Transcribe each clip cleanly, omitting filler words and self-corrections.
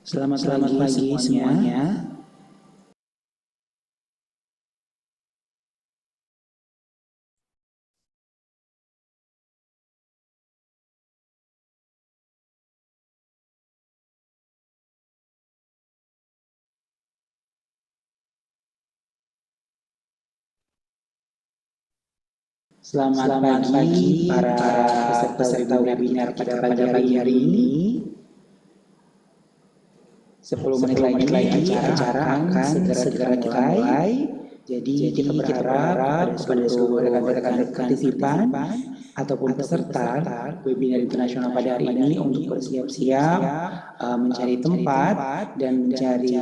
Selamat pagi semuanya. Selamat pagi para peserta webinar pada pagi hari ini. 10 menit lagi acara akan segera kita mulai. Jadi kita berharap kepada seluruh rekan-rekan partisipan ataupun peserta webinar internasional pada hari ini untuk bersiap-siap mencari tempat dan mencari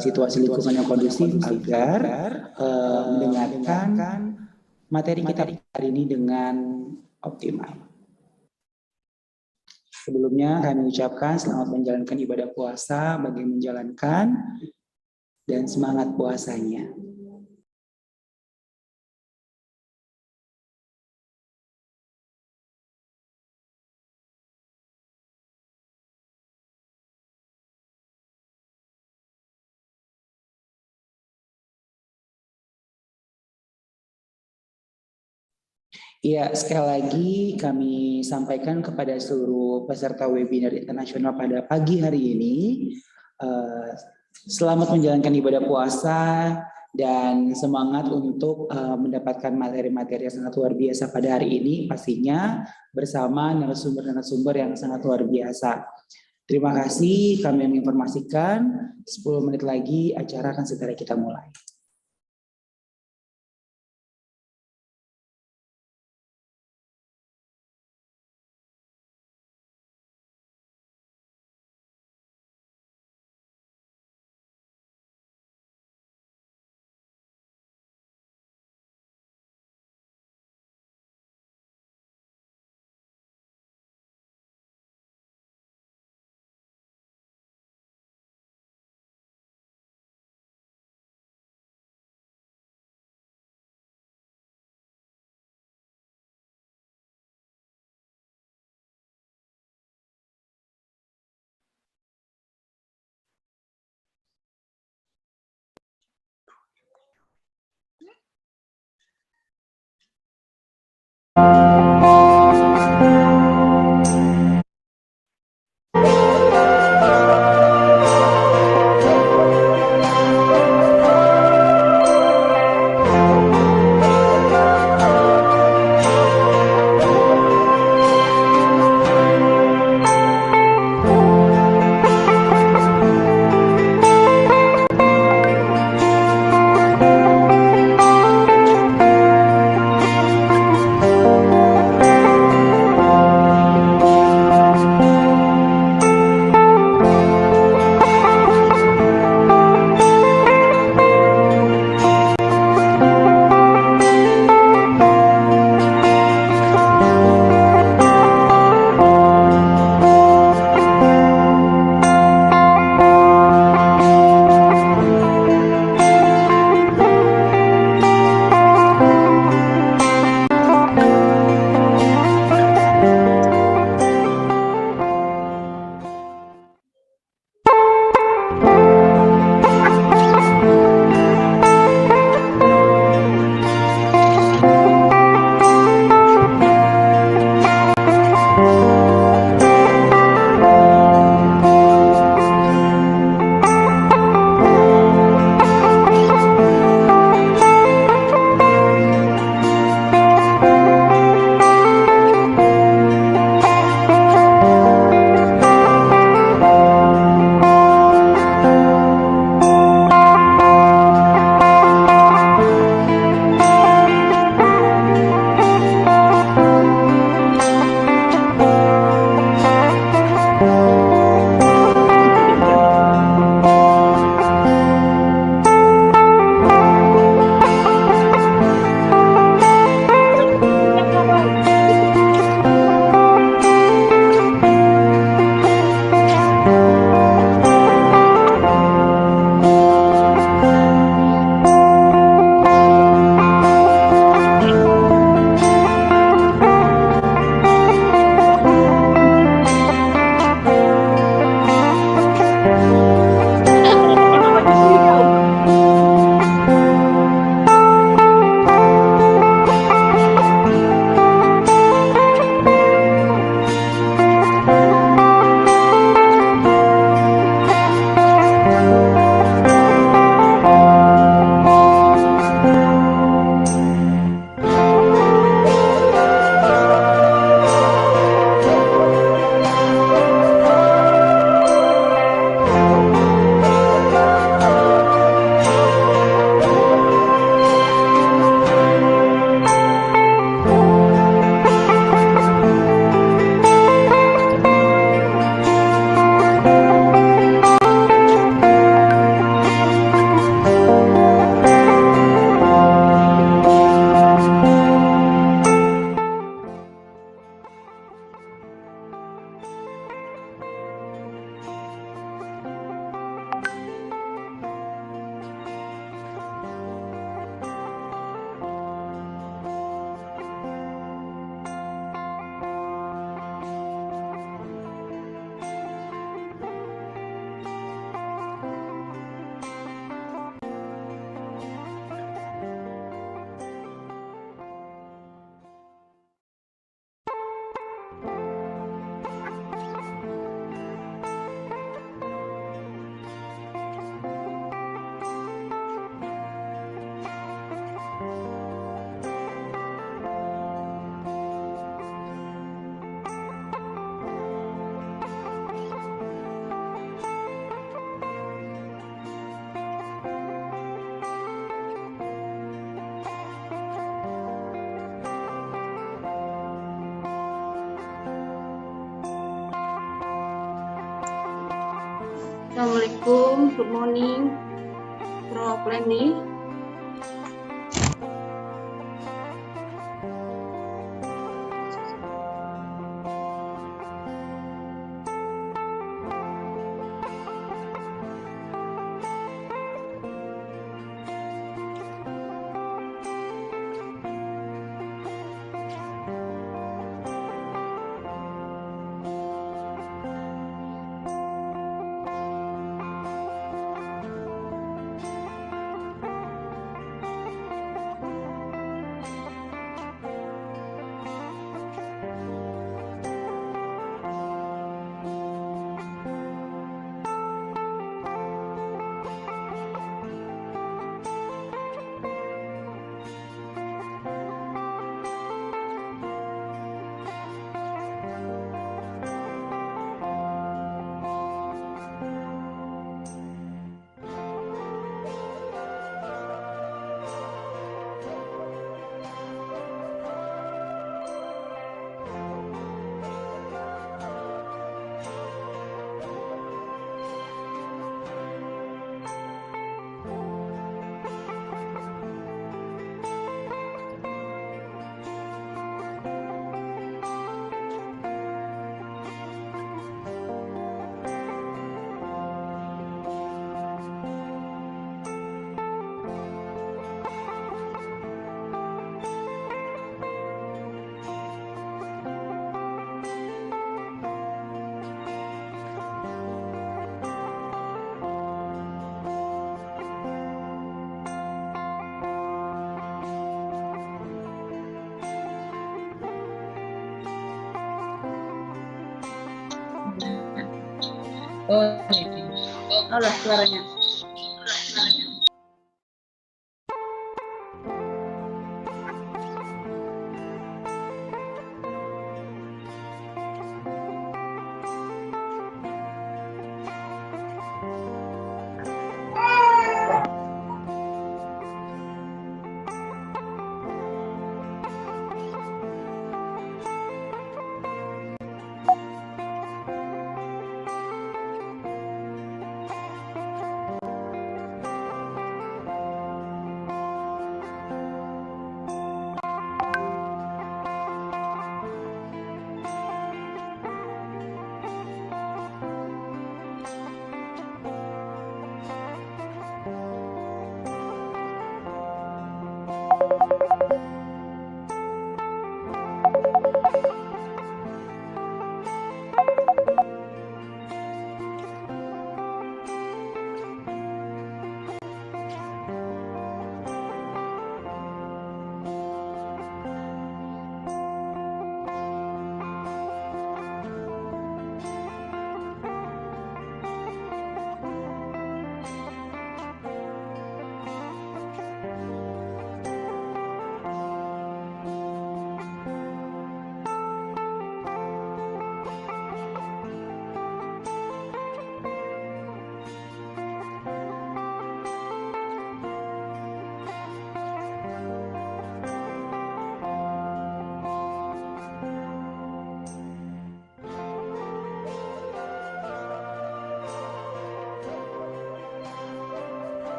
situasi lingkungan yang kondusif agar mendengarkan materi kita hari ini dengan optimal. Sebelumnya kami ucapkan selamat menjalankan ibadah puasa bagi yang menjalankan dan semangat puasanya. Ya, sekali lagi kami sampaikan kepada seluruh peserta webinar internasional pada pagi hari ini, selamat menjalankan ibadah puasa dan semangat untuk mendapatkan materi-materi yang sangat luar biasa pada hari ini, pastinya bersama narasumber-narasumber yang sangat luar biasa. Terima kasih, kami menginformasikan 10 menit lagi acara akan segera kita mulai. Assalamualaikum, good morning, Prof. Leni. Halo suaranya.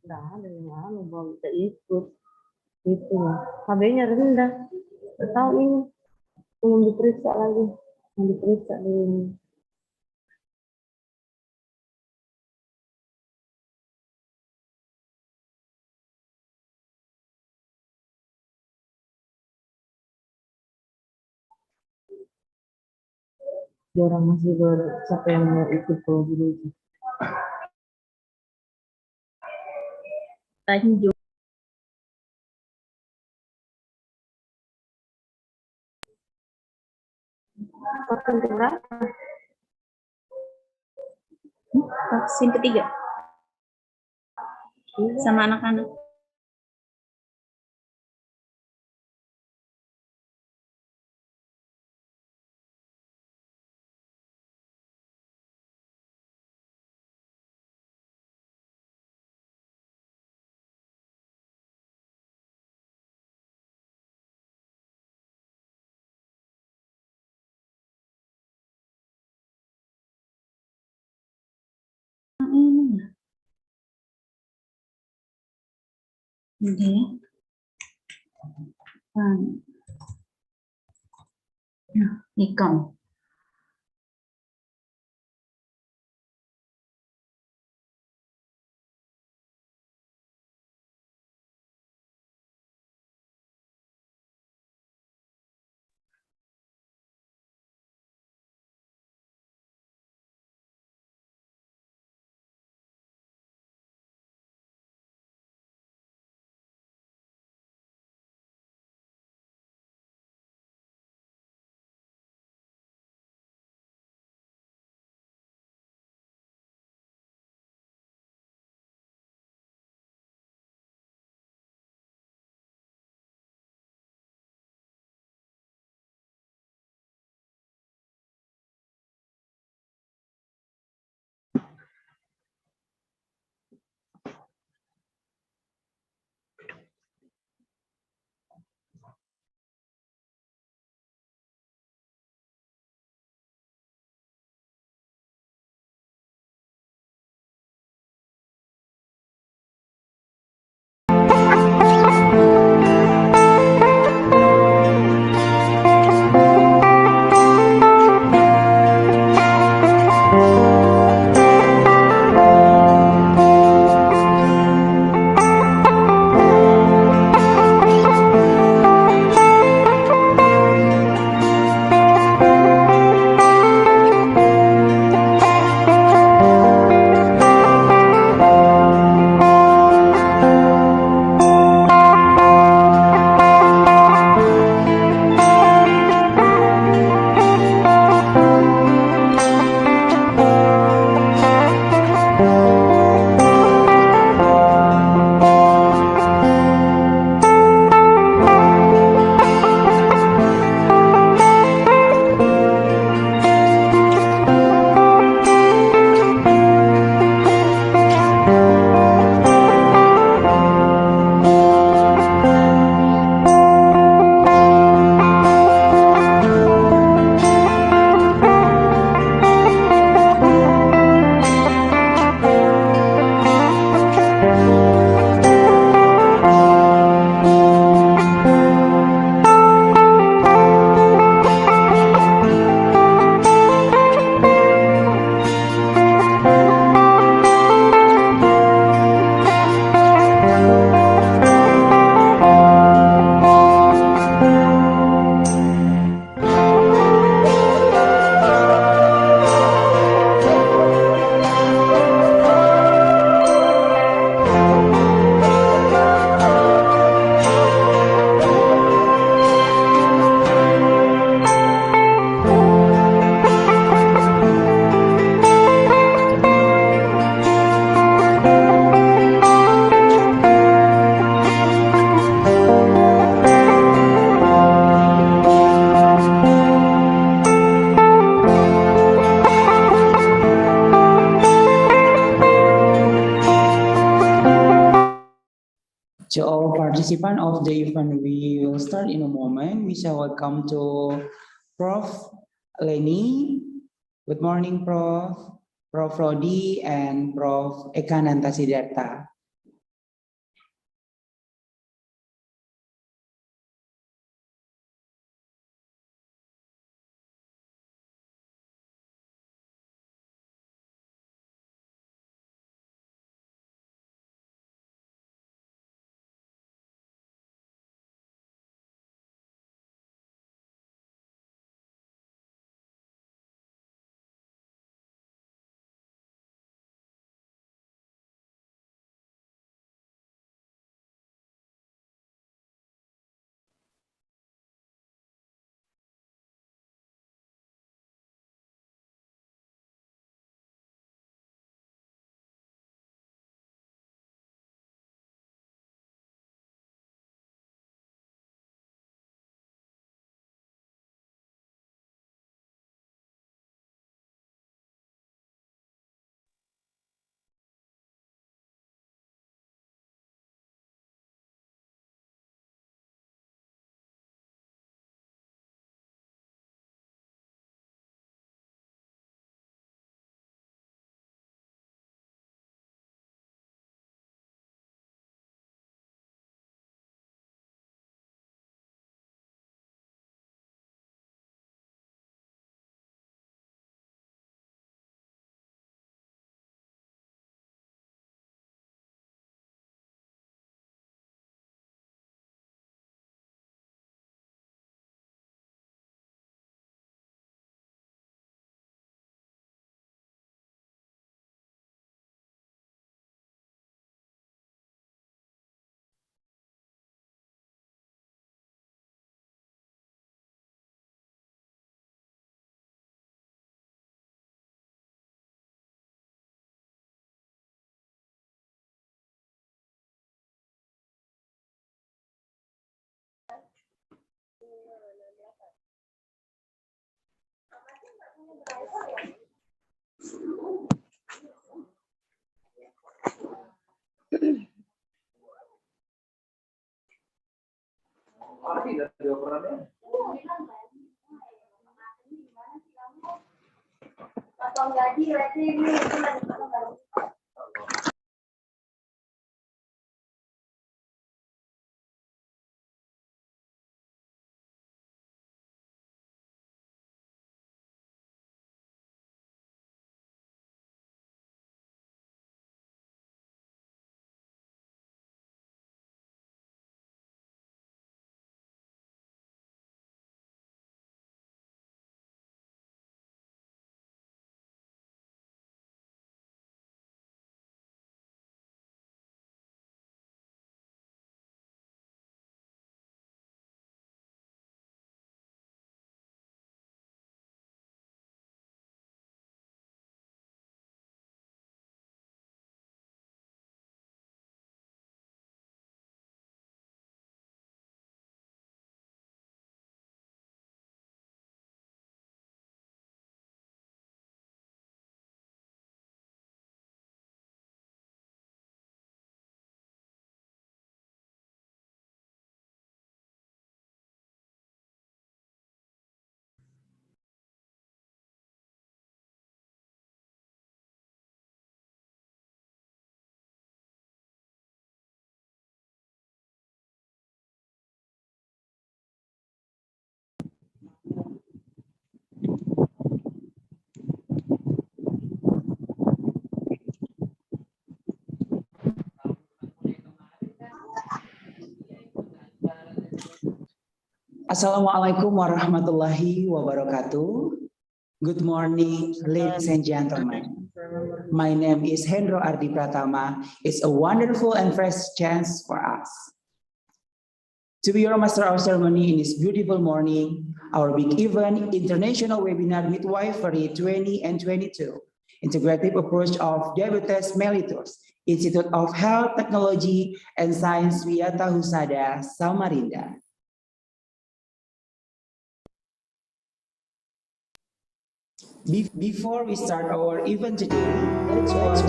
Nggak ada yang belum bisa ikut gitu. HB-nya rendah. Tahu ini belum diperiksa lagi, belum diperiksa dulu. Orang masih siapa yang mau ikut kalau dulu itu. Tanjung. Vaksin berapa? Vaksin ketiga sama anak-anak. Ini ikan. To all participants of the event, we will start in a moment. We shall welcome to Prof. Leni. Good morning, Prof. Prof. Rodi and Prof. Eka Nantasidarta. Assalamualaikum warahmatullahi wabarakatuh. Good morning, ladies and gentlemen. My name is Hendro Ardi Pratama. It's a wonderful and fresh chance for us to be your master of ceremony in this beautiful morning, our big event, International Webinar Midwifery 20 and 22, Integrative Approach of Diabetes Mellitus, Institute of Health, Technology, and Science Wiyata Husada, Samarinda. Before we start our event today, let's watch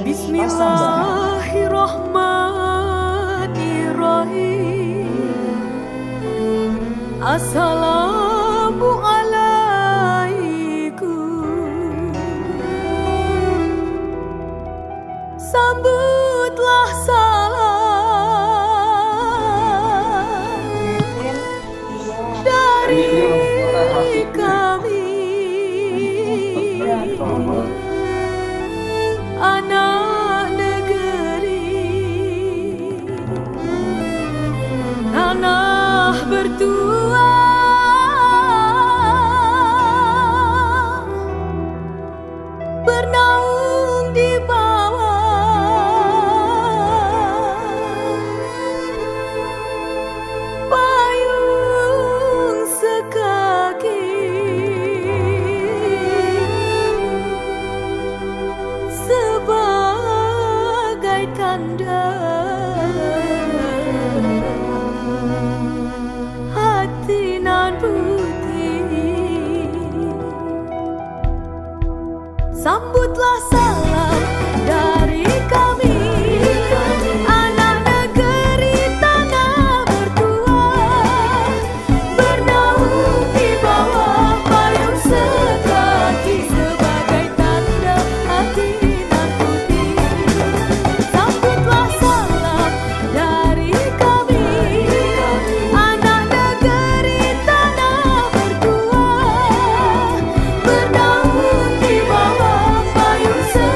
Bismillahirrahmanirrahim. Assalamualaikum. Sambutlah salam dari kami, anak negeri tanah bertua, bernaung di bawah payung sekaki, sebagai tanda hati nan putih. Sambutlah salam dari kami, anak negeri tanah bertua, bernaung di bawah payung sekaki, sebagai tanda hati nan putih. Sambutlah salam dari kami, anak negeri tanah bertua, bernaung di bawah payung sekaki,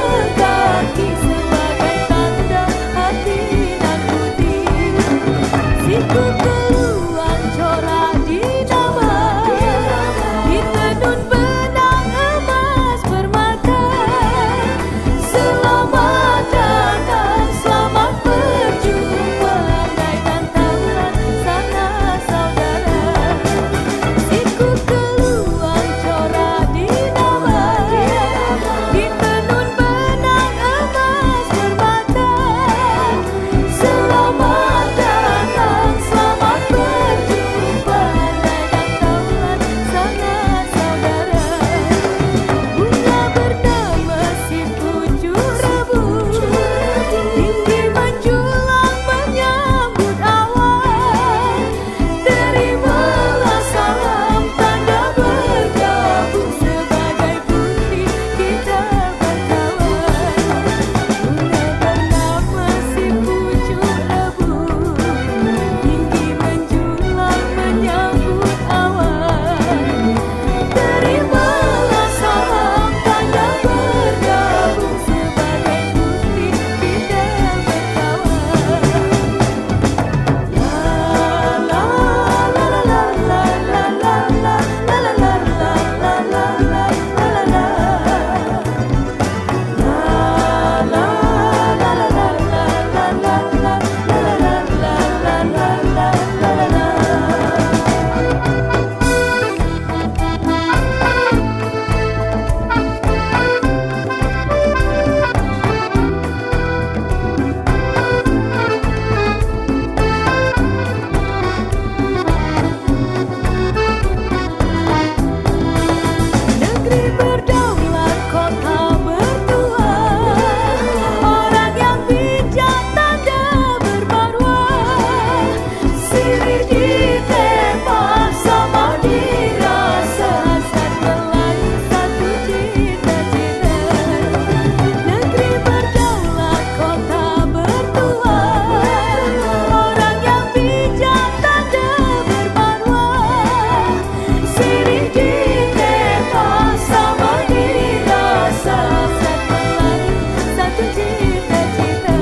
ditembak sama dirasa, satu lagi, satu cita-cita.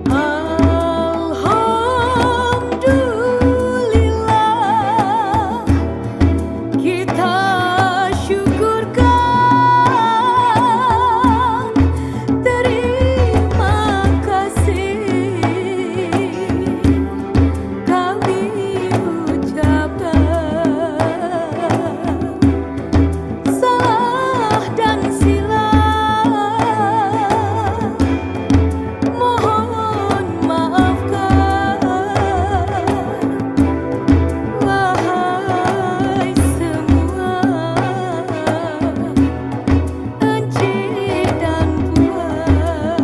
Alhamdulillah, kita syukurkan, terima kasih kami ucapkan. Salah dan silap mohon maafkan, wahai semua encik dan puan.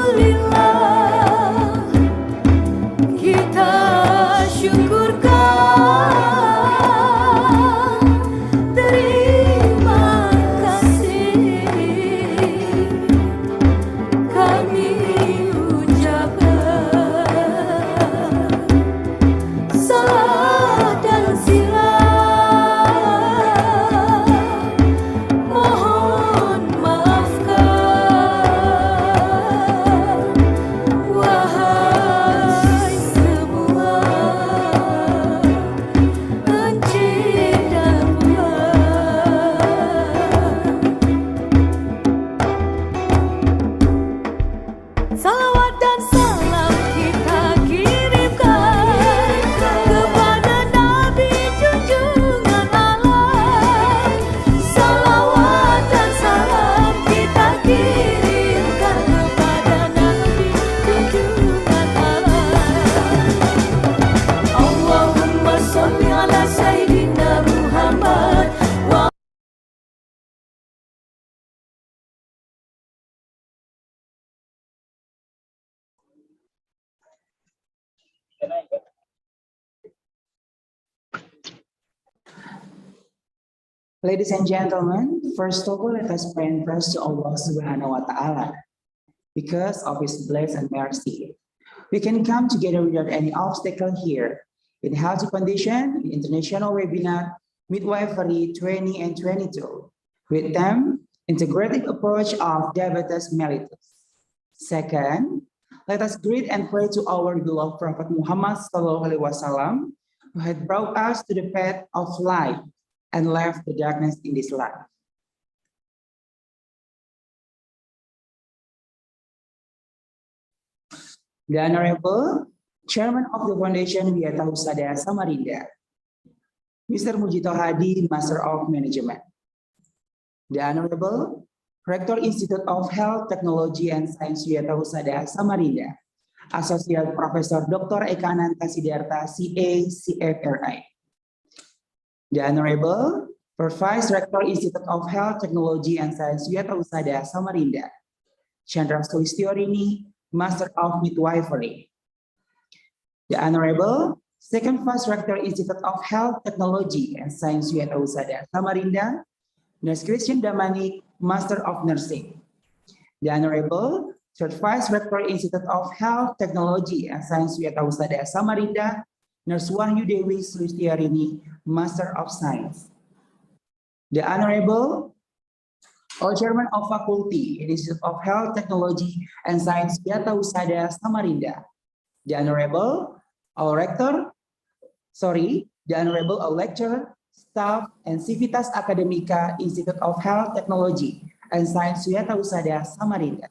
Alhamdulillah, kita syukurkan, terima kasih kami ucapkan. Salah dan silap mohon maafkan, wahai semua encik dan puan. Salawat dan salam kita kirimkan kepada Nabi junjungan alam. Salawat dan salam kita kirimkan kepada Nabi junjungan alam. Allahumma sholli ala Sayyidina Muhammad wa Ladies and gentlemen, first of all, let us pray and praise to Allah Subhanahu wa Ta'ala. Because of His blessing and mercy, we can come together without any obstacle here in healthy condition, in international webinar, midwifery 20 and 22. With them, integrative approach of diabetes mellitus. Second, let us greet and pray to our beloved Prophet Muhammad SAW, who had brought us to the path of light and left the darkness in this life. The Honorable Chairman of the Foundation Wiata Husada Samarinda, Mr. Mujito Hadi, Master of Management. The Honorable Rector Institute of Health, Technology, and Science Wiata Husada Samarinda, Associate Professor Dr. Eka Ananta Sidarta, CA, CFRI. The Honorable Vice Rector Institute of Health, Technology, and Science Wiata Husada Samarinda, Chandra Sulistiorini, Master of Midwifery. The Honorable Second Vice Rector Institute of Health, Technology, and Science Wiata Husada Samarinda, Nurse Christian Damanik, Master of Nursing. The Honorable Third Vice Rector Institute of Health, Technology, and Science Wiata Husada Samarinda, Nurse Wahyu Dewi Sulistiarini, Master of Science. The Honorable All Chairman of Faculty, Institute of Health, Technology, and Science Wiata Husada Samarinda. The Honorable All Rector, the Honorable All Lecturer, Staff, and Civitas Academica, Institute of Health, Technology, and Science Wiata Husada Samarinda.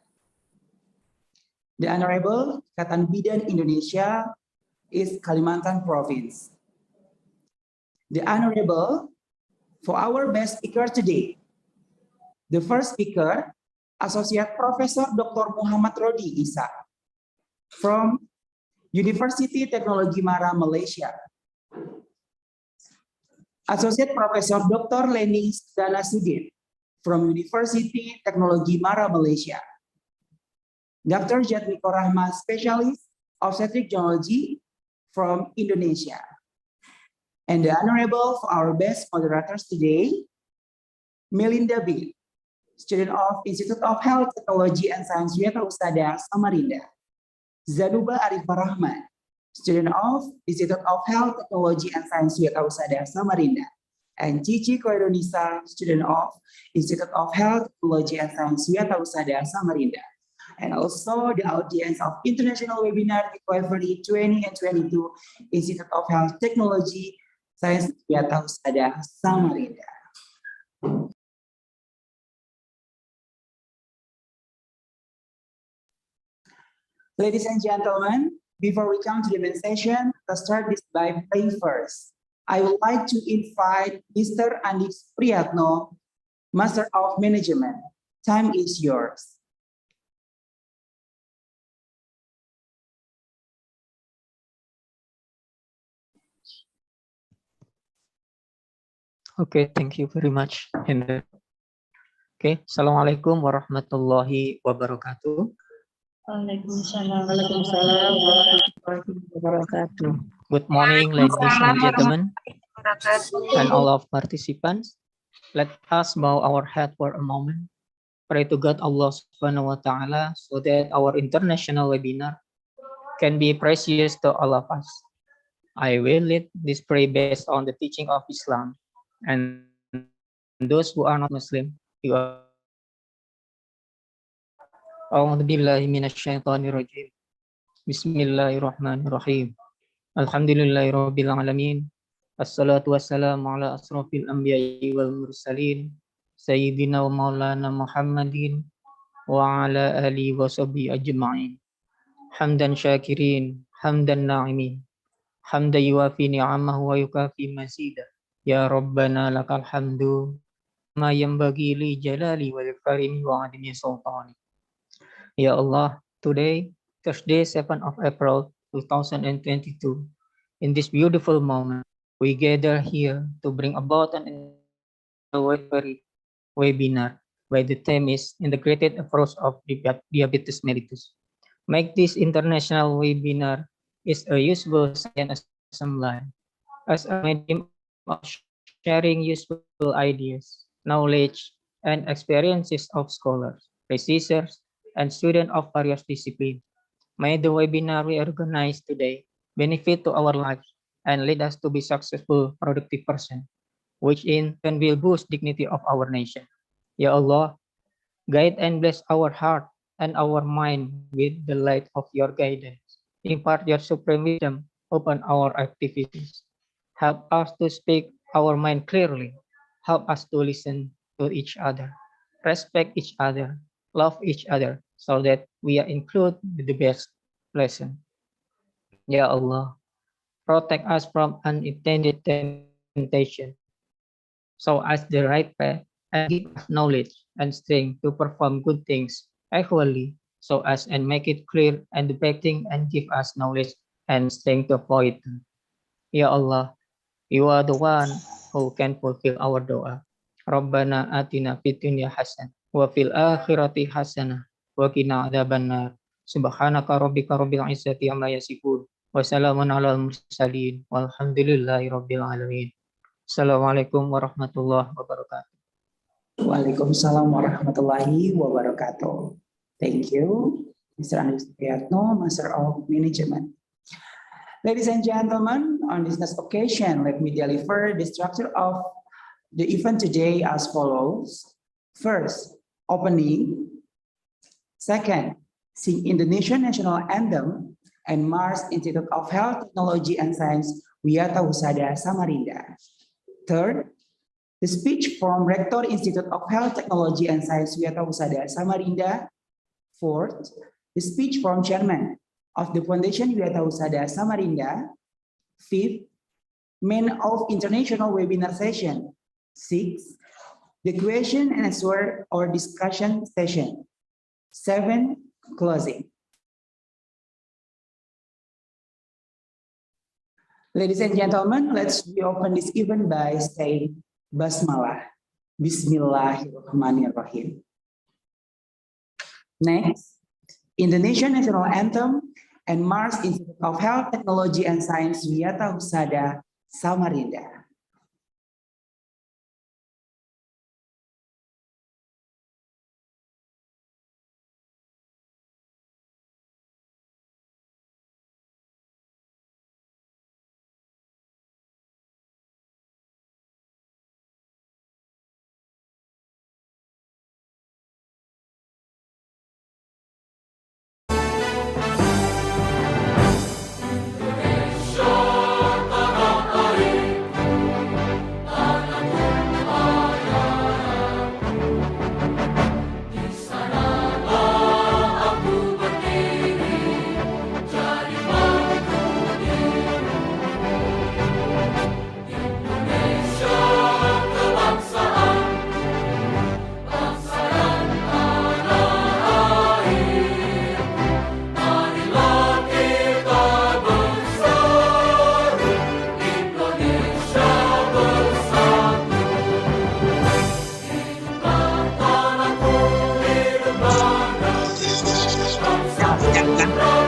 The Honorable Ikatan Bidan Indonesia, East Kalimantan Province. The Honorable, for our best speaker today, the first speaker, Associate Professor Dr. Muhammad Rodi Isa from University Teknologi Mara, Malaysia. Associate Professor Dr. Leni Dana Sudin from University Teknologi Mara, Malaysia. Dr. Jatmiko Rahma, Specialist Obstetrics Gynecology from Indonesia. And the Honorable for our best moderators today, Melinda B, student of Institute of Health Technology and Science Wiyata Samarinda. Zanuba Arifah Rahman, student of Institute of Health Technology and Science Wiyata Samarinda. And Cici Koironisa, student of Institute of Health Technology and Science Wiyata Samarinda. And also the audience of International Webinar Recovery 20 and 22, Institute of Health Technology, Science Wiyata Samarinda. Ladies and gentlemen, before we come to the main session, let's start this by praying first. I would like to invite Mr. Andix Priyatno, Master of Management. Time is yours. Okay, thank you very much, Hendra. Okay, Assalamualaikum warahmatullahi wabarakatuh. Waalaikumsalam. Waalaikumsalam warahmatullahi wabarakatuh. Good morning, ladies and gentlemen, and all of participants. Let us bow our head for a moment. Pray to God Allah Subhanahu wa Ta'ala so that our international webinar can be precious to all of us. I will lead this prayer based on the teaching of Islam, and those who are not Muslim, you are. A'udzu billahi minasyaitonir rajim. Bismillahirrahmanirrahim. Alhamdulillahirabbil alamin. Assalatu wassalamu ala asrofil anbiya'i wal mursalin sayyidina wa maulana Muhammadin wa ala alihi wa sahbihi ajma'in. Hamdan syakirin, hamdan na'imin. Hamdan yuwafi ni'amahu wa yukafi mazida. Ya Rabbana lakal hamdu ma yanbaghi li jalali wal karimi wa adimi sultani. Ya Allah, today, Thursday, 7th of April, 2022, in this beautiful moment, we gather here to bring about an webinar where the theme is Integrated Approach of Diabetes Mellitus. Make this international webinar is a useful science assembly as a medium of sharing useful ideas, knowledge, and experiences of scholars, researchers, and students of various disciplines. May the webinar we organize today benefit to our lives and lead us to be successful, productive person, which in turn will boost dignity of our nation. Ya Allah, guide and bless our heart and our mind with the light of your guidance. Impart your supreme wisdom upon our activities. Help us to speak our mind clearly. Help us to listen to each other, respect each other, love each other, so that we are included with the best lesson. Ya Allah, protect us from unintended temptation, show us the right path, and give us knowledge and strength to perform good things equally, so as and make it clear and depicting, and give us knowledge and strength to avoid them. Ya Allah, you are the one who can fulfill our dua. Rabbana atina fid dunya hasanah wa fil akhirati hasanah wa qina adzabannar. Subhanaka rabbika rabbil izzati amma yasifun wa salamun alal mursalin walhamdulillahi rabbil alamin. Assalamualaikum warahmatullahi wabarakatuh. Waalaikumsalam warahmatullahi wabarakatuh. Thank you, Mr. Andix Priyatno, Master of Management. Ladies and gentlemen, on this next occasion, let me deliver the structure of the event today as follows. First, opening. Second, sing Indonesian National Anthem and Mars Institute of Health, Technology and Science, Wiyata Samarinda. Third, the speech from Rector Institute of Health, Technology and Science, Wiyata Samarinda. Fourth, the speech from Chairman of the Foundation Wiyata Samarinda. Fifth, main of international webinar session. Sixth, the question and answer or discussion session. 7, closing. Ladies and gentlemen, let's reopen this event by saying Basmalah. Bismillahirrahmanirrahim. Next, Indonesian National Anthem and Mars Institute of Health, Technology and Science, Wiyata Samarinda. silakan.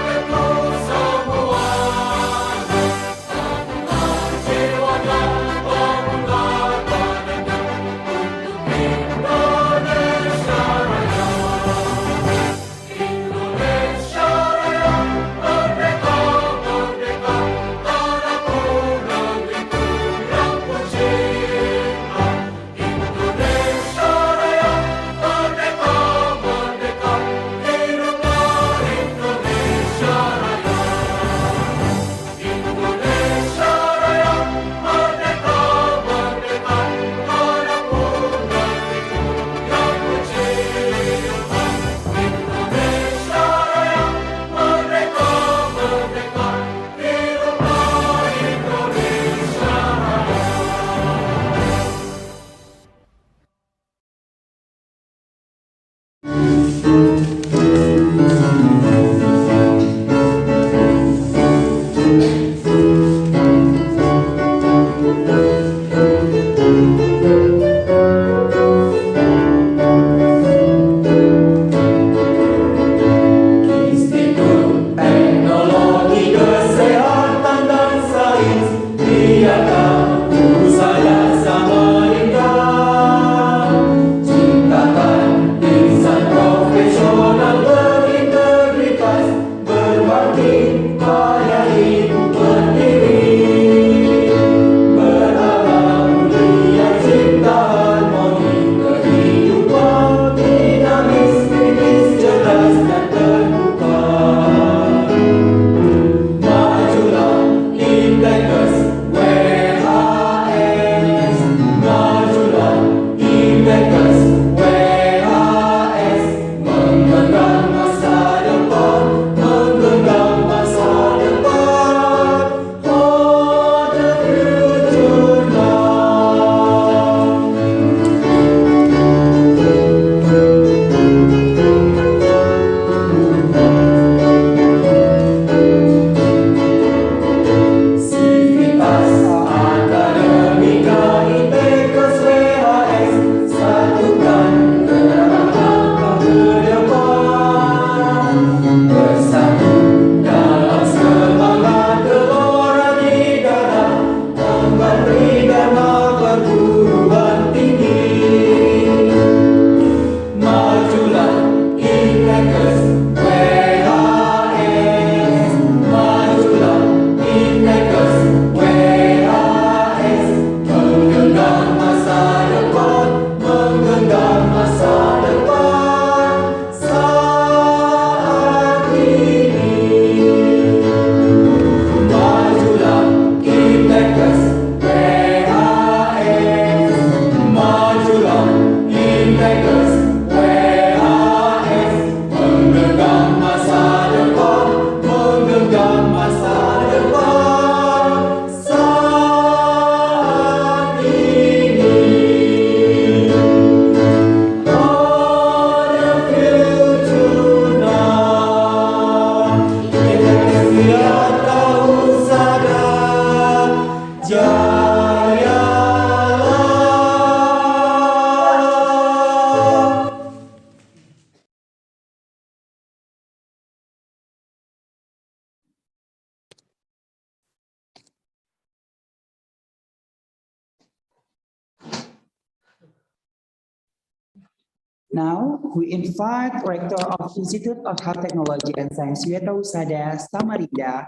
Now, we invite Rector of Institute of Health Technology and Science Wirausada Samarinda,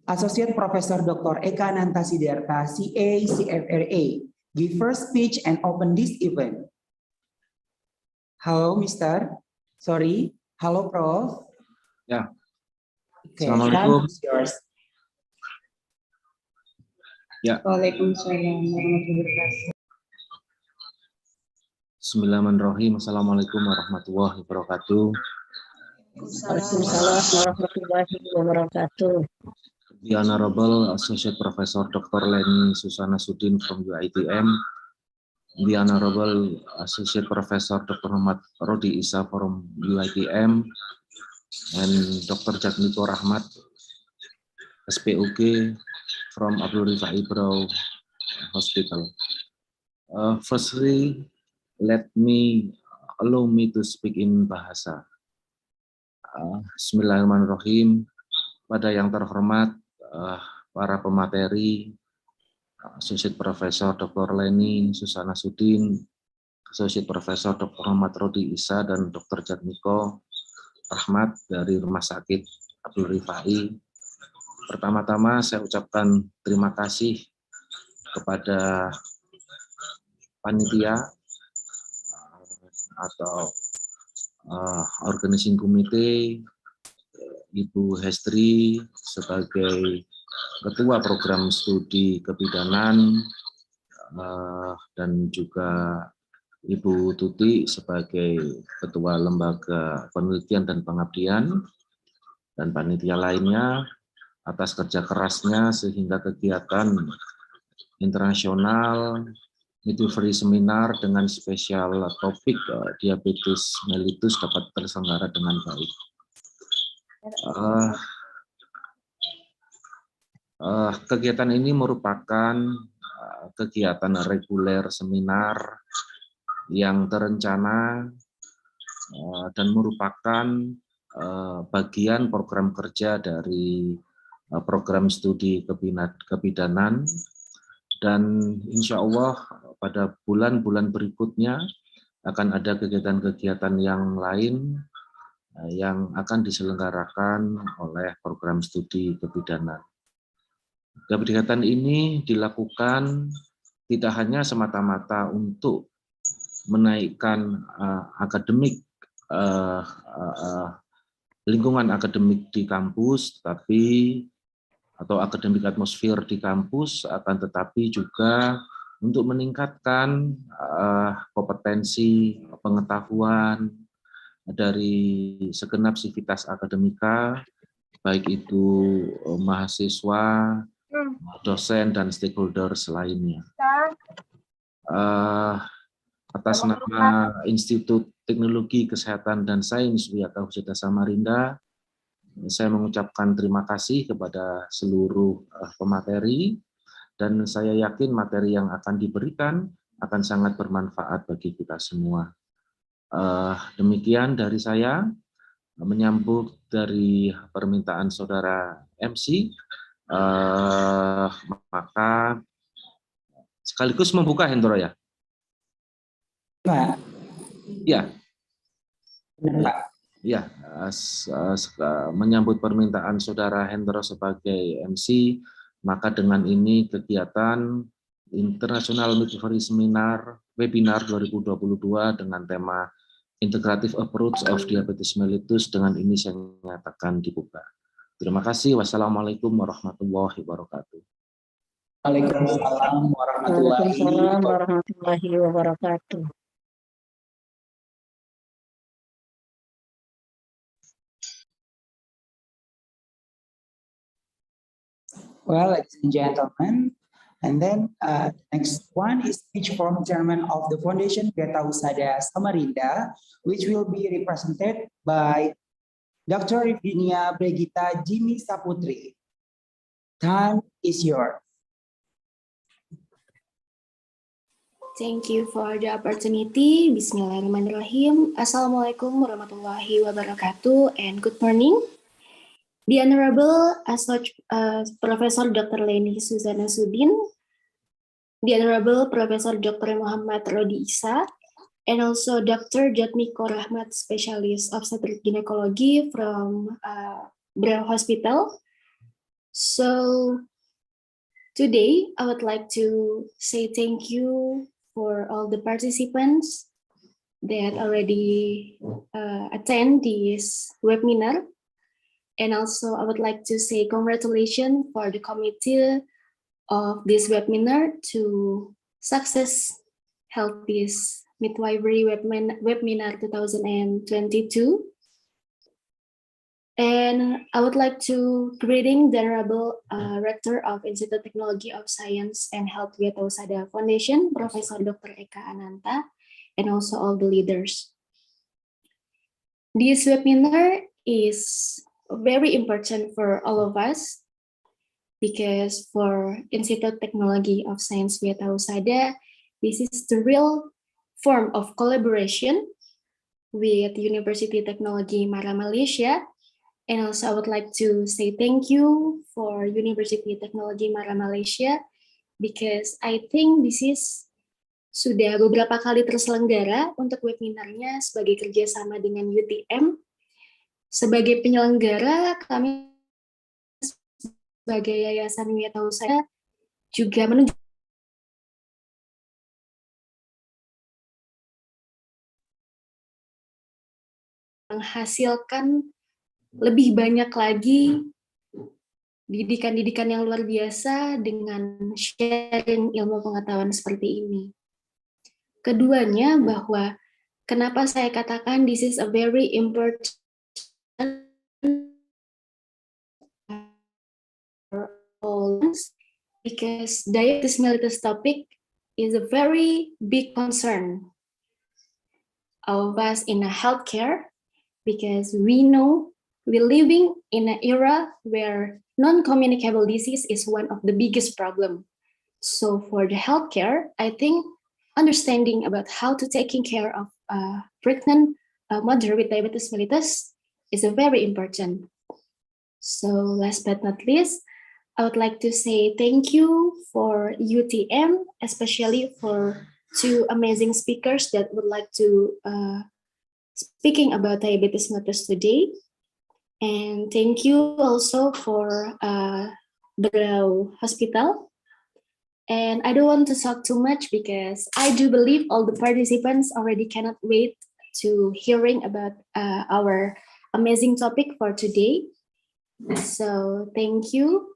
Associate Professor Dr. Eka Nantasiderta, CA, CFRA, give first speech and open this event. Halo, Mister. Sorry. Halo, Prof. Ya. Okay, Assalamualaikum. Yours. Ya. Waalaikumsalam warahmatullahi wabarakatuh. Bismillahirrahmanirrahim. Assalamualaikum warahmatullahi wabarakatuh. Waalaikumsalam warahmatullahi wabarakatuh. The Honorable Associate Professor Dr. Leni Susana Sudin from UITM. The Honorable Associate Professor Dr. Muhammad Rodi Isa from UITM. And Dr. Jatmiko Rahmat, SPUG from Abdul Rifai Brau Hospital. Firstly, allow me to speak in Bahasa. Bismillahirrahmanirrahim. Pada yang terhormat para pemateri, Associate Profesor Dr. Leni Susana Sudin, Associate Profesor Dr. Muhammad Rodi Isa, dan Dr. Jatmiko Rahmat dari Rumah Sakit Abdul Rifai. Pertama-tama saya ucapkan terima kasih kepada panitia atau organizing committee, Ibu Hestri sebagai Ketua Program Studi Kebidanan, dan juga Ibu Tuti sebagai Ketua Lembaga Penelitian dan Pengabdian, dan panitia lainnya atas kerja kerasnya sehingga kegiatan internasional midwifery seminar dengan spesial topik diabetes mellitus dapat terselenggara dengan baik. Kegiatan ini merupakan kegiatan reguler seminar yang terencana dan merupakan bagian program kerja dari program studi kebidanan, dan insya Allah pada bulan-bulan berikutnya akan ada kegiatan-kegiatan yang lain yang akan diselenggarakan oleh program studi kebidanan. Kegiatan ini dilakukan tidak hanya semata-mata untuk menaikkan lingkungan akademik di kampus, atau akademik atmosfer di kampus, akan tetapi juga untuk meningkatkan kompetensi pengetahuan dari segenap sivitas akademika, baik itu mahasiswa, dosen, dan stakeholders lainnya. Atas nama Institut Teknologi Kesehatan dan Sains Wiatausaha Samarinda, saya mengucapkan terima kasih kepada seluruh pemateri, dan saya yakin materi yang akan diberikan akan sangat bermanfaat bagi kita semua. Demikian dari saya, menyambut dari permintaan saudara MC, maka sekaligus membuka Hendro ya. Pak. Ya. Pak. Ya, menyambut permintaan saudara Hendro sebagai MC, maka dengan ini kegiatan International Midwifery Seminar Webinar 2022 dengan tema Integrative Approach of Diabetes Mellitus dengan ini saya nyatakan dibuka. Terima kasih. Wassalamualaikum warahmatullahi wabarakatuh. Waalaikumsalam warahmatullahi wabarakatuh. Well, ladies and gentlemen, and then next one is speech from Chairman of the Foundation Wiatausaha Samarinda, which will be represented by Dr. Rivinia Bregita Jimmy Saputri. Time is yours. Thank you for the opportunity. Bismillahirrahmanirrahim. Assalamualaikum warahmatullahi wabarakatuh, and good morning. The Honorable Professor Dr. Leni Susana Sudin, the Honorable Professor Dr. Muhammad Rodi Isa, and also Dr. Jatmiko Rahmat, Specialist Obstetrics Gynecology from Brown Hospital. So today I would like to say thank you for all the participants that already attend this webinar. And also I would like to say congratulations for the committee of this webinar to success held this midwifery webinar 2022. And I would like to greeting the Honorable Rector of Institute Technology of Science and Health Wiatausaha Foundation, Professor Dr. Eka Ananta, and also all the leaders. This webinar is very important for all of us because for Institute Technology of Science Wiatausaha, this is the real form of collaboration with University Technology Mara Malaysia. And also I would like to say thank you for University Technology Mara Malaysia because I think this is sudah beberapa kali terselenggara untuk webinarnya sebagai kerjasama dengan UTM. Sebagai penyelenggara, kami sebagai Yayasan Wiatausadaya juga menunjukkan menghasilkan lebih banyak lagi didikan-didikan yang luar biasa dengan sharing ilmu pengetahuan seperti ini. Keduanya bahwa kenapa saya katakan this is a very important because diabetes mellitus topic is a very big concern of us in a healthcare because we know we're living in an era where non-communicable disease is one of the biggest problem. So for the healthcare, I think understanding about how to taking care of pregnant mother with diabetes mellitus is a very important. So last but not least, I would like to say thank you for UTM, especially for two amazing speakers that would like to speaking about diabetes mellitus today. And thank you also for Beliau Hospital. And I don't want to talk too much because I do believe all the participants already cannot wait to hearing about our amazing topic for today. So thank you.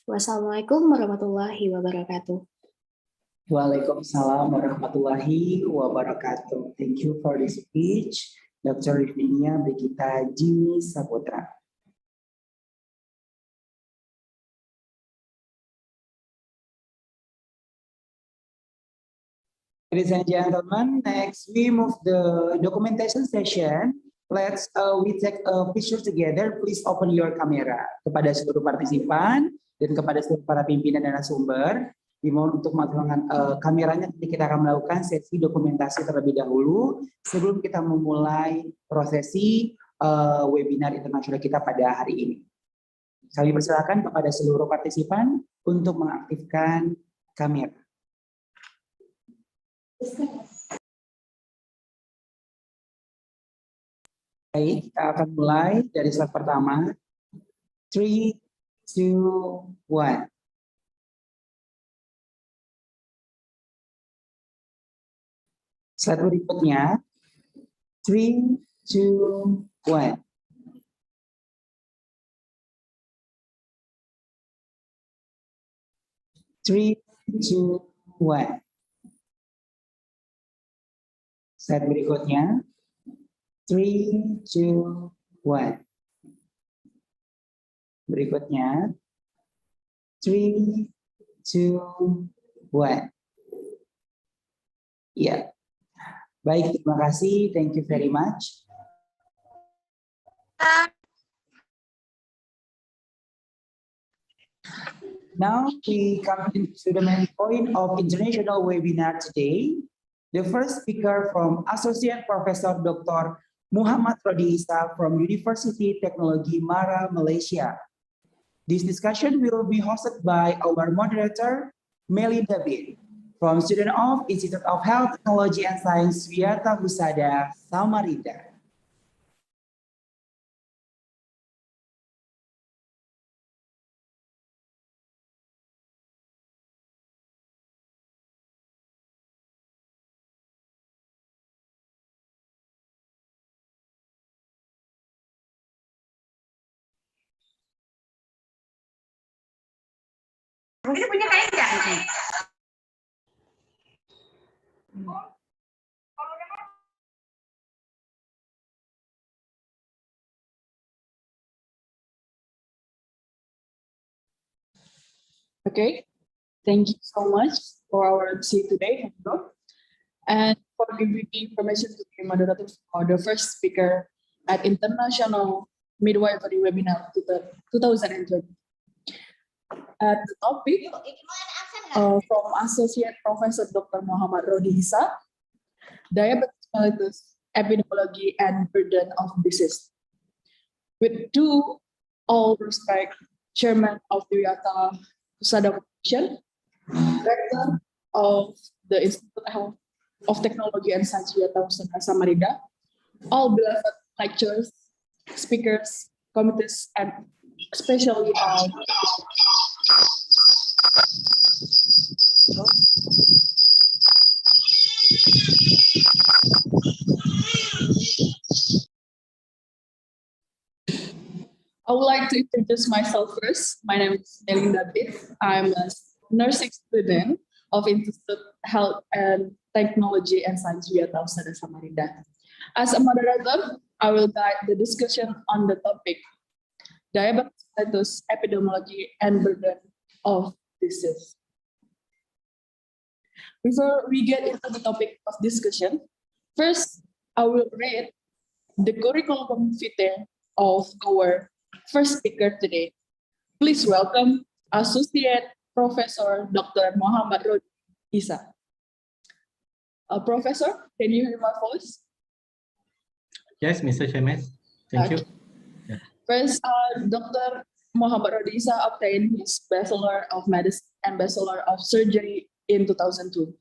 Wassalamualaikum warahmatullahi wabarakatuh. Waalaikumsalam warahmatullahi wabarakatuh. Thank you for the speech, Dr. Rivinia Brigita Jimmy Saputra. Ladies and gentlemen, next we move the documentation session. Let's we take a picture together. Please open your camera. Kepada seluruh partisipan dan kepada seluruh para pimpinan dan narasumber, dimohon untuk mengaktifkan kameranya. Kita akan melakukan sesi dokumentasi terlebih dahulu sebelum kita memulai prosesi webinar internasional kita pada hari ini. Kami persilakan kepada seluruh partisipan untuk mengaktifkan kamera. Baik, kita akan mulai dari slide pertama. 3, 2, 1. Slide berikutnya. 3, 2, 1. Three, two, one. Slide berikutnya. 3, 2, 1. Berikutnya. 3, 2, 1. Ya. Baik, terima kasih. Thank you very much. Now we come to the main point of international webinar today. The first speaker from Associate Professor Dr. Muhammad Rodi Isa from University Technology Mara, Malaysia. This discussion will be hosted by our moderator, Mellitus, from student of Institute of Health, Technology and Science, Wiatausadaya, Samarinda. Mungkin punya kayak enggak? Okay, thank you so much for our MC today, and for giving me permission to be moderator for the first speaker at International Midwifery Webinar 2020. The topic from Associate Professor Dr. Muhammad Rodi Isa, Diabetes mellitus Epidemiology, and Burden of Disease. With due all respect, Chairman of the Wiyata Husada Foundation, Director of the Institute of Technology and Science Wiyata Husada Samarinda, all beloved lecturers, speakers, committees, and especially I would like to introduce myself first. My name is Mellitus. I'm a nursing student of Institute of Health and Technology and Science Wiyata Husada Samarinda. As a moderator, I will guide the discussion on the topic diabetes mellitus, epidemiology, and burden of disease. Before we get into the topic of discussion, first I will read the curriculum vitae of our first speaker today. Please welcome Associate Professor Dr. Muhammad Rodi Isa. Professor, can you hear my voice? Yes, Mr. Chairman. Thank you. First, Dr. Muhammad Rodi Isa obtained his Bachelor of Medicine and Bachelor of Surgery in 2002,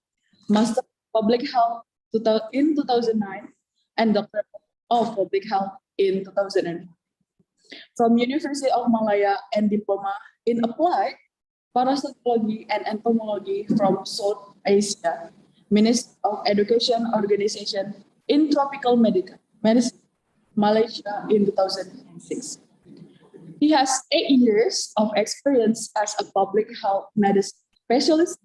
Master of Public Health in 2009, and Doctor of Public Health in 2009. From University of Malaya and Diploma in Applied Parasitology and Entomology from South Asia, Ministry of Education Organization in Tropical Medicine, Malaysia in 2006. He has 8 years of experience as a public health medicine specialist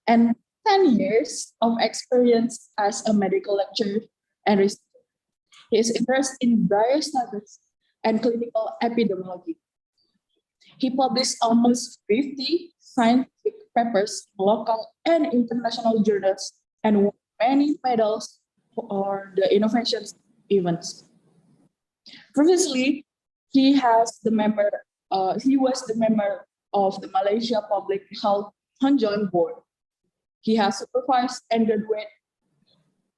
and 10 years of experience as a medical lecturer and researcher. He is interested in biostatistics and clinical epidemiology. He published almost 50 scientific papers in local and international journals and won many medals for the innovations events. Previously, he was the member of the Malaysia Public Health Conjoint Board. He has supervised and graduated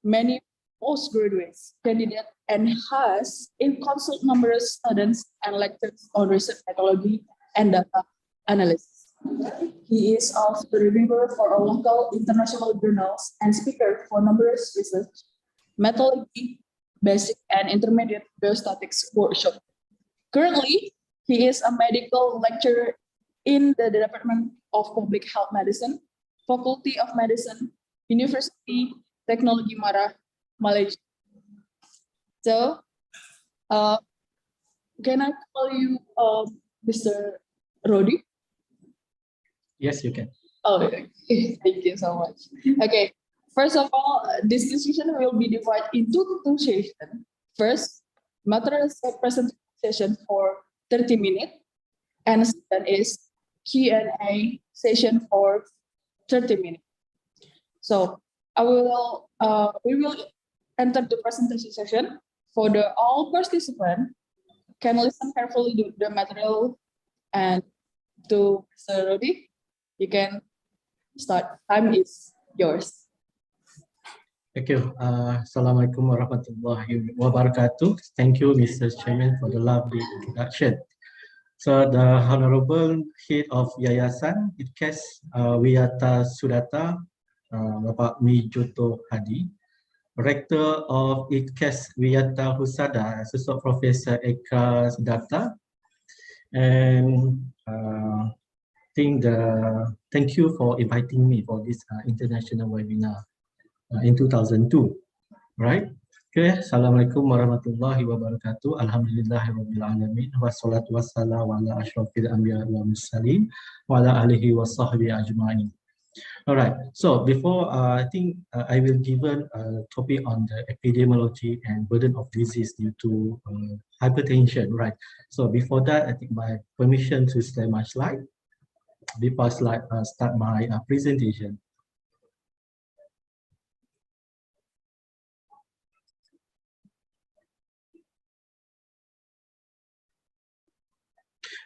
many postgraduates, candidates, and has consulted numerous students and lectures on research methodology and data analysis. He is also the reviewer for our local international journals and speaker for numerous research, methodology, basic and intermediate biostatics workshop. Currently, he is a medical lecturer in the Department of Public Health Medicine, Faculty of Medicine, University Technology Mara, Malaysia. So, can I call you Mr. Rodi? Yes, you can. Oh, okay. Thank you so much. Okay, first of all, this discussion will be divided into 2 sessions. First, material presentation for 30 minutes, and second is Q&A session for 30 minutes. So, we will enter the presentation session. For all participants can listen carefully to the material, and to Mr. Rodi, you can start. Time is yours. Thank you. Assalamualaikum warahmatullahi wabarakatuh. Thank you, Mr. Chairman, for the lovely introduction. So the Honorable Head of Yayasan ITKES Wiyata Sudata, Bapak Mijoto Hadi, Rector of ITKES Wiyata Husada, Associate Professor Eka Siddhartha, and thank you for inviting me for this international webinar in 2002, right? Okay, Assalamualaikum warahmatullahi wabarakatuh. Alhamdulillahirabbil alamin wassalatu wassalamu ala asyrofil anbiya wal mursalin wa ala alihi washabbihi ajmain. All right, so before I think I will give a topic on the epidemiology and burden of disease due to hypertension, right? So before that, I think my permission to share my slide before I start my presentation.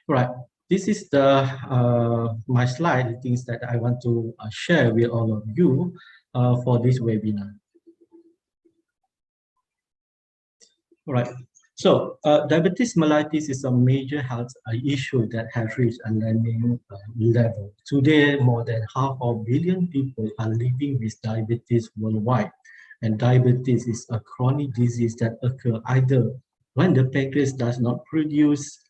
Right, this is the my slide, the things that I want to share with all of you for this webinar. Right. So diabetes mellitus is a major health issue that has reached a alarming level. Today, more than 500 million people are living with diabetes worldwide. And diabetes is a chronic disease that occurs either when the pancreas does not produce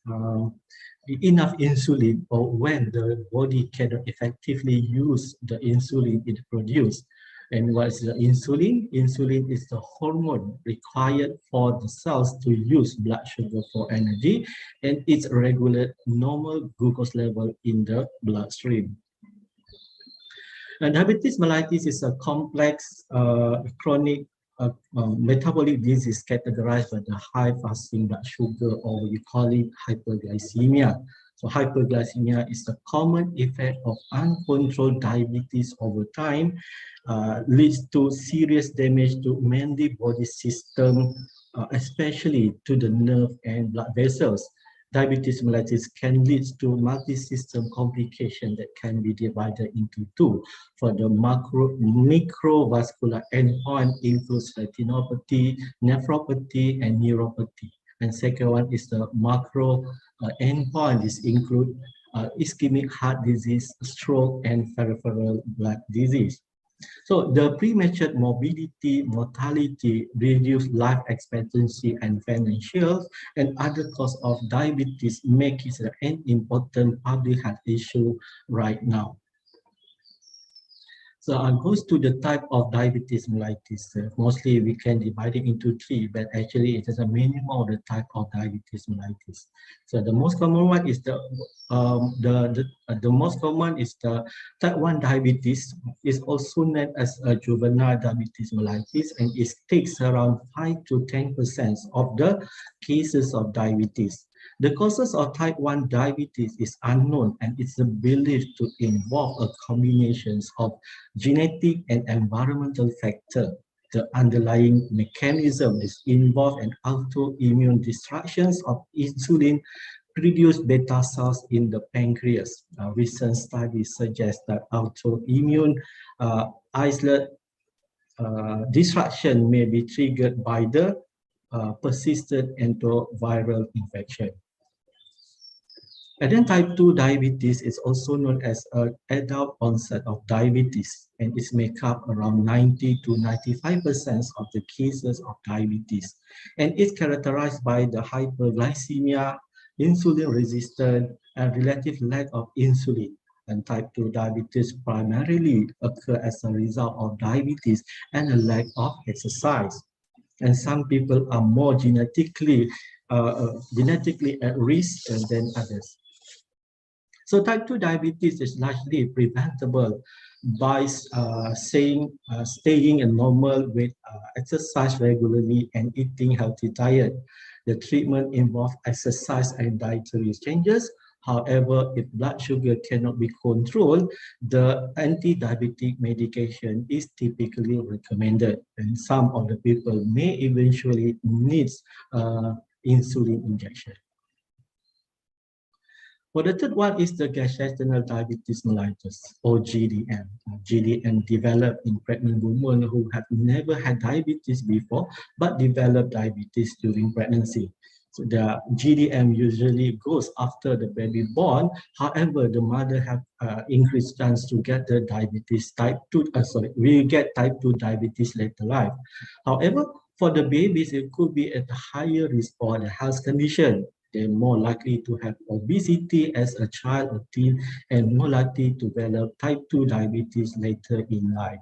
enough insulin or when the body cannot effectively use the insulin it produces. And what is the insulin? Insulin is the hormone required for the cells to use blood sugar for energy, and it regulates normal glucose level in the bloodstream. And diabetes mellitus is a complex chronic metabolic disease categorized by the high fasting blood sugar, or we call it hyperglycemia. So hyperglycemia is the common effect of uncontrolled diabetes over time, leads to serious damage to many body systems, especially to the nerve and blood vessels. Diabetes mellitus can lead to multi-system complications that can be divided into two. For the microvascular endpoint includes retinopathy, nephropathy, and neuropathy. And second one is the macro endpoint. This include ischemic heart disease, stroke, and peripheral blood disease. So the premature morbidity, mortality, reduced life expectancy, and financial and other causes of diabetes make it an important public health issue right now. So goes to the type of diabetes mellitus. Mostly we can divide it into three, but actually it is a minimum of the type of diabetes mellitus. So the most common one is the most common is the type 1 diabetes. Is also known as a juvenile diabetes mellitus, and it takes around 5 to 10% of the cases of diabetes. The causes of type 1 diabetes is unknown, and it's believed to involve a combination of genetic and environmental factor. The underlying mechanism is involved in autoimmune destructions of insulin produced beta cells in the pancreas. Recent studies suggest that autoimmune islet disruption may be triggered by the persistent enteroviral infection. And then type 2 diabetes is also known as an adult onset of diabetes, and it makes up around 90 to 95% of the cases of diabetes. And it's characterized by the hyperglycemia, insulin resistance, and relative lack of insulin. And type 2 diabetes primarily occur as a result of diabetes and a lack of exercise. And some people are more genetically at risk than others. So type 2 diabetes is largely preventable by staying a normal weight, exercise regularly, and eating healthy diet. The treatment involves exercise and dietary changes. However, if blood sugar cannot be controlled, the anti-diabetic medication is typically recommended, and some of the people may eventually need insulin injection. For the third one is the gestational diabetes mellitus, or GDM. GDM developed in pregnant women who have never had diabetes before, but develop diabetes during pregnancy. So the GDM usually goes after the baby born. However, the mother have increased chance to get the diabetes type 2, will get type 2 diabetes later life. However, for the babies, it could be at a higher risk for the health condition. They're more likely to have obesity as a child or teen, and more likely to develop type 2 diabetes later in life.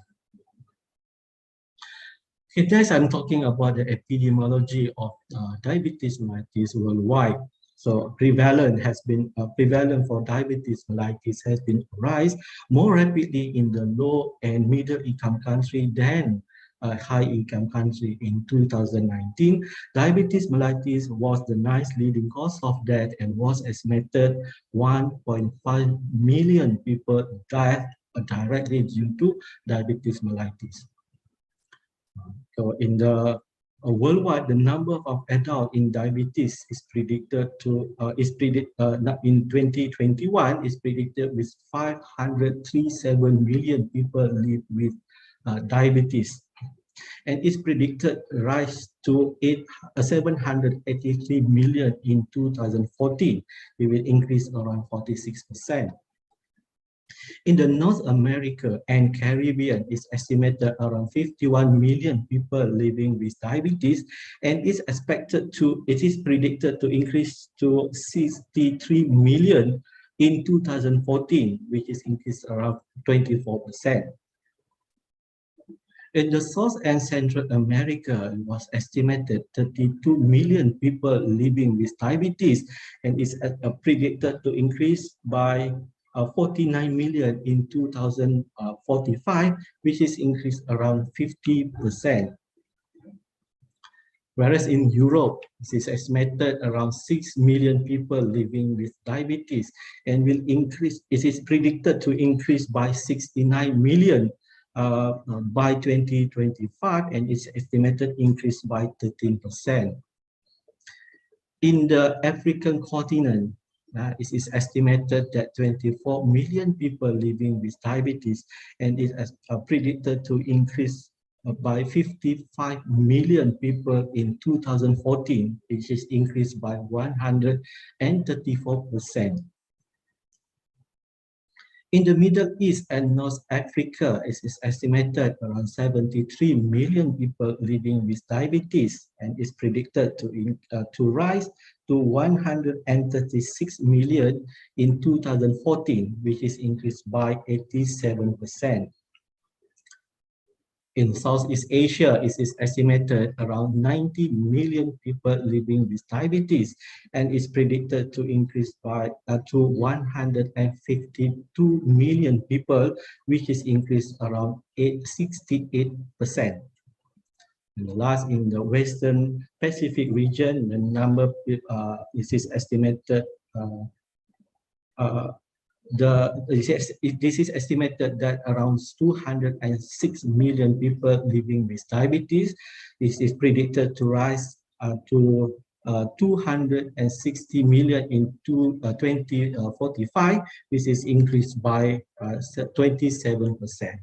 Okay, next I'm talking about the epidemiology of diabetes mellitus worldwide. So prevalence for diabetes mellitus has been rise more rapidly in the low and middle income country than high-income country. In 2019, diabetes mellitus was the ninth leading cause of death and was estimated 1.5 million people died directly due to diabetes mellitus. So in the worldwide, the number of adults in diabetes is predicted to in 2021 is predicted with 537 million people live with diabetes. and is predicted rise to 783 million in 2014. It will increase around 46%. In the North America and Caribbean, it's estimated around 51 million people living with diabetes, and it is predicted to increase to 63 million in 2014, which is increased around 24%. In the South and Central America, it was estimated 32 million people living with diabetes, and is predicted to increase by 49 million in 2045, which is increased around 50%. Whereas in Europe, it is estimated around 6 million people living with diabetes, and will increase. It is predicted to increase by 69 million by 2025, and it's estimated increase by 13%. In the African continent, it is estimated that 24 million people living with diabetes, and it is predicted to increase by 55 million people in 2014, which is increased by 134%. In the Middle East and North Africa, it is estimated around 73 million people living with diabetes, and is predicted to rise to 136 million in 2014, which is increased by 87%. In Southeast Asia, it is estimated around 90 million people living with diabetes, and is predicted to increase by to 152 million people, which is increased around 68%. And the last, in the Western Pacific region, the number is estimated. This is estimated that around 206 million people living with diabetes. This is predicted to rise to 260 million in 2045. This is increased by 27%.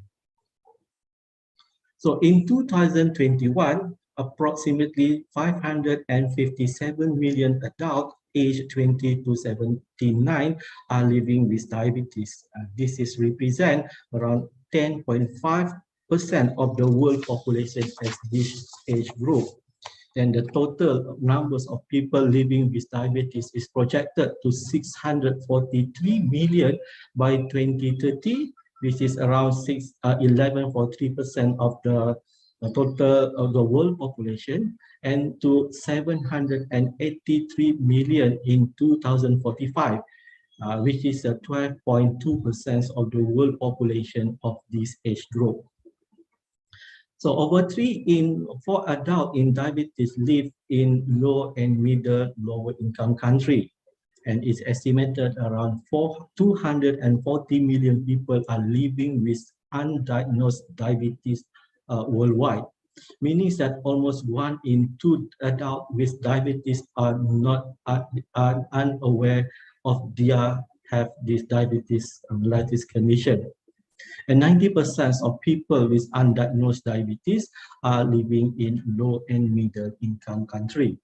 So in 2021, approximately 557 million adults aged 20 to 79 are living with diabetes. This is represent around 10.5% of the world population as this age group. Then the total numbers of people living with diabetes is projected to 643 million by 2030, which is around 11.3% of the total of the world population, and to 783 million in 2045, which is 12.2% of the world population of this age group. So over 3 in 4 adults in diabetes live in low and lower income country, and it's estimated around 240 million people are living with undiagnosed diabetes worldwide, meaning that almost 1 in 2 adults with diabetes are unaware of have this diabetes mellitus condition. And 90% of people with undiagnosed diabetes are living in low and middle income country.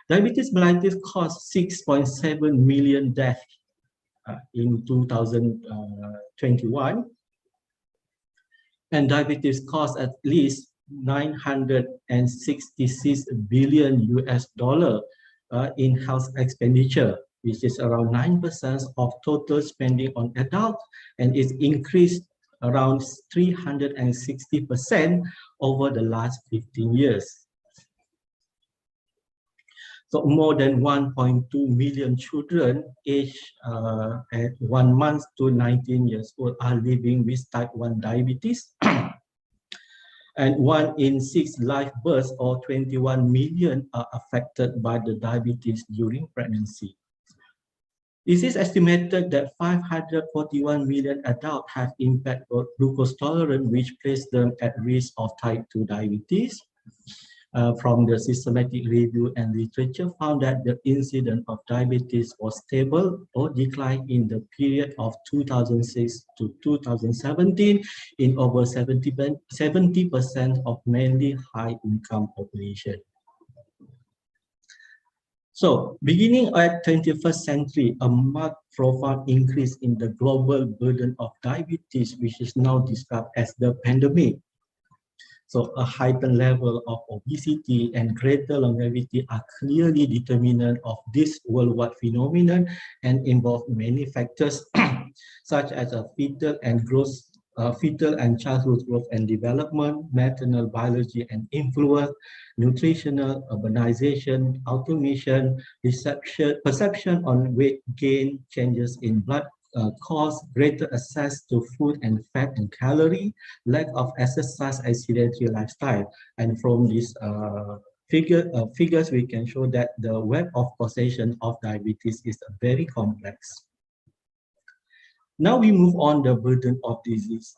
Diabetes mellitus caused 6.7 million deaths in 2021. And diabetes costs at least 966 billion US dollar in health expenditure, which is around 9% of total spending on adults, and it's increased around 360% over the last 15 years. So more than 1.2 million children aged at 1 month to 19 years old are living with type 1 diabetes. And 1 in 6 live births, or 21 million, are affected by the diabetes during pregnancy. It is estimated that 541 million adults have impaired glucose tolerance, which places them at risk of type 2 diabetes. from the systematic review and literature found that the incidence of diabetes was stable or declined in the period of 2006 to 2017 in over 70% of mainly high-income population. So, beginning at 21st century, a marked profound increase in the global burden of diabetes, which is now described as the pandemic. So, a heightened level of obesity and greater longevity are clearly determinant of this worldwide phenomenon and involve many factors such as a fetal and childhood growth and development, maternal biology and influence, nutritional, urbanization, automation, perception on weight gain, changes in blood cause, greater access to food and fat and calorie, lack of exercise and sedentary lifestyle. And from these figures, we can show that the web of causation of diabetes is very complex. Now we move on the burden of disease.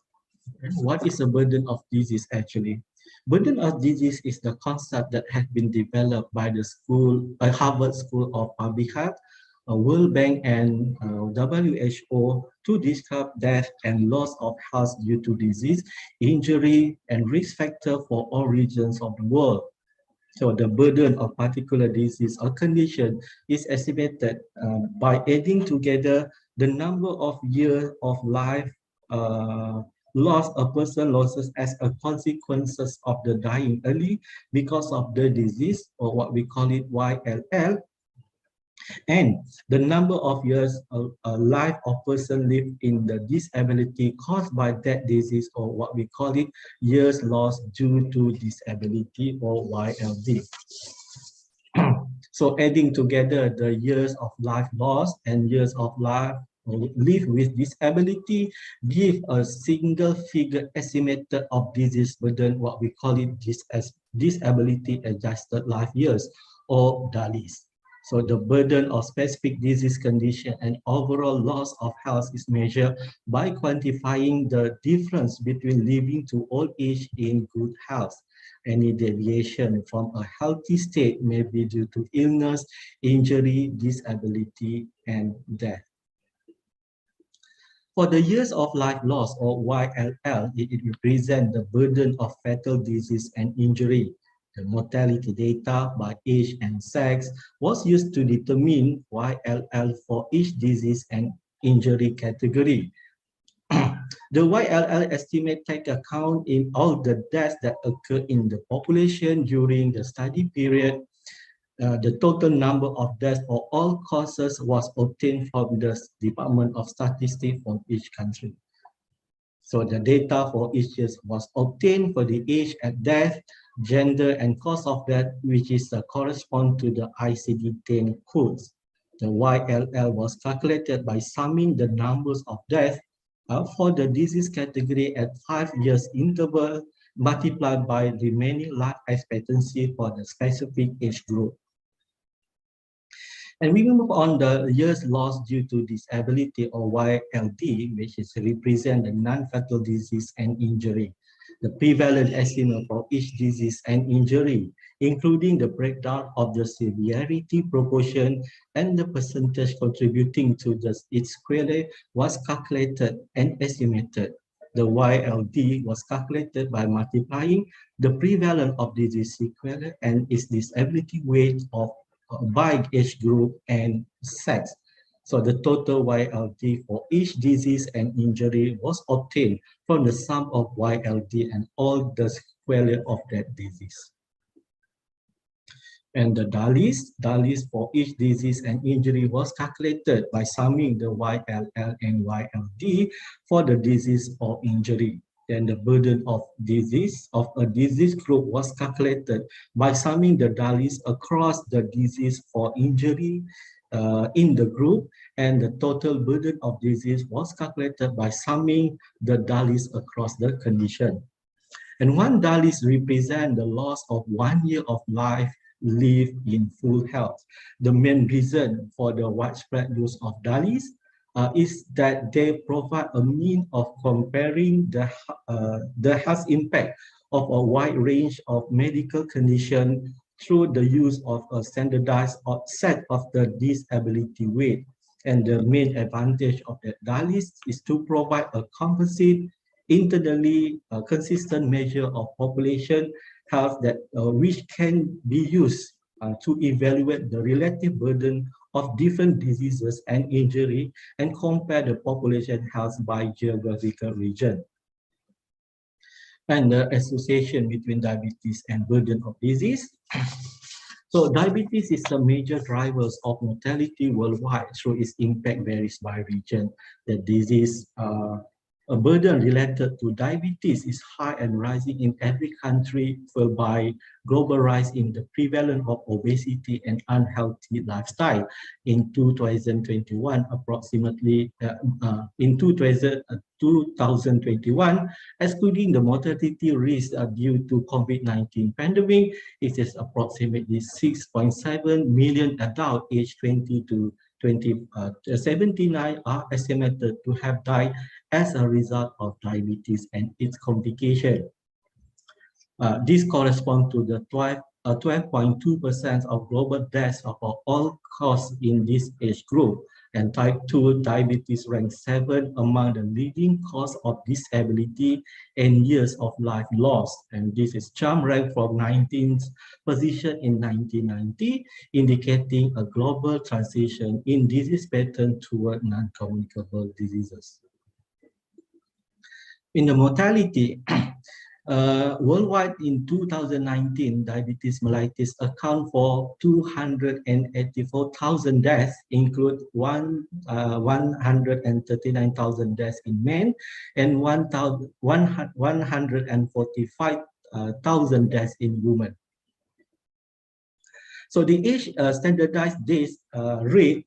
What is a burden of disease actually? Burden of disease is the concept that has been developed by the Harvard School of Public Health, World Bank and WHO to describe death and loss of health due to disease, injury, and risk factor for all regions of the world. So the burden of particular disease or condition is estimated by adding together the number of years of life loss a person loses as a consequences of the dying early because of the disease, or what we call it YLL, and the number of years a life of person live in the disability caused by that disease, or what we call it years lost due to disability, or YLD. So adding together the years of life lost and years of life live with disability give a single figure estimated of disease burden, what we call it disability adjusted life years, or DALYs. So the burden of specific disease condition and overall loss of health is measured by quantifying the difference between living to old age in good health. Any deviation from a healthy state may be due to illness, injury, disability, and death. For the years of life loss, or YLL, it represents the burden of fatal disease and injury. The mortality data by age and sex was used to determine YLL for each disease and injury category. The YLL estimate take account in all the deaths that occur in the population during the study period. The total number of deaths for all causes was obtained from the Department of Statistics from each country. So the data for each year was obtained for the age at death, gender, and cause of death, which is correspond to the ICD-10 codes. The YLL was calculated by summing the numbers of deaths for the disease category at 5 years interval, multiplied by remaining life expectancy for the specific age group. And we move on the years lost due to disability, or YLD, which is represent the non-fatal disease and injury. The prevalent estimate for each disease and injury, including the breakdown of the severity proportion and the percentage contributing to its sequelae, was calculated and estimated. The YLD was calculated by multiplying the prevalence of disease sequelae and its disability weight by age group and sex. So the total YLD for each disease and injury was obtained from the sum of YLD and all the sequelae of that disease. And the DALYs for each disease and injury was calculated by summing the YLL and YLD for the disease or injury. Then the burden of disease of a disease group was calculated by summing the DALYs across the disease or injury in the group, and the total burden of disease was calculated by summing the DALYs across the condition. And one DALYs represent the loss of 1 year of life lived in full health. The main reason for the widespread use of DALYs is that they provide a means of comparing the health impact of a wide range of medical conditions through the use of a standardized set of the disability weight. And the main advantage of the DALIS is to provide a composite, internally consistent measure of population health that which can be used to evaluate the relative burden of different diseases and injury and compare the population health by geographical region. And the association between diabetes and burden of disease. So diabetes is a major driver of mortality worldwide, so its impact varies by region. The disease, a burden related to diabetes is high and rising in every country, followed by global rise in the prevalence of obesity and unhealthy lifestyle. In 2021, approximately in 2021, excluding the mortality risk due to COVID-19 pandemic, it is approximately 6.7 million adults aged 20 to 79 are estimated to have died as a result of diabetes and its complication. This corresponds to the 12.2% of global deaths of all causes in this age group. And type 2 diabetes ranks 7 among the leading cause of disability and years of life lost. And this is ranked from 19th position in 1990, indicating a global transition in disease pattern toward non-communicable diseases. In the mortality, worldwide in 2019, diabetes mellitus account for 284,000 deaths, include 139,000 deaths in men and 145,000 deaths in women. So the age standardized death rate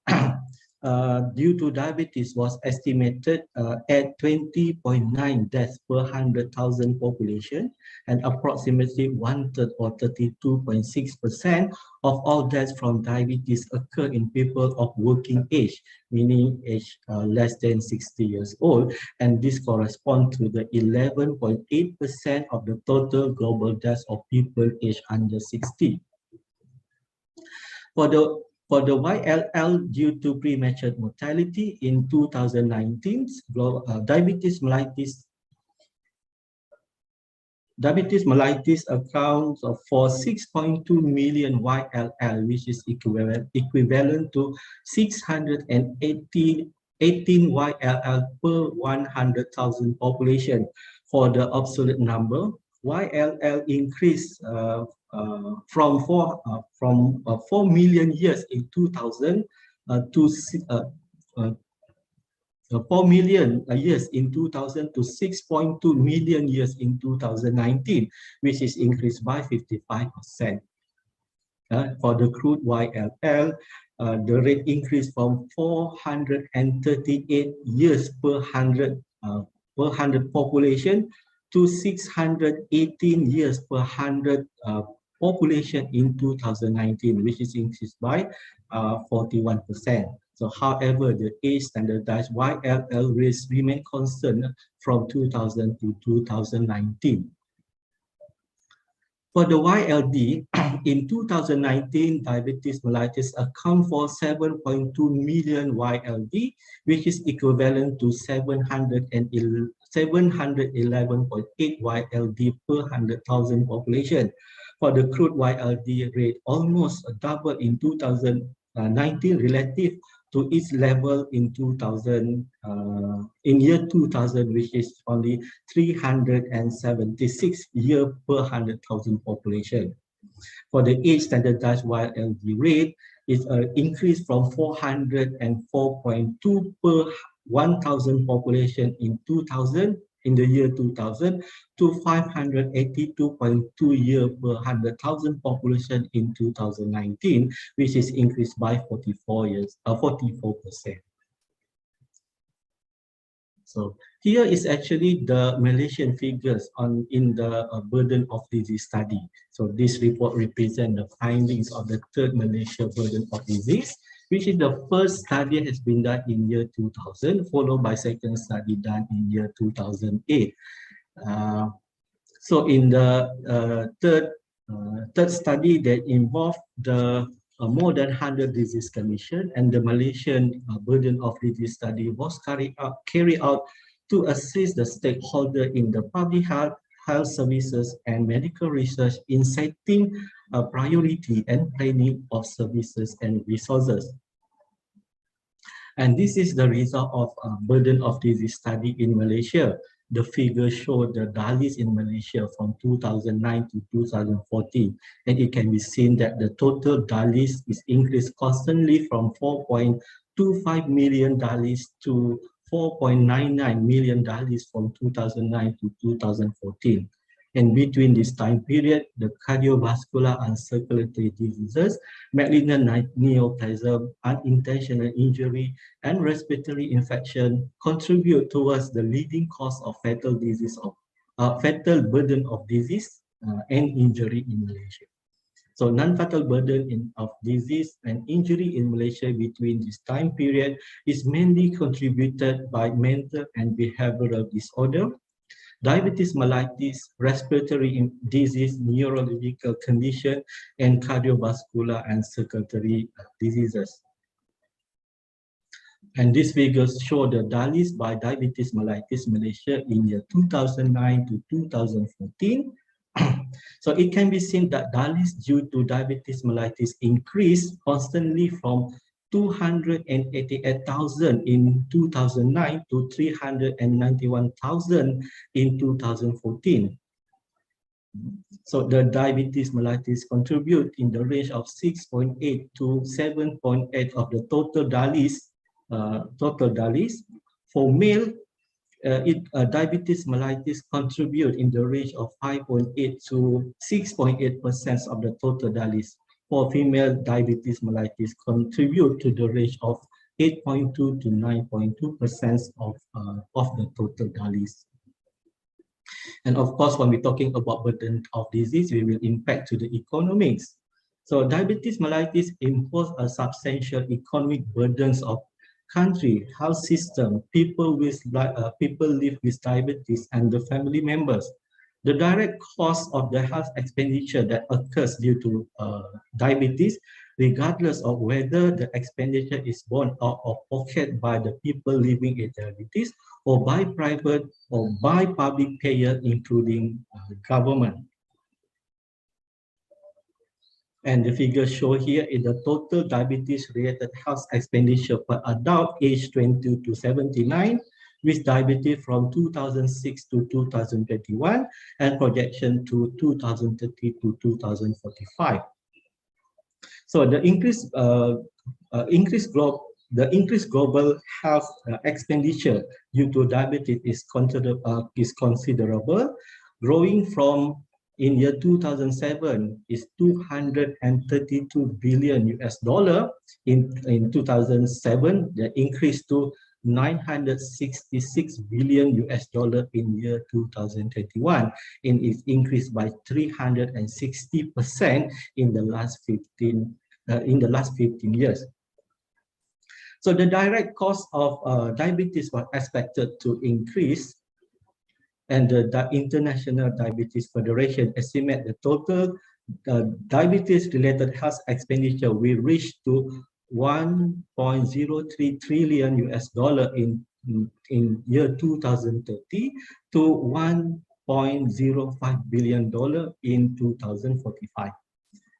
due to diabetes was estimated at 20.9 deaths per 100,000 population, and approximately 1/3 or 32.6% of all deaths from diabetes occur in people of working age, meaning age less than 60 years old, and this corresponds to the 11.8% of the total global deaths of people aged under 60. For the YLL due to premature mortality in 2019, diabetes mellitus accounts for 6.2 million YLL, which is equivalent to 618 YLL per 100,000 population. For the absolute number, YLL increased from 4 million years in 2000 to 4 million years in 2000 to 6.2 million years in 2019, which is increased by 55%. For the crude YLL, the rate increased from 438 years per 100 population to 618 years per 100 population in 2019, which is increased by 41%. So, however, the age standardized YLL rates remain constant from 2000 to 2019. For the YLD, in 2019, diabetes mellitus account for 7.2 million YLD, which is equivalent to 711.8 YLD per 100,000 population. For the crude YLD rate, almost double in 2019 relative to its level in 2000, in year 2000, which is only 376 year per 100,000 population. For the age standardized YLD rate, is an increase from 404.2 per 1,000 population in 2000, in the year 2000, to 582.2 year per 100,000 population in 2019, which is increased by 44%. So here is actually the Malaysian figures in the burden of disease study. So this report represents the findings of the third Malaysia burden of disease, which is the first study has been done in year 2000, followed by second study done in year 2008. So in the third study that involved the more than 100 disease conditions, and the Malaysian burden of disease study was carried out to assist the stakeholder in the public health services and medical research in setting a priority and planning of services and resources. And this is the result of burden of disease study in Malaysia. The figures show the DALIs in Malaysia from 2009 to 2014. And it can be seen that the total DALIs is increased constantly from 4.25 million DALIs to 4.99 million DALIs from 2009 to 2014. And between this time period, the cardiovascular and circulatory diseases, malignant neoplasm, unintentional injury, and respiratory infection contribute towards the leading cause of fatal disease fatal burden of disease and injury in Malaysia. So non-fatal burden of disease and injury in Malaysia between this time period is mainly contributed by mental and behavioral disorder, diabetes mellitus, respiratory disease, neurological condition, and cardiovascular and circulatory diseases. And these figures show the DALIs by diabetes mellitus Malaysia in year 2009 to 2014. So it can be seen that DALIs due to diabetes mellitus increased constantly from 288,000 in 2009 to 391,000 in 2014. So the diabetes mellitus contribute in the range of 6.8 to 7.8 of the total DALIs. For male, diabetes mellitus contribute in the range of 5.8 to 6.8% of the total DALIs. For female, diabetes mellitus contribute to the range of 8.2 to 9.2% of the total DALIs. And of course, when we're talking about burden of disease, we will impact to the economics. So diabetes mellitus impose a substantial economic burdens of country, health system, people live with diabetes and the family members. The direct cost of the health expenditure that occurs due to diabetes, regardless of whether the expenditure is borne out of pocket by the people living with diabetes or by private or by public payer, including government. And the figures show here is the total diabetes-related health expenditure per adult aged 20 to 79, with diabetes from 2006 to 2021 and projection to 2030 to 2045. So the increased global health expenditure due to diabetes is considerable, growing from in year 2007 is 232 billion US dollar. In 2007, the increase to 966 billion US dollar in year 2021, and it increased by 360% in the last 15 years. So the direct cost of diabetes was expected to increase, and the International Diabetes Federation estimate the total diabetes-related health expenditure will reach to 1.03 trillion US dollar in year 2030 to 1.05 billion dollar in 2045.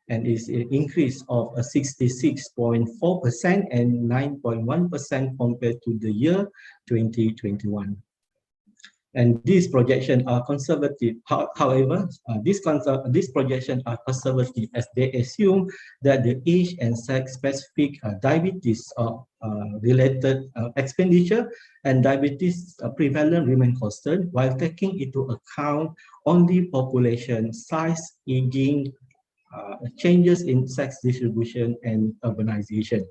And is an increase of 66.4% and 9.1% compared to the year 2021. And these projections are conservative. However, these projections are conservative as they assume that the age and sex-specific diabetes related expenditure and diabetes prevalence remain constant, while taking into account only population size, aging, changes in sex distribution, and urbanization.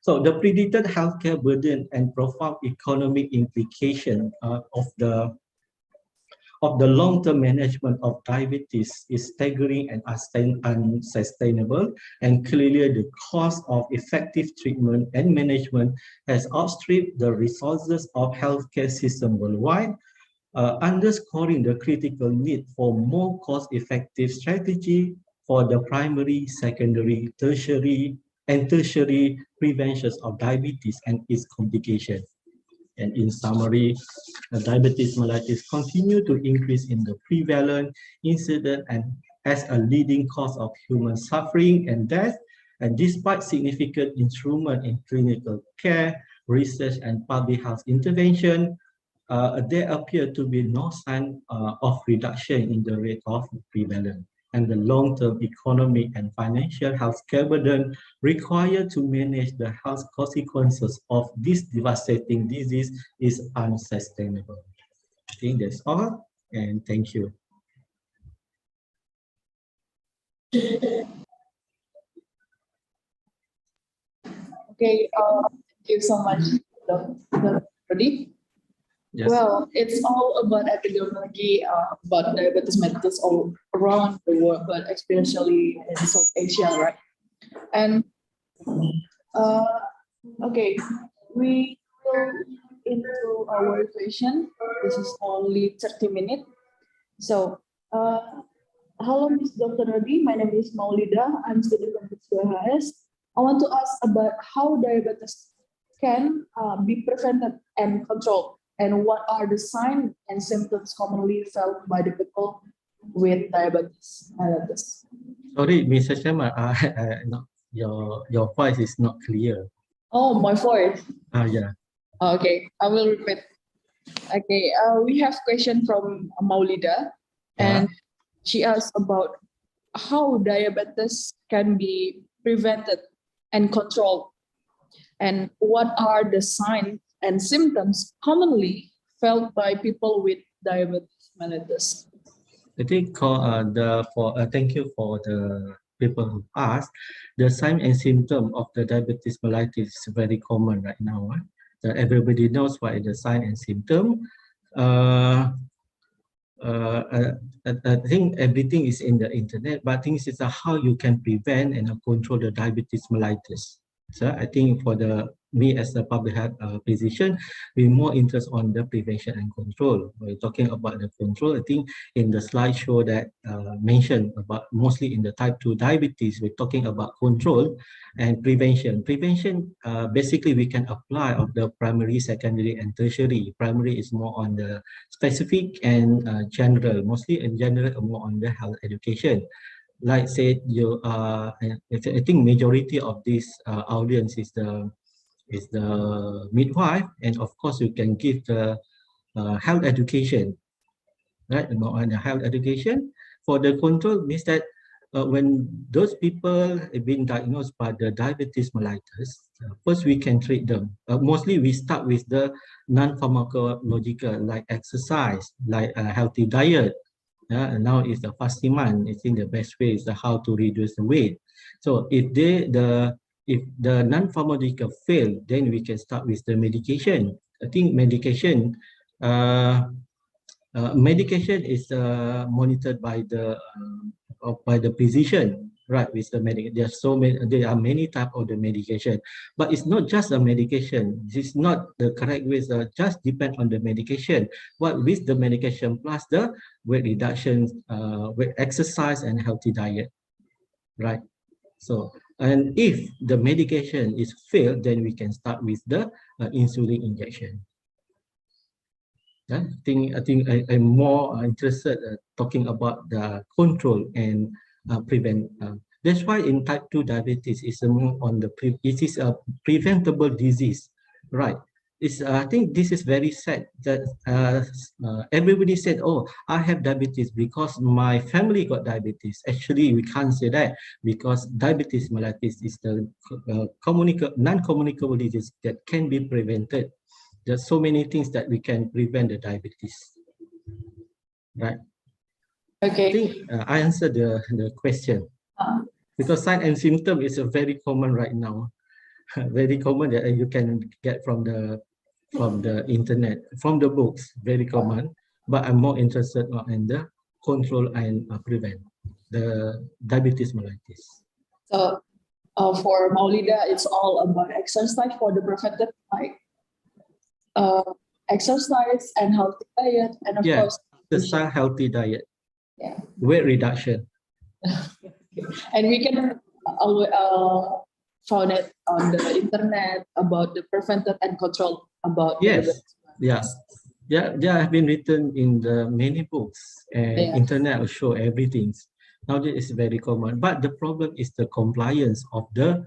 So the predicted healthcare burden and profound economic implication of the long-term management of diabetes is staggering and unsustainable, and clearly the cost of effective treatment and management has outstripped the resources of healthcare system worldwide. underscoring the critical need for more cost-effective strategy for the primary, secondary, tertiary, and tertiary preventions of diabetes and its complications. And in summary, diabetes mellitus continue to increase in the prevalent, incident, and as a leading cause of human suffering and death. And despite significant improvement in clinical care, research, and public health intervention, there appear to be no sign of reduction in the rate of prevalence. And the long-term economic and financial health care burden required to manage the health consequences of this devastating disease is unsustainable. I think that's all, and thank you. Okay, thank you so much, Dr. Rodi. Yes. Well, it's all about epidemiology, about diabetes mellitus all around the world, but especially in South Asia, right? And okay, we go into our session. This is only 30 minutes. So, hello, Ms. Dr. Rodi. My name is Maulida. I'm student of HS. I want to ask about how diabetes can be prevented and controlled, and what are the signs and symptoms commonly felt by the people with diabetes mellitus. Sorry, Mr. Chairman, your voice is not clear. Oh, my voice. Yeah. Okay, I will repeat. Okay, we have question from Maulida, and she asked about how diabetes can be prevented and controlled, and what are the signs and symptoms commonly felt by people with diabetes mellitus. I think thank you for the people who asked. The sign and symptom of the diabetes mellitus is very common right now. Everybody knows what is the sign and symptom. I think everything is in the internet, but things is how you can prevent and control the diabetes mellitus. So I think for me as a public health physician, we're more interested on the prevention and control. We're talking about the control. I think in the slideshow that mentioned about mostly in the type 2 diabetes, we're talking about control and prevention. Prevention, basically we can apply of the primary, secondary, and tertiary. Primary is more on the specific and general, mostly in general, more on the health education. Like said, I think majority of this audience is the midwife, and of course you can give the health education, right? On the health education for the control means that when those people have been diagnosed by the diabetes mellitus, first we can treat them. Mostly we start with the non-pharmacological, like exercise, like a healthy diet. And now it's the fasting month. I think the best way is how to reduce the weight. So if the non-pharmacological fail, then we can start with the medication. I think medication is monitored by the physician, right? With the medication, there are many types of the medication, but it's not just a medication. This is not the correct way. Just depend on the medication. What with the medication plus the weight reduction, weight exercise, and healthy diet, right? So, and if the medication is failed, then we can start with the insulin injection. I think I'm more interested talking about the control and prevent. That's why in type 2 diabetes is more on the it is a preventable disease, right? I think this is very sad that everybody said, "Oh, I have diabetes because my family got diabetes." Actually, we can't say that because diabetes mellitus is the non-communicable disease that can be prevented. There's so many things that we can prevent the diabetes, right? Okay. I think I answered the question because sign and symptom is a very common right now, very common that you can get from the internet, from the books, very common. But I'm more interested in the control and prevent the diabetes mellitus. So for Maulida, it's all about exercise for the preventive, like exercise and healthy diet, and of course, exercise, healthy diet, yeah, weight reduction. and we can found it on the internet about the prevented and control about diabetes. They have been written in the many books, and internet will show everything. Nowadays it's very common, but the problem is the compliance of the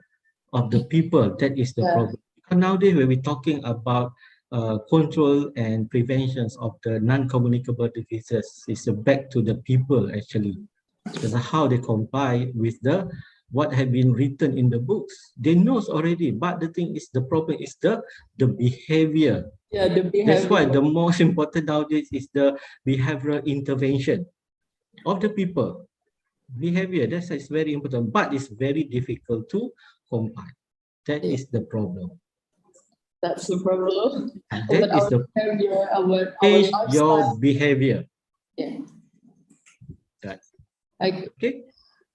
people. That is the problem. Because nowadays when we're talking about control and preventions of the non-communicable diseases, it's back to the people actually. Because how they comply with the what have been written in the books. They knows already, but the thing is, the problem is the behavior. Yeah, the behavior. That's why the most important nowadays is the behavioral intervention of the people. Behavior, that's very important, but it's very difficult to comply. That is the problem. That's the problem. That is the behavior, change your behavior. Yeah. Right. Okay.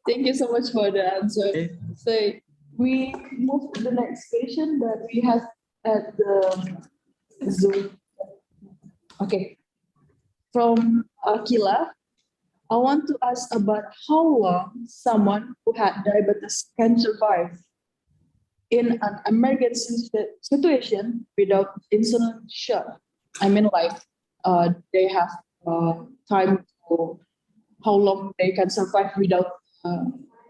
Thank you so much for the answer. Okay. So we move to the next question that we have at the Zoom. Okay. From Akila, I want to ask about how long someone who had diabetes can survive in an emergency situation without insulin shot. I mean, like they have time to how long they can survive without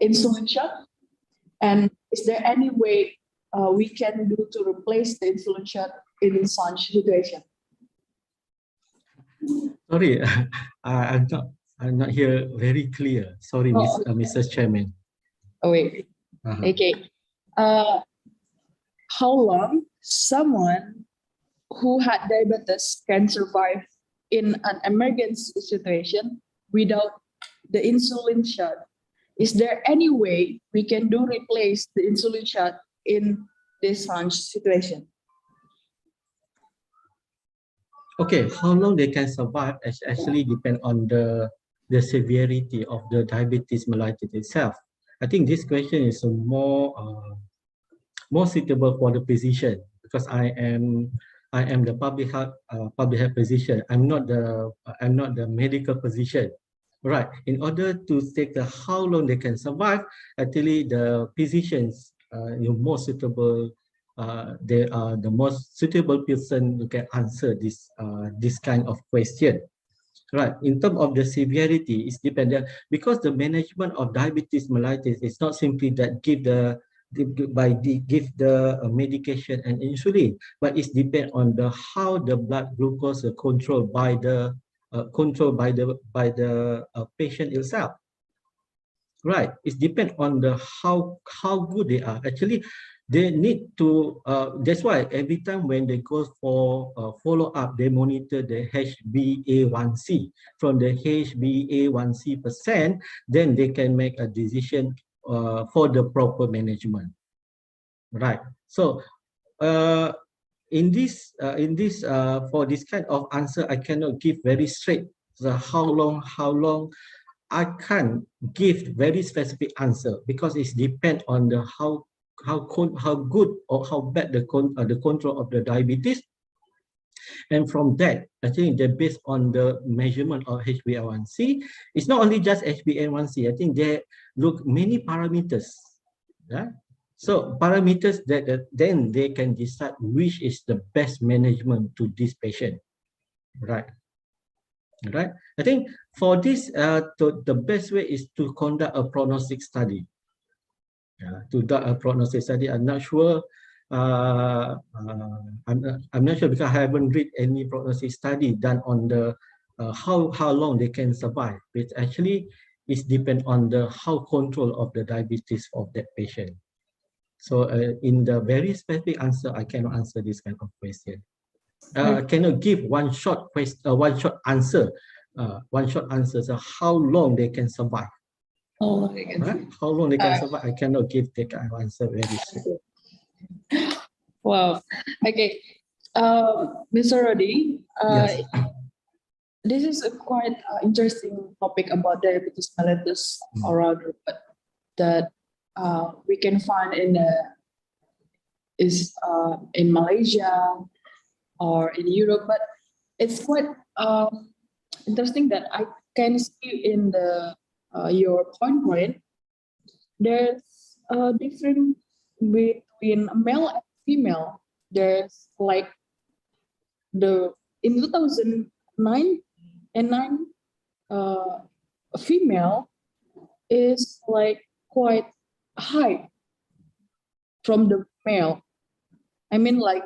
insulin shot, and is there any way we can do to replace the insulin shot in such situation? Sorry, I'm not here very clear. Sorry, Mrs. Chairman. Oh wait. Okay. How long someone who had diabetes can survive in an emergency situation without the insulin shot? Is there any way we can replace the insulin shot in this situation? Okay, how long they can survive actually depend on the severity of the diabetes mellitus itself. I think this question is more suitable for the physician, because I am the public health physician. I'm not the medical physician. Right. In order to take how long they can survive, actually the physicians most suitable. They are the most suitable person who can answer this kind of question. Right. In terms of the severity, it's dependent, because the management of diabetes mellitus is not simply that give the medication and insulin, but it's depend on the how the blood glucose is controlled by the patient itself. Right. It depends on the how good they are. Actually, they need to. That's why every time when they go for follow up, they monitor the HbA1c. From the HbA1c %, then they can make a decision for the proper management. Right. So, in this for this kind of answer, I cannot give very straight. So how long? I can't give very specific answer, because it depends on the how good or how bad the control of the diabetes, and from that, I think they're based on the measurement of HbA1c. It's not only just HbA1c. I think they look many parameters. Yeah. So parameters that then they can decide which is the best management to this patient. Right. Right. I think for this, the best way is to conduct a prognostic study. To do a prognostic study, I'm not sure. I'm not sure, because I haven't read any prognostic study done on the how long they can survive. It actually is depend on the how control of the diabetes of that patient. So in the very specific answer, I cannot answer this kind of question. I cannot give one short answer. So how long they can survive? Oh, how long they can survive? I cannot give the kind of answer very soon. Wow. Okay, Mr. Rodi. Yes. This is a quite interesting topic about diabetes mellitus around that we can find in Malaysia, or in Europe, but it's quite interesting that I can see in the your point. There's a difference between male and female. There's like in 2009 and female is like quite high from the male. I mean, like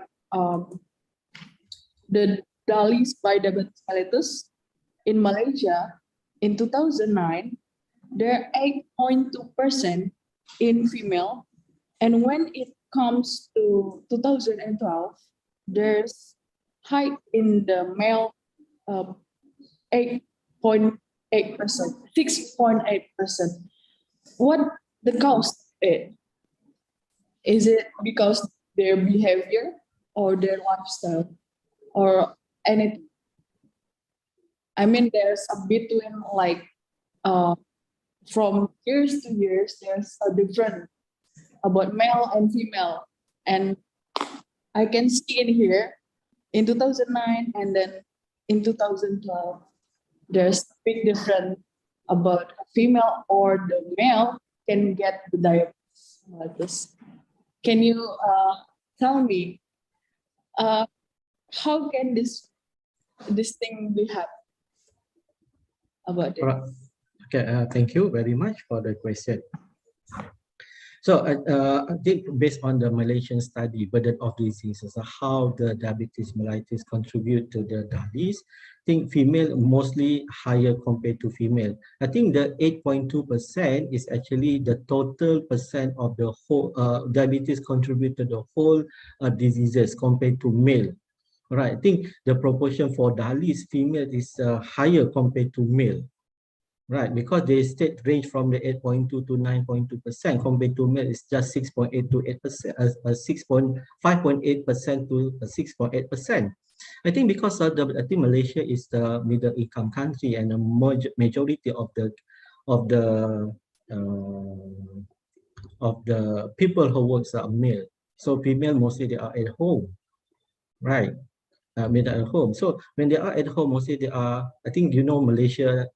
the DALIs by diabetes mellitus in Malaysia in 2009, they're 8.2% in female, and when it comes to 2012, there's high in the male 8.8%, 6.8%. What the cause is? Is it because their behavior or their lifestyle or anything? I mean, there's a between like from years to years, there's a difference about male and female. And I can see in here in 2009 and then in 2012, there's a big difference about a female or the male can get the diabetes mellitus. Can you tell me how can this thing be happen about it? Okay, thank you very much for the question. So I think based on the Malaysian study, burden of diseases, how the diabetes mellitus contribute to the DALIs, I think female mostly higher compared to female. I think the 8.2% is actually the total percent of the whole diabetes contribute to the whole diseases compared to male. Right, I think the proportion for DALIs female is higher compared to male. Right, because the state range from the 8.2 to 9.2%, compared to male is just 6.8 to 8%, 5.8% to 6.8%. I think because of I think Malaysia is the middle income country, and the majority of the people who works are male. So female mostly they are at home, right? Made at home. So when they are at home, mostly they are, I think you know Malaysia,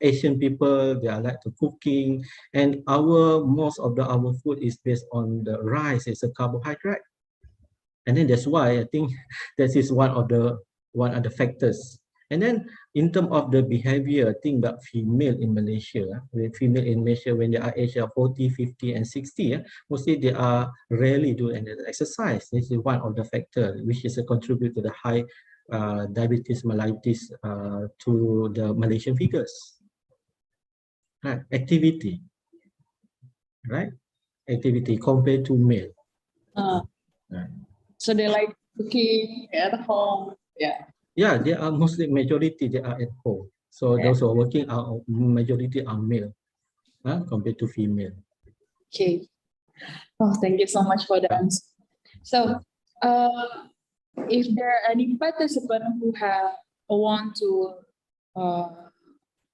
Asian people, they are like to cooking, and most of our food is based on the rice. It's a carbohydrate, and then that's why I think that is one of the factors. And then in terms of the behavior, I think that female in Malaysia, when they are age of 40, 50, and 60, mostly they are rarely doing exercise. This is one of the factors which is a contribute to the high diabetes mellitus to the Malaysian figures. Right, activity, right? Activity compared to male. Right. So they like cooking at home, yeah. Yeah, they are mostly majority they are at home. So those who are working are majority are male, compared to female. Okay. Oh, thank you so much for the answer. So, if there are any participants who want to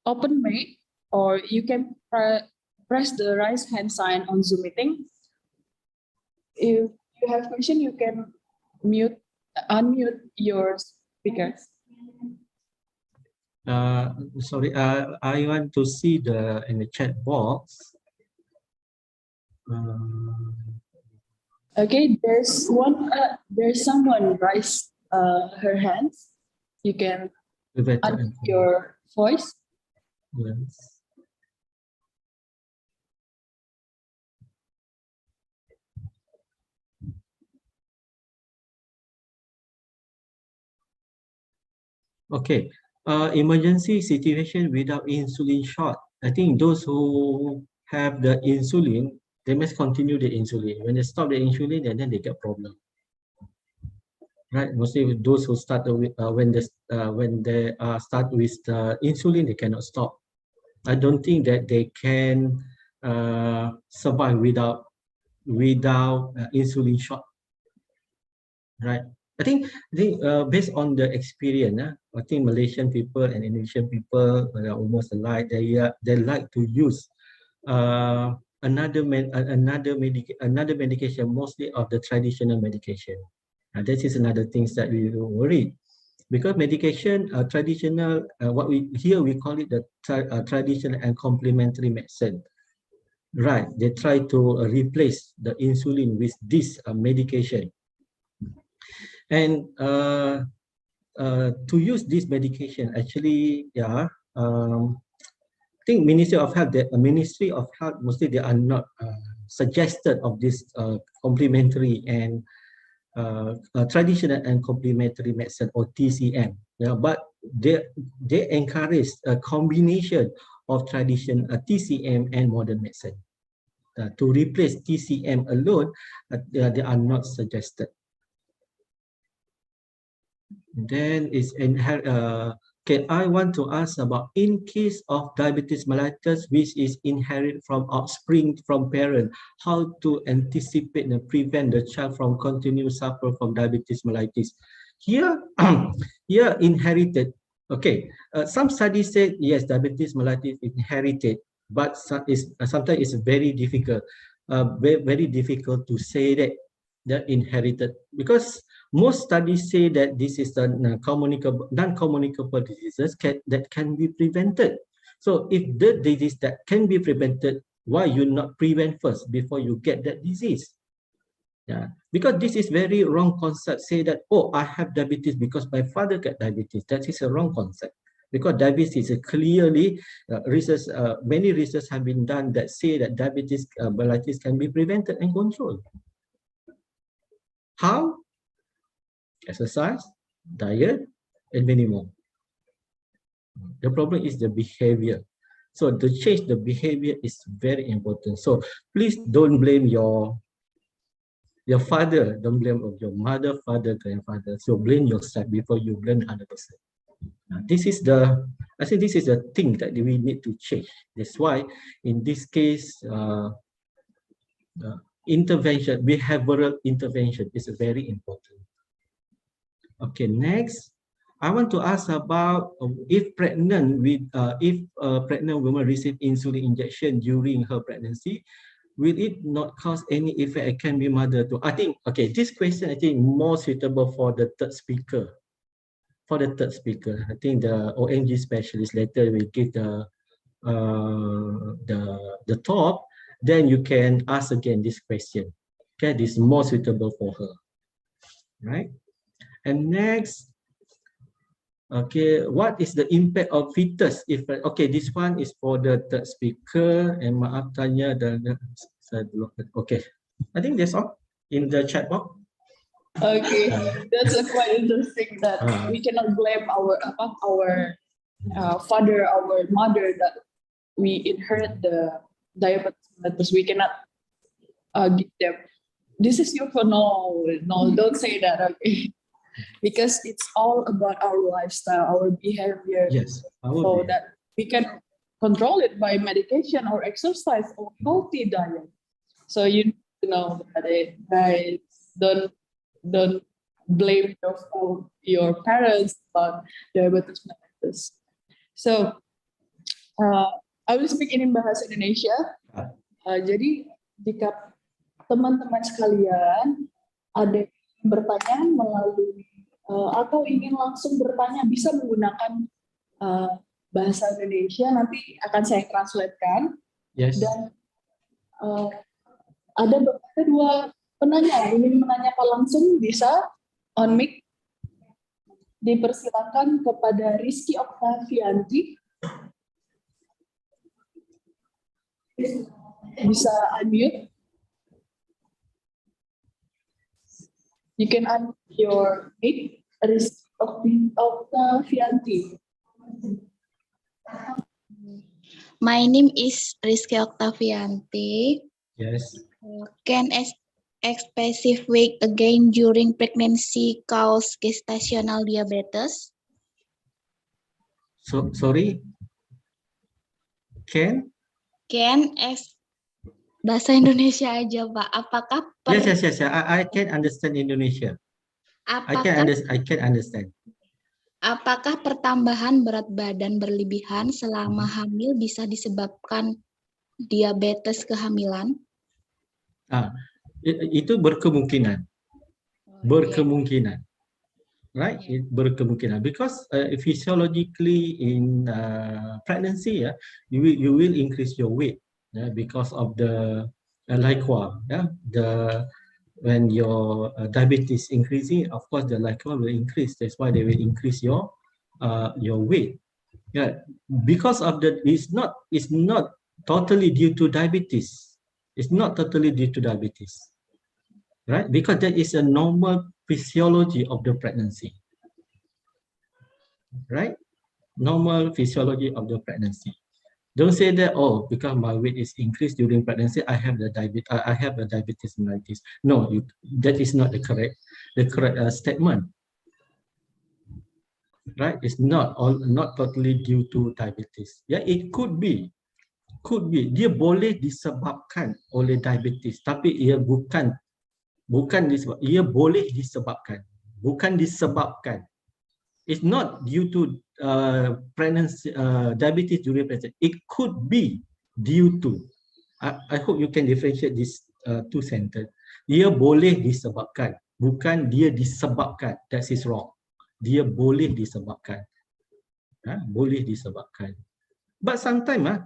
open mic, or you can press the raise hand sign on Zoom meeting. If you have question, you can unmute your speakers. Sorry, I want to see in the chat box. Okay, there's someone raise her hands. You can unmute your voice. Yes. Okay, emergency situation without insulin shot. I think those who have the insulin, they must continue the insulin. When they stop the insulin, and then they get problem. Right, mostly with those who start with when they start with the insulin, they cannot stop. I don't think that they can survive without insulin shot. Right. I think based on the experience, I think Malaysian people and Indonesian people are almost alike. They like to use another medication, mostly of the traditional medication. This is another thing that we worry, because medication traditional, what we call it the traditional and complementary medicine. Right, they try to replace the insulin with this medication, and to use this medication, actually, I think Ministry of Health, mostly they are not suggested of this complementary and traditional and complementary medicine, or TCM. But they encourage a combination of traditional TCM and modern medicine. To replace TCM alone, they are not suggested. Then is okay, I want to ask about, in case of diabetes mellitus, which is inherited from offspring from parent, how to anticipate and prevent the child from continue suffer from diabetes mellitus? Here, inherited. Okay, some studies say yes, diabetes mellitus is inherited, but sometimes it's very difficult, very difficult to say that they're inherited, because most studies say that this is the non-communicable diseases that can be prevented. So if the disease that can be prevented, why you not prevent first before you get that disease? Because this is very wrong concept. Say that, oh, I have diabetes because my father got diabetes. That is a wrong concept. Because diabetes is clearly research. Many research have been done that say that diabetes mellitus can be prevented and controlled. How? Exercise, diet, and many more. The problem is the behavior. So to change the behavior is very important. So please don't blame your father, don't blame your mother, father, grandfather. So blame yourself before you blame another person. I think this is the thing that we need to change. That's why in this case, intervention, behavioral intervention is very important. Okay, next, I want to ask about if pregnant woman receive insulin injection during her pregnancy, will it not cause any effect? It can be mother too. I think, okay, this question I think more suitable for the third speaker. I think the ONG specialist later will give the talk. Then you can ask again this question. Okay, this is more suitable for her, right? And next, okay, what is the impact of fetus? If okay, this one is for the third speaker. And maaf tanya okay, I think that's all in the chat box. Okay, that's quite interesting that we cannot blame our father, our mother, that we inherit the diabetes. We cannot give them. This is your for no, don't say that. Okay. Because it's all about our lifestyle, our behavior. Yes, so that we can control it by medication or exercise or healthy diet. So you know that guys, don't blame your parents about diabetes mellitus. So I will speak in bahasa Indonesia. Jadi jika teman-teman sekalian ada bertanya melalui atau ingin langsung bertanya, bisa menggunakan bahasa Indonesia, nanti akan saya translatekan. Yes. Dan ada dua penanya yang ingin menanyakan langsung, bisa on mic. Dipersilakan kepada Rizky Oktavianti. Bisa unmute. You can unmute your mic, Rizky Oktavianti. My name is Rizky Oktavianti. Yes. Can excessive weight again during pregnancy cause gestational diabetes? So sorry. Can bahasa Indonesia aja, Pak. Apakah yes. I can understand Indonesia. I can understand. Apakah pertambahan berat badan berlebihan selama hamil bisa disebabkan diabetes kehamilan? Itu berkemungkinan. Berkemungkinan. Right, it berkemungkinan because physiologically in pregnancy, you will increase your weight because of the LICOA. When your diabetes increasing, of course the LICOA will increase. That's why they will increase your weight. Yeah, because of the it's not totally due to diabetes. It's not totally due to diabetes, right? Because that is a normal physiology of the pregnancy, right? Normal physiology of the pregnancy. Don't say that, oh, because my weight is increased during pregnancy, I have the diabetes mellitus. No, that is not the correct statement, right? It's not totally due to diabetes. Yeah, it could be. Dia boleh disebabkan oleh diabetes, tapi ia bukan disebab. Ia boleh disebabkan, bukan disebabkan. It's not due to pregnancy, diabetes during pregnancy. It could be due to. I hope you can differentiate these two sentences. Dia boleh disebabkan, bukan dia disebabkan. That is wrong. Dia boleh disebabkan. Boleh disebabkan. But sometimes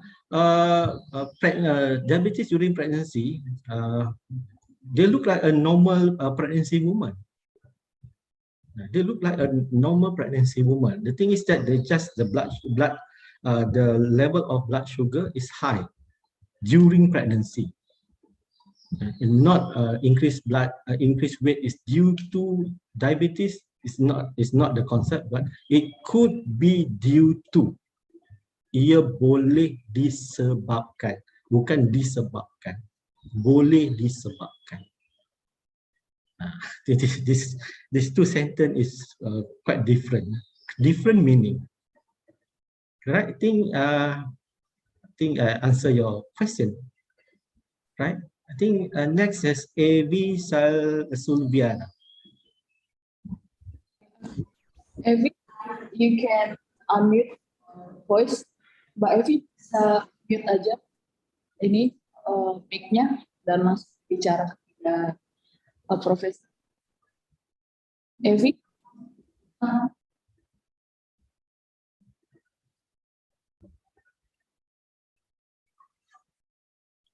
diabetes during pregnancy, they look like a normal pregnancy woman. They look like a normal pregnancy woman. The thing is that the level of blood sugar is high during pregnancy. And not increased weight is due to diabetes. It's not the concept, but it could be due to. Ia boleh disebabkan, bukan disebabkan. Boleh disebabkan. This two sentence is quite different meaning. Right? I think I answer your question. Right? I think next is Avi Sulviana. Avi, you can unmute voice. Mbak Evi bisa mute aja ini mic-nya dan langsung bicara kepada Profesor Evi.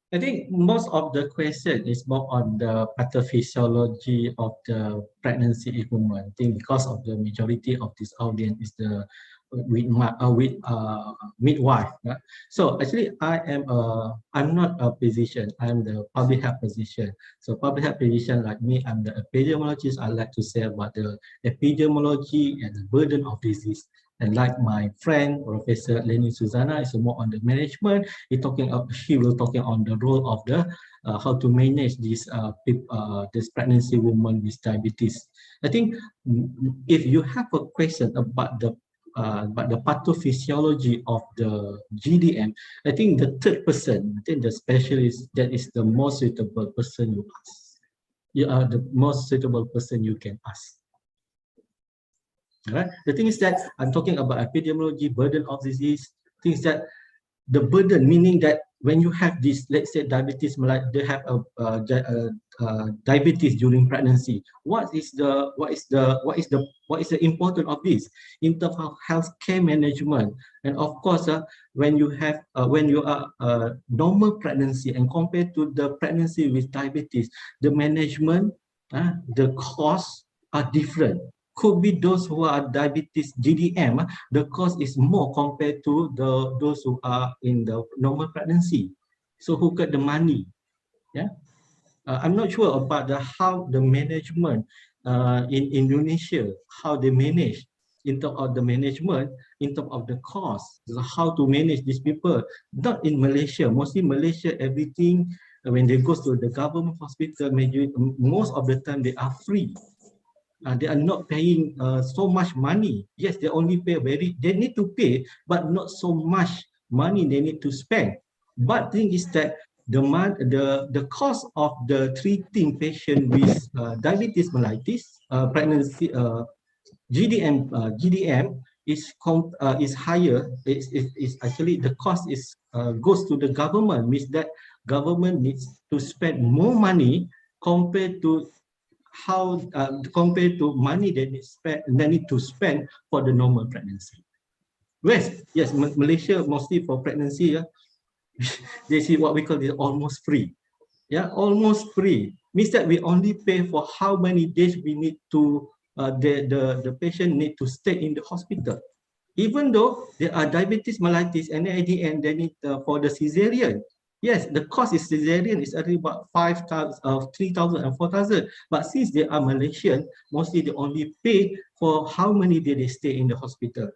I think most of the question is more on the pathophysiology of the pregnancy in women. I think because of the majority of this audience is the midwife. Right? So actually, I'm not a physician. I'm the public health physician. So public health physician like me, I'm the epidemiologist. I like to say about the epidemiology and the burden of disease. And like my friend, Professor Leni Susanna, is more on the management. She will talking on the role of the how to manage this pregnancy woman with diabetes. I think if you have a question about the pathophysiology of the GDM, I think the third person, I think the specialist, that is the most suitable person you ask. You are the most suitable person you can ask. Right? The thing is that I'm talking about epidemiology, burden of disease, things that the burden, meaning that when you have this, let's say diabetes, they have diabetes during pregnancy. What is the importance of this in terms of healthcare management? And of course, when you are normal pregnancy and compared to the pregnancy with diabetes, the management, the costs are different. Could be those who are diabetes GDM, the cost is more compared to those who are in the normal pregnancy. So who got the money? Yeah, I'm not sure about how the management in Indonesia, how they manage in terms of the management, in terms of the cost, how to manage these people. Not in Malaysia. Mostly Malaysia, everything when they go to the government hospital, most of the time they are free. They are not paying so much money. Yes, they only pay they need to pay, but not so much money they need to spend. But thing is that the cost of the treating patient with diabetes mellitus, pregnancy, GDM is higher. It's actually the cost is goes to the government, means that government needs to spend more money compared to how compared to money they need to spend for the normal pregnancy. Yes, Malaysia mostly for pregnancy, they see what we call it almost free. Yeah, almost free means that we only pay for how many days we need to the patient need to stay in the hospital. Even though there are diabetes mellitus and at the end they need for the cesarean. Yes, the cost is cesarean is only about 5,000, 3,000 and 4,000. But since they are Malaysian, mostly they only pay for how many days they stay in the hospital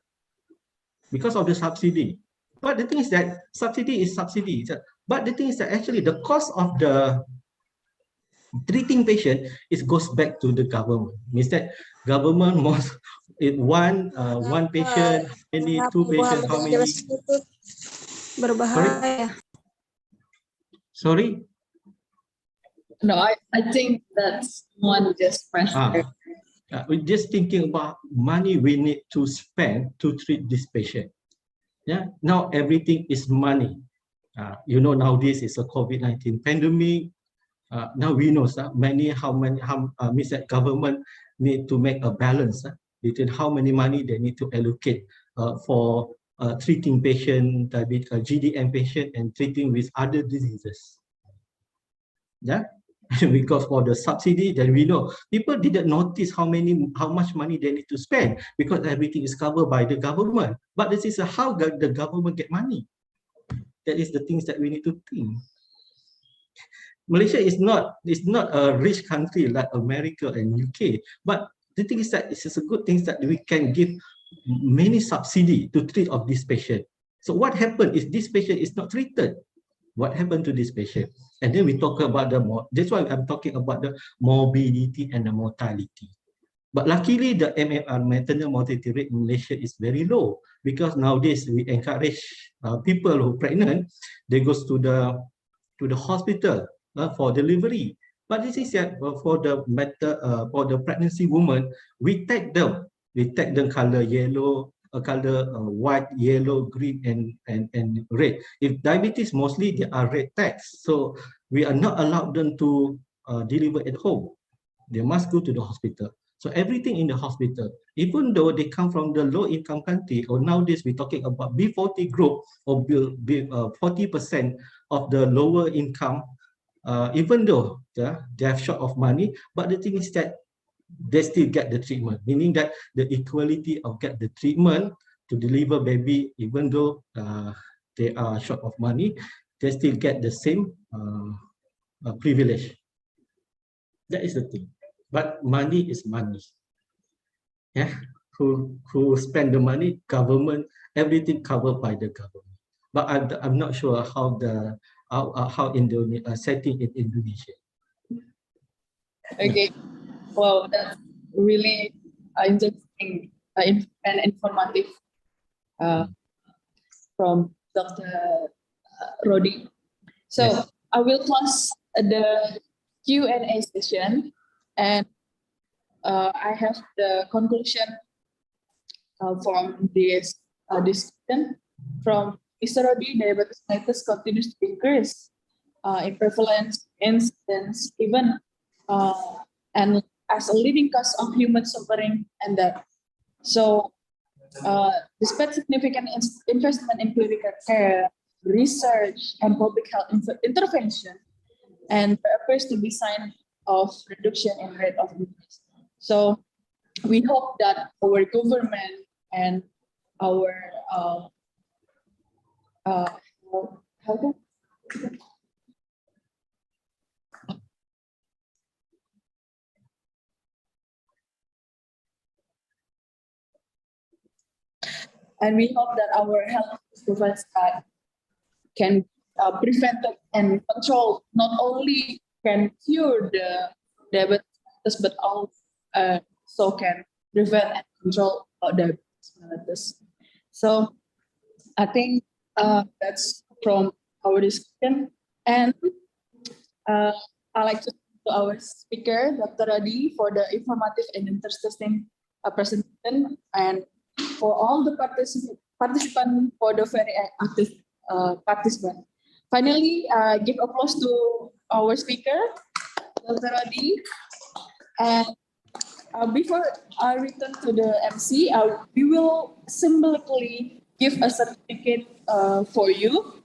because of the subsidy. But the thing is that subsidy is subsidy. But the thing is that actually the cost of the treating patient goes back to the government. Means that government must one patient, any two patients, how many? Berbahaya. Sorry? No, I think that's one just pressed there. We're just thinking about money we need to spend to treat this patient. Yeah, now everything is money. You know, nowadays it's a COVID-19 pandemic. Now we know how means that government need to make a balance between how many money they need to allocate for treating patient, GDM patient, and treating with other diseases. Yeah, because for the subsidy, then we know people didn't notice how much money they need to spend because everything is covered by the government. But this is how the government get money. That is the things that we need to think. Malaysia is not a rich country like America and UK, but the thing is that it's a good thing that we can give many subsidy to treat of this patient. So what happened if this patient is not treated? What happened to this patient? And then we talk about that's why I'm talking about the morbidity and the mortality. But luckily the MMR, maternal mortality rate in Malaysia is very low because nowadays we encourage people who are pregnant, they go to the hospital for delivery. But this is for the pregnancy woman, we tag them color yellow, color white, yellow, green, and red. If diabetes, mostly they are red tags. So we are not allowed them to deliver at home. They must go to the hospital. So everything in the hospital, even though they come from the low-income country, or nowadays we're talking about B40 group or 40% of the lower income, even though they are short of money, but the thing is that they still get the treatment, meaning that the equality of get the treatment to deliver baby, even though they are short of money, they still get the same privilege. That is the thing. But money is money. Yeah, who spend the money? Government. Everything covered by the government. But I'm not sure how Indonesia setting in Indonesia. Okay, well, that's really interesting and informative from Dr. Rodi. So yes. I will close the Q&A session, and I have the conclusion from this discussion from Mr. Rodi. Diabetes mellitus continues to increase in prevalence, incidence, even and as a leading cause of human suffering and death. So, despite significant investment in clinical care, research, and public health intervention, and there appears to be signs of reduction in rate of disease. So, we hope that our government and our and we hope that our health providers can prevent and control, not only can cure the diabetes, but also can prevent and control diabetes mellitus. So I think that's from our discussion. And I'd like to thank our speaker, Dr. Rodi, for the informative and interesting presentation, and for all the participants for the very active participant. Finally, give applause to our speaker, Dr. Rodi. And before I return to the MC, we will symbolically give a certificate for you.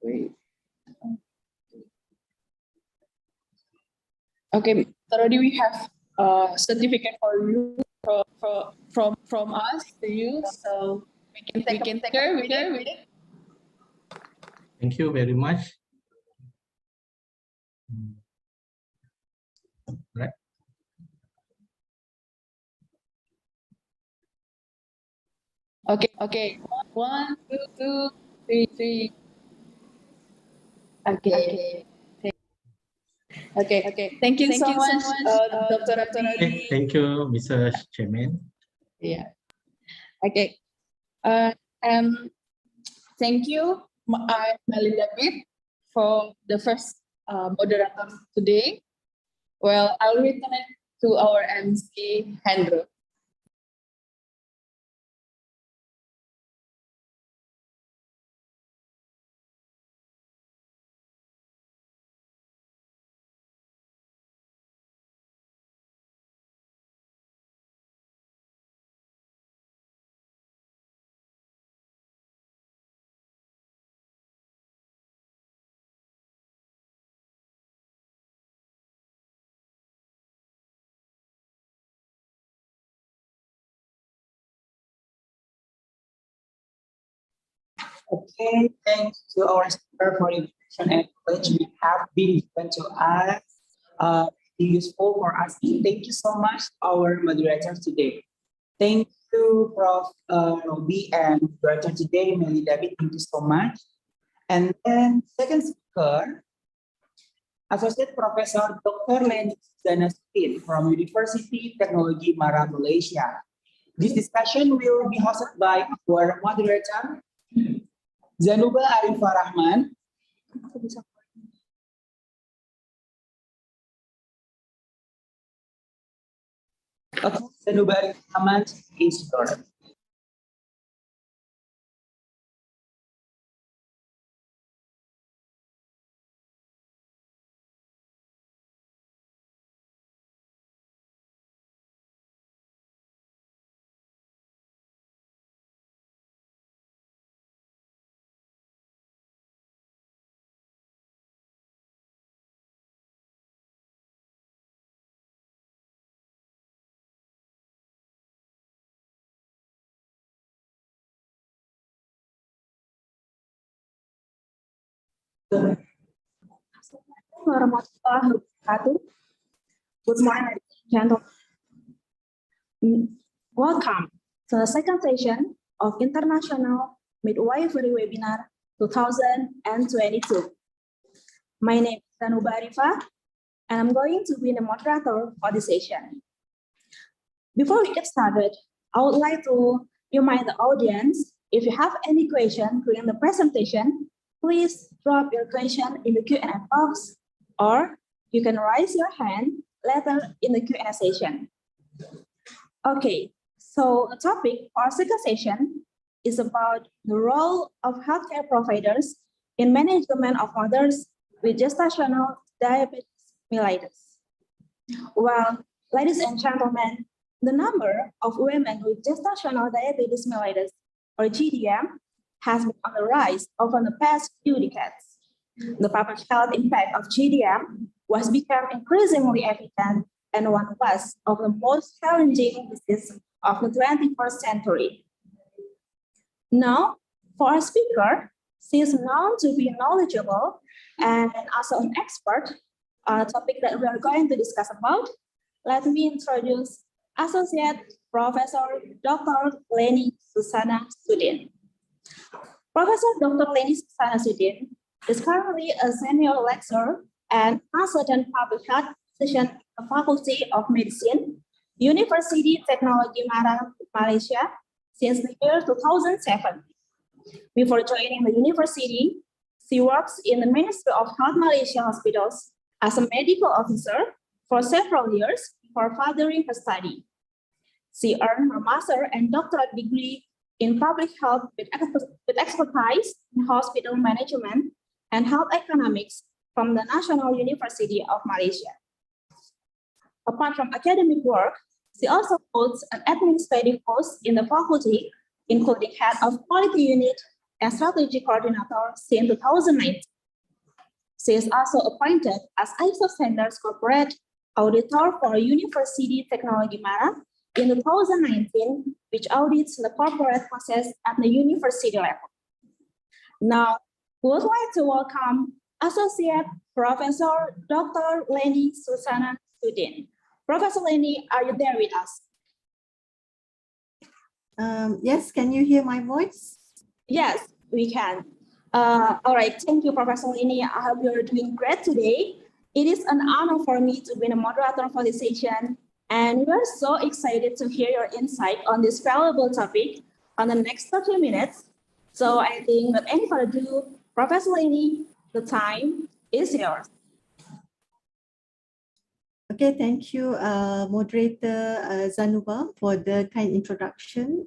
Wait. Okay, already we have a certificate for you from us to you, so we can take care with it. Thank you very much. Right. Okay. 1, 2, 3. Okay. Thank you so much, Dr. Adi. Thank you, Mr. Chairman. Yeah. Okay. And thank you, Mellitus, for the first moderator today. Well, I'll return it to our MC, Hendro. Okay, thanks to our speaker for the invitation and knowledge we have been given to us. Useful for us. Thank you so much, our moderators today. Thank you, Prof. Robi and moderator today, Melly David. Thank you so much. And then second speaker, Associate Professor Dr. Leni Susana-Sudin from University Technology Mara, Malaysia. This discussion will be hosted by our moderator, Zanuba Arifah Rahman. Okay, Zanuba Arifah Rahman is yours. Warahmatullahi wabarakatuh. Good morning, ladies and gentlemen. Welcome to the second session of International Midwifery Webinar 2022. My name is Zanuba Arifah, and I'm going to be the moderator for this session. Before we get started, I would like to remind the audience, if you have any question during the presentation, please drop your question in the Q&A box, or you can raise your hand later in the Q&A session. Okay, so the topic for our second session is about the role of healthcare providers in management of mothers with gestational diabetes mellitus. Well, ladies and gentlemen, the number of women with gestational diabetes mellitus, or GDM, has been on the rise over the past few decades. The public health impact of GDM was become increasingly evident and one of the most challenging diseases of the 21st century. Now, for our speaker, she is known to be knowledgeable and also an expert on a topic that we are going to discuss about. Let me introduce Associate Professor Dr. Leni Susana-Sudin. Professor Dr. Leni Susana-Sudin is currently a senior lecturer and consultant public health physician at the Faculty of Medicine, University Technology Mara, Malaysia, since the year 2007. Before joining the university, she works in the Ministry of Health Malaysia hospitals as a medical officer for several years before furthering her study. She earned her master and doctorate degree in public health with expertise in hospital management and health economics from the National University of Malaysia. Apart from academic work, she also holds an administrative post in the faculty, including head of quality unit and strategy coordinator since 2019. She is also appointed as ISO Standards Corporate Auditor for University Technology Mara in 2019, which audits the corporate process at the university level. Now, we would like to welcome Associate Professor Dr. Leni Susana Sudin. Professor Leni, are you there with us? Yes, can you hear my voice? Yes, we can. All right, thank you, Professor Leni. I hope you're doing great today. It is an honor for me to be the moderator for this session, and we're so excited to hear your insight on this valuable topic on the next 30 minutes. So I think without any further ado, Professor Leni, the time is yours. Okay, thank you, Moderator Zanuba, for the kind introduction.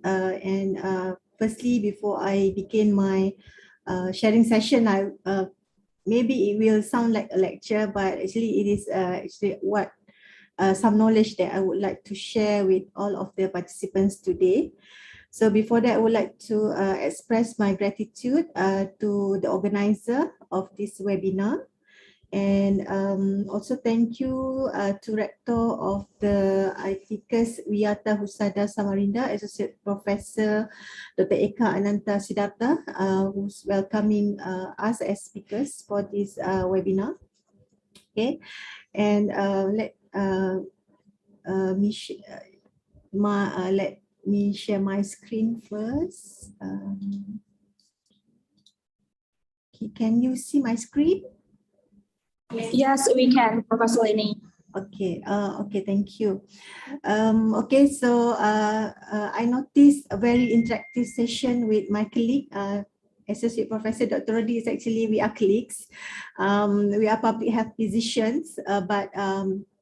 Firstly, before I begin my sharing session, maybe it will sound like a lecture, but actually it is actually some knowledge that I would like to share with all of the participants today. So before that, I would like to express my gratitude to the organizer of this webinar. And also thank you to Rector of the ITICAS Wiyata Husada Samarinda, Associate Professor Dr. Eka Ananta Siddhartha, who's welcoming us as speakers for this webinar. Okay, and let me share my screen first. Okay, can you see my screen? Yes, we can, Professor Leni. Okay, okay, thank you. Okay, so I noticed a very interactive session with my colleague, Associate Professor Dr. Rodi. Is actually, we are colleagues. We are public health physicians, but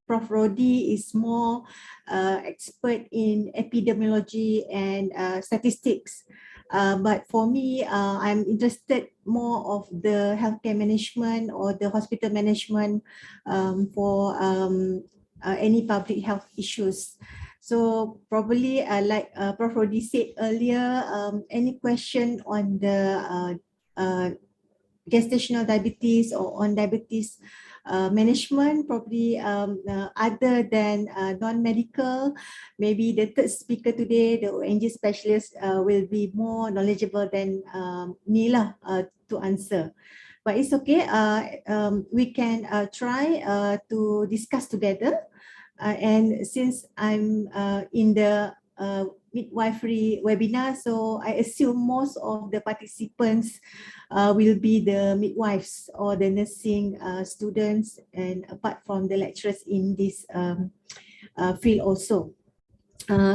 Prof. Rodi is more expert in epidemiology and statistics. But for me, I'm interested more of the healthcare management or the hospital management for any public health issues. So probably like Prof. Rodi said earlier, any question on the gestational diabetes or on diabetes management, probably other than non-medical, maybe the third speaker today, the ONG specialist, will be more knowledgeable than me to answer. But it's okay, we can try to discuss together. And since I'm in the midwifery webinar, so I assume most of the participants will be the midwives or the nursing students, and apart from the lecturers in this field also.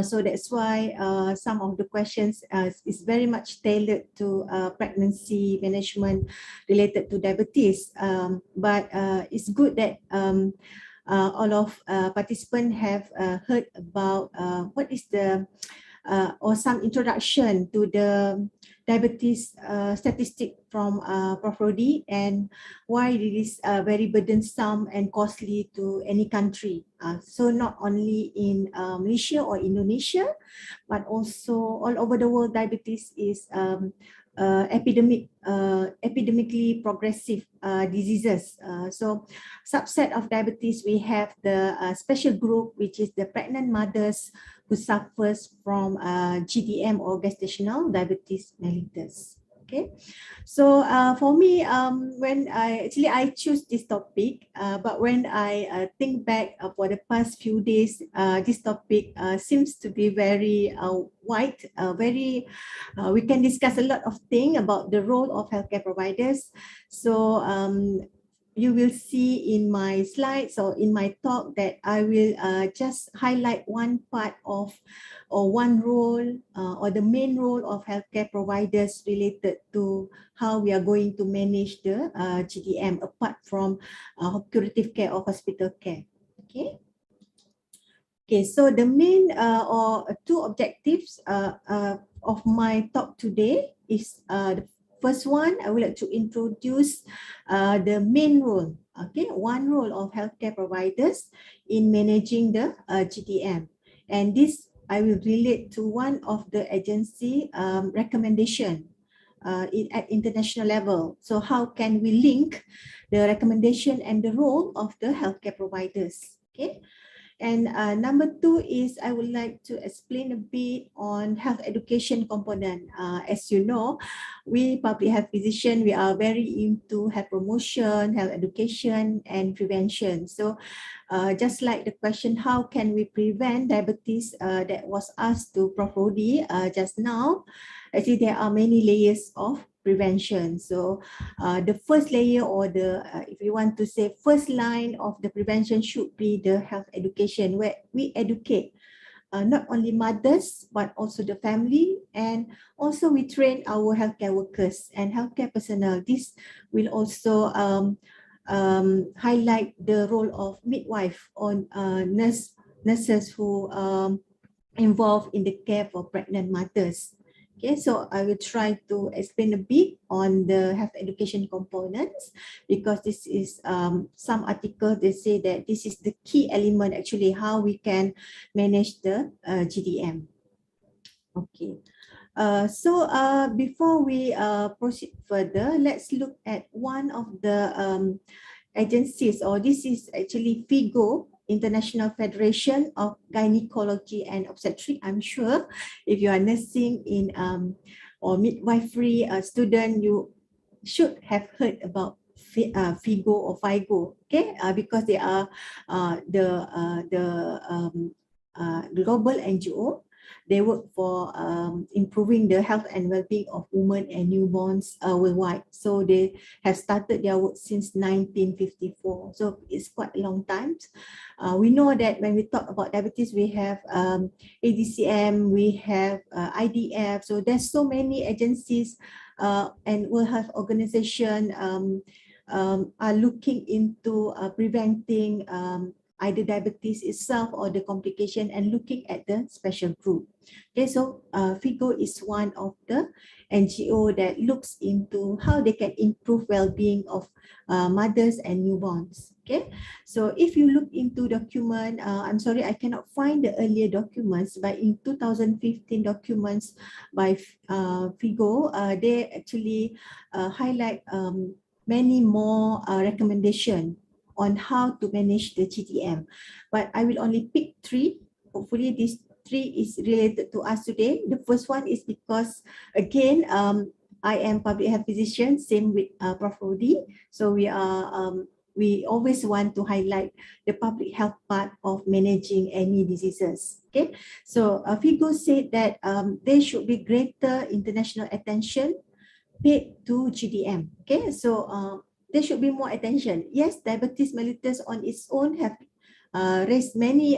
So that's why some of the questions is very much tailored to pregnancy management related to diabetes. But it's good that all of participants have heard about what is the or some introduction to the diabetes statistic from Prof. Rodi, and why it is very burdensome and costly to any country. So not only in Malaysia or Indonesia, but also all over the world, diabetes is epidemically progressive diseases. So subset of diabetes, we have the special group, which is the pregnant mothers who suffers from GDM or gestational diabetes mellitus. Okay, so for me, when I choose this topic, but when I think back for the past few days, this topic seems to be very wide, we can discuss a lot of things about the role of healthcare providers. So you will see in my slides or in my talk that I will just highlight one part of or one role or the main role of healthcare providers related to how we are going to manage the GDM apart from curative care or hospital care. Okay. Okay, so the main or two objectives of my talk today is first one, I would like to introduce the main role, okay, one role of healthcare providers in managing the GDM. And this I will relate to one of the agency recommendation at international level. So how can we link the recommendation and the role of the healthcare providers? Okay. And number two is I would like to explain a bit on health education component. As you know, we public health physician, we are very into health promotion, health education, and prevention. So just like the question, how can we prevent diabetes that was asked to Prof. Rodi just now, actually there are many layers of prevention. So the first layer, or the if you want to say first line of the prevention, should be the health education, where we educate not only mothers but also the family, and also we train our healthcare workers and healthcare personnel. This will also highlight the role of midwife or nurses who involved in the care for pregnant mothers. Okay, so I will try to explain a bit on the health education components, because this is some articles, they say that this is the key element actually how we can manage the GDM. Okay, so before we proceed further, let's look at one of the agencies, or this is actually Figo, International Federation of Gynecology and Obstetrics. I'm sure if you are nursing in or midwifery student, you should have heard about Figo or Figo, okay? Because they are the global NGO. They work for improving the health and well-being of women and newborns worldwide. So they have started their work since 1954. So it's quite a long time. We know that when we talk about diabetes, we have ADCM, we have IDF. So there's so many agencies and World Health Organization are looking into preventing either diabetes itself or the complication, and looking at the special group. Okay, so Figo is one of the NGO that looks into how they can improve well-being of mothers and newborns. Okay, so if you look into document, I'm sorry, I cannot find the earlier documents, but in 2015 documents by Figo, they actually highlight many more recommendations on how to manage the GDM. But I will only pick three. Hopefully these three is related to us today. The first one is because, again, I am public health physician, same with Prof. Rodi. So we always want to highlight the public health part of managing any diseases. Okay, so Figo said that there should be greater international attention paid to GDM. Okay, so there should be more attention. Yes, diabetes mellitus on its own have raised many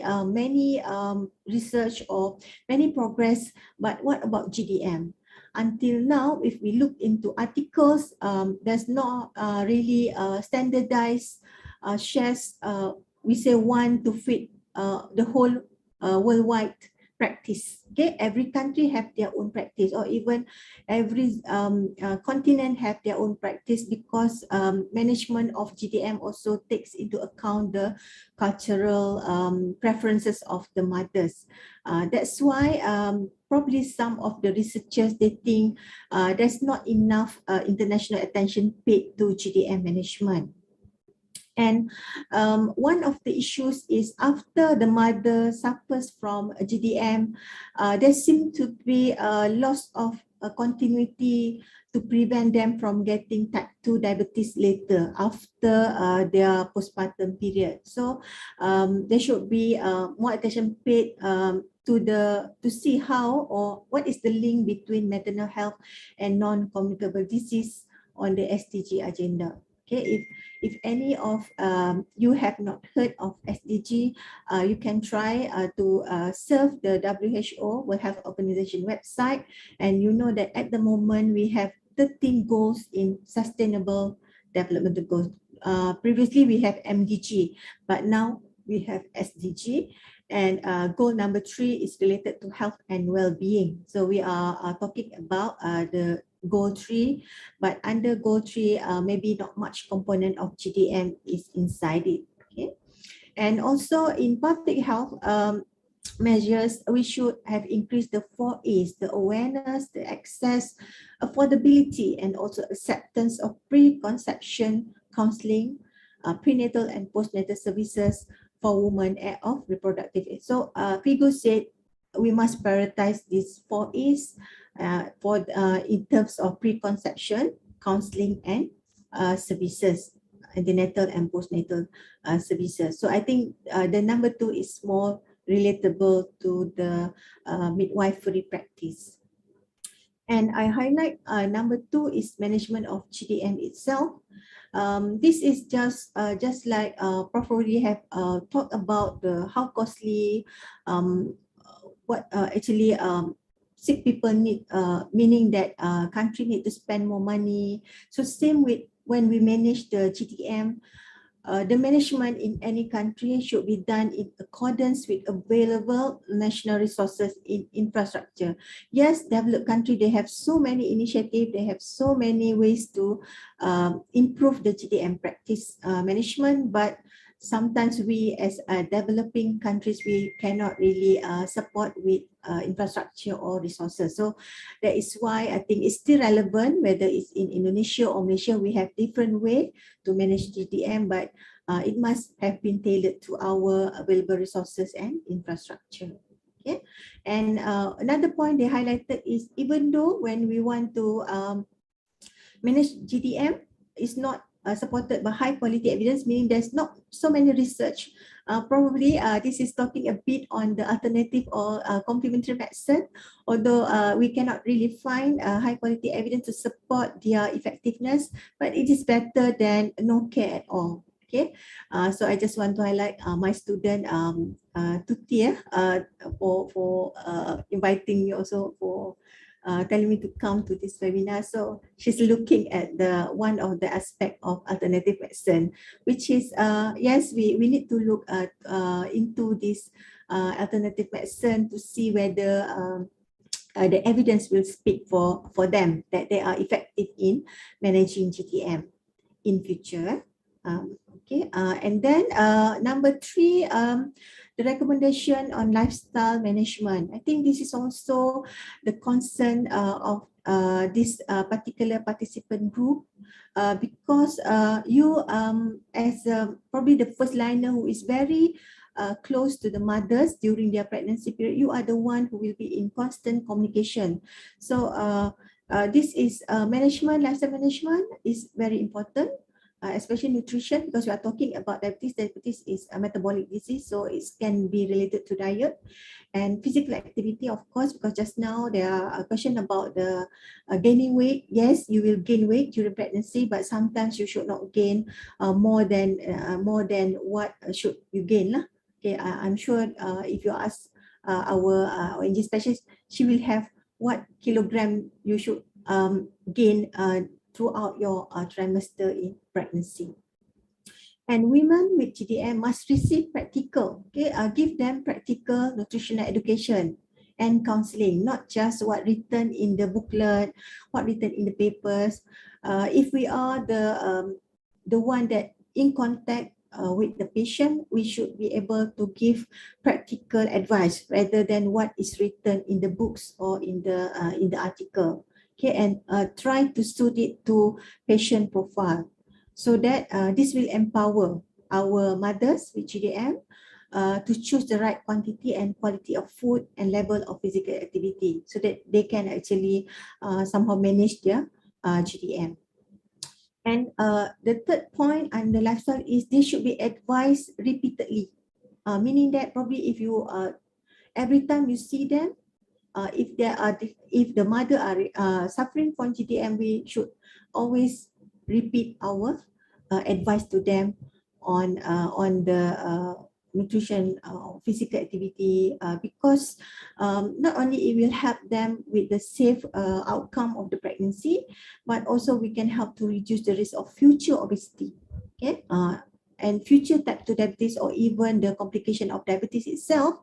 research or many progress, but what about GDM? Until now, if we look into articles, there's not really standardized shares. We say one to fit the whole worldwide practice. Okay, every country have their own practice, or even every continent have their own practice, because management of GDM also takes into account the cultural preferences of the mothers. That's why probably some of the researchers, they think there's not enough international attention paid to GDM management. And one of the issues is, after the mother suffers from GDM, there seems to be a loss of continuity to prevent them from getting type 2 diabetes later, after their postpartum period. So there should be more attention paid to see how, or what is the link between maternal health and non-communicable disease on the SDG agenda. Okay, if any of you have not heard of SDG, you can try to surf the WHO, World Health Organization website, and you know that at the moment we have 13 goals in sustainable development goals. Previously we have MDG, but now we have SDG, and goal number 3 is related to health and well-being. So we are talking about the goal 3, but under goal 3, maybe not much component of GDM is inside it. Okay, and also in public health measures, we should have increased the 4 A's: the awareness, the access, affordability, and also acceptance of preconception counseling, prenatal and postnatal services for women of reproductive age. So Figo said we must prioritize these 4 A's in terms of preconception, counseling, and services, antenatal and postnatal services. So I think the number 2 is more relatable to the midwifery practice. And I highlight number 2 is management of GDM itself. This is just like Prof. already have talked about how costly what actually sick people need, meaning that country need to spend more money. So same with when we manage the GDM, the management in any country should be done in accordance with available national resources in infrastructure. Yes, developed country, they have so many initiatives, they have so many ways to improve the GDM practice management, but sometimes we as developing countries, we cannot really support with infrastructure or resources. So that is why I think it's still relevant, whether it's in Indonesia or Malaysia, we have different way to manage GDM, but it must have been tailored to our available resources and infrastructure. Okay, and another point they highlighted is, even though when we want to manage GDM, it's not supported by high quality evidence, meaning there's not so many research. Probably this is talking a bit on the alternative or complementary medicine, although we cannot really find high quality evidence to support their effectiveness, but it is better than no care at all. Okay, so I just want to highlight my student Tuti for inviting me, also for telling me to come to this webinar. So she's looking at the one of the aspect of alternative medicine, which is yes, we need to look at into this alternative medicine to see whether the evidence will speak for them, that they are effective in managing GTM in future. Okay, and then number 3, the recommendation on lifestyle management. I think this is also the concern of this particular participant group, because you as probably the first liner who is very close to the mothers during their pregnancy period, you are the one who will be in constant communication. So this is management, lifestyle management is very important. Especially nutrition, because we are talking about diabetes. Diabetes is a metabolic disease, so it can be related to diet and physical activity, of course, because just now there are a question about the gaining weight. Yes, you will gain weight during pregnancy, but sometimes you should not gain more than what should you gain lah. Okay, I'm sure if you ask our ONG specialist, she will have what kilogram you should gain throughout your trimester in pregnancy. And women with GDM must receive practical, okay, give them practical nutritional education and counseling, not just what written in the booklet, what written in the papers. If we are the one that in contact with the patient, we should be able to give practical advice rather than what is written in the books or in the article. Okay, and try to suit it to patient profile, so that this will empower our mothers with GDM to choose the right quantity and quality of food and level of physical activity, so that they can actually somehow manage their GDM. And the third point on the lifestyle is they should be advised repeatedly, meaning that probably if you every time you see them, if the mother are suffering from GDM, we should always repeat our advice to them on the nutrition, physical activity, because not only it will help them with the safe outcome of the pregnancy, but also we can help to reduce the risk of future obesity. Okay, and future type 2 diabetes or even the complication of diabetes itself,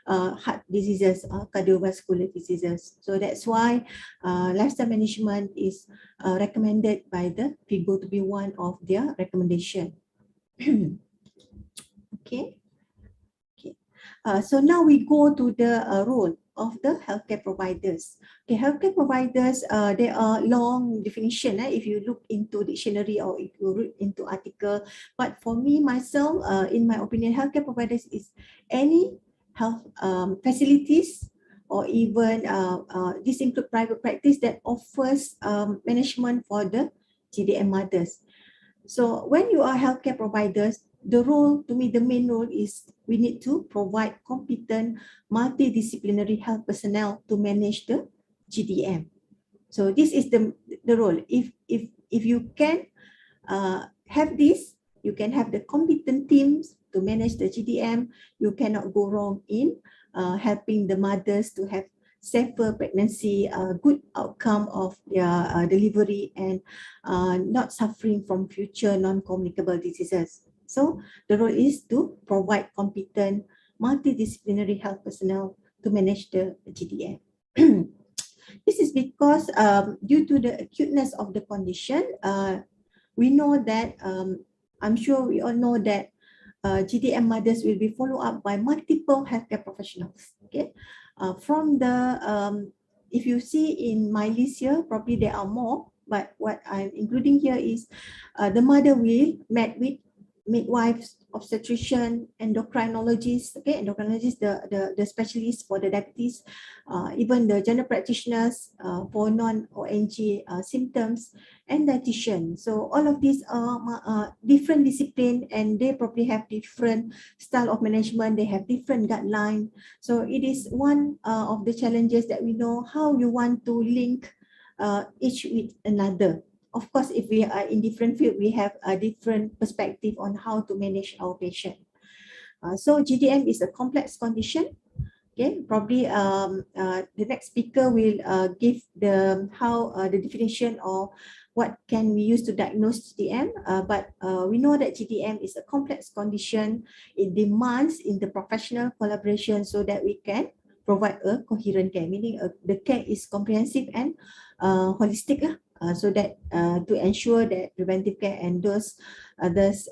heart diseases, cardiovascular diseases. So that's why lifestyle management is recommended by the Figo to be one of their recommendation. Okay. So now we go to the role of the healthcare providers. Okay, healthcare providers, there are long definition if you look into dictionary or if you read into article. But for me, myself, in my opinion, healthcare providers is any health facilities or even this include private practice that offers management for the GDM mothers. So when you are healthcare providers, the role, to me, the main role is we need to provide competent multidisciplinary health personnel to manage the GDM. So this is the role. If you can have this, you can have the competent teams to manage the GDM. You cannot go wrong in helping the mothers to have safer pregnancy, good outcome of their delivery, and not suffering from future non-communicable diseases. So the role is to provide competent multidisciplinary health personnel to manage the GDM. This is because due to the acuteness of the condition, we know that, I'm sure we all know that GDM mothers will be followed up by multiple healthcare professionals. Okay, from the, if you see in my list here, probably there are more, but what I'm including here is the mother will meet with midwives, obstetrician, endocrinologists, okay, endocrinologists, the specialists for the diabetes, even the general practitioners for non-ONG symptoms, and dietitian. So all of these are different discipline, and they probably have different style of management, they have different guideline. So it is one of the challenges that we know how you want to link each with another. Of course, if we are in different field, we have a different perspective on how to manage our patient. So GDM is a complex condition. Okay, probably the next speaker will give the the definition of what can we use to diagnose GDM. But we know that GDM is a complex condition. It demands interprofessional collaboration so that we can provide a coherent care, meaning the care is comprehensive and holistic. So that to ensure that preventive care and those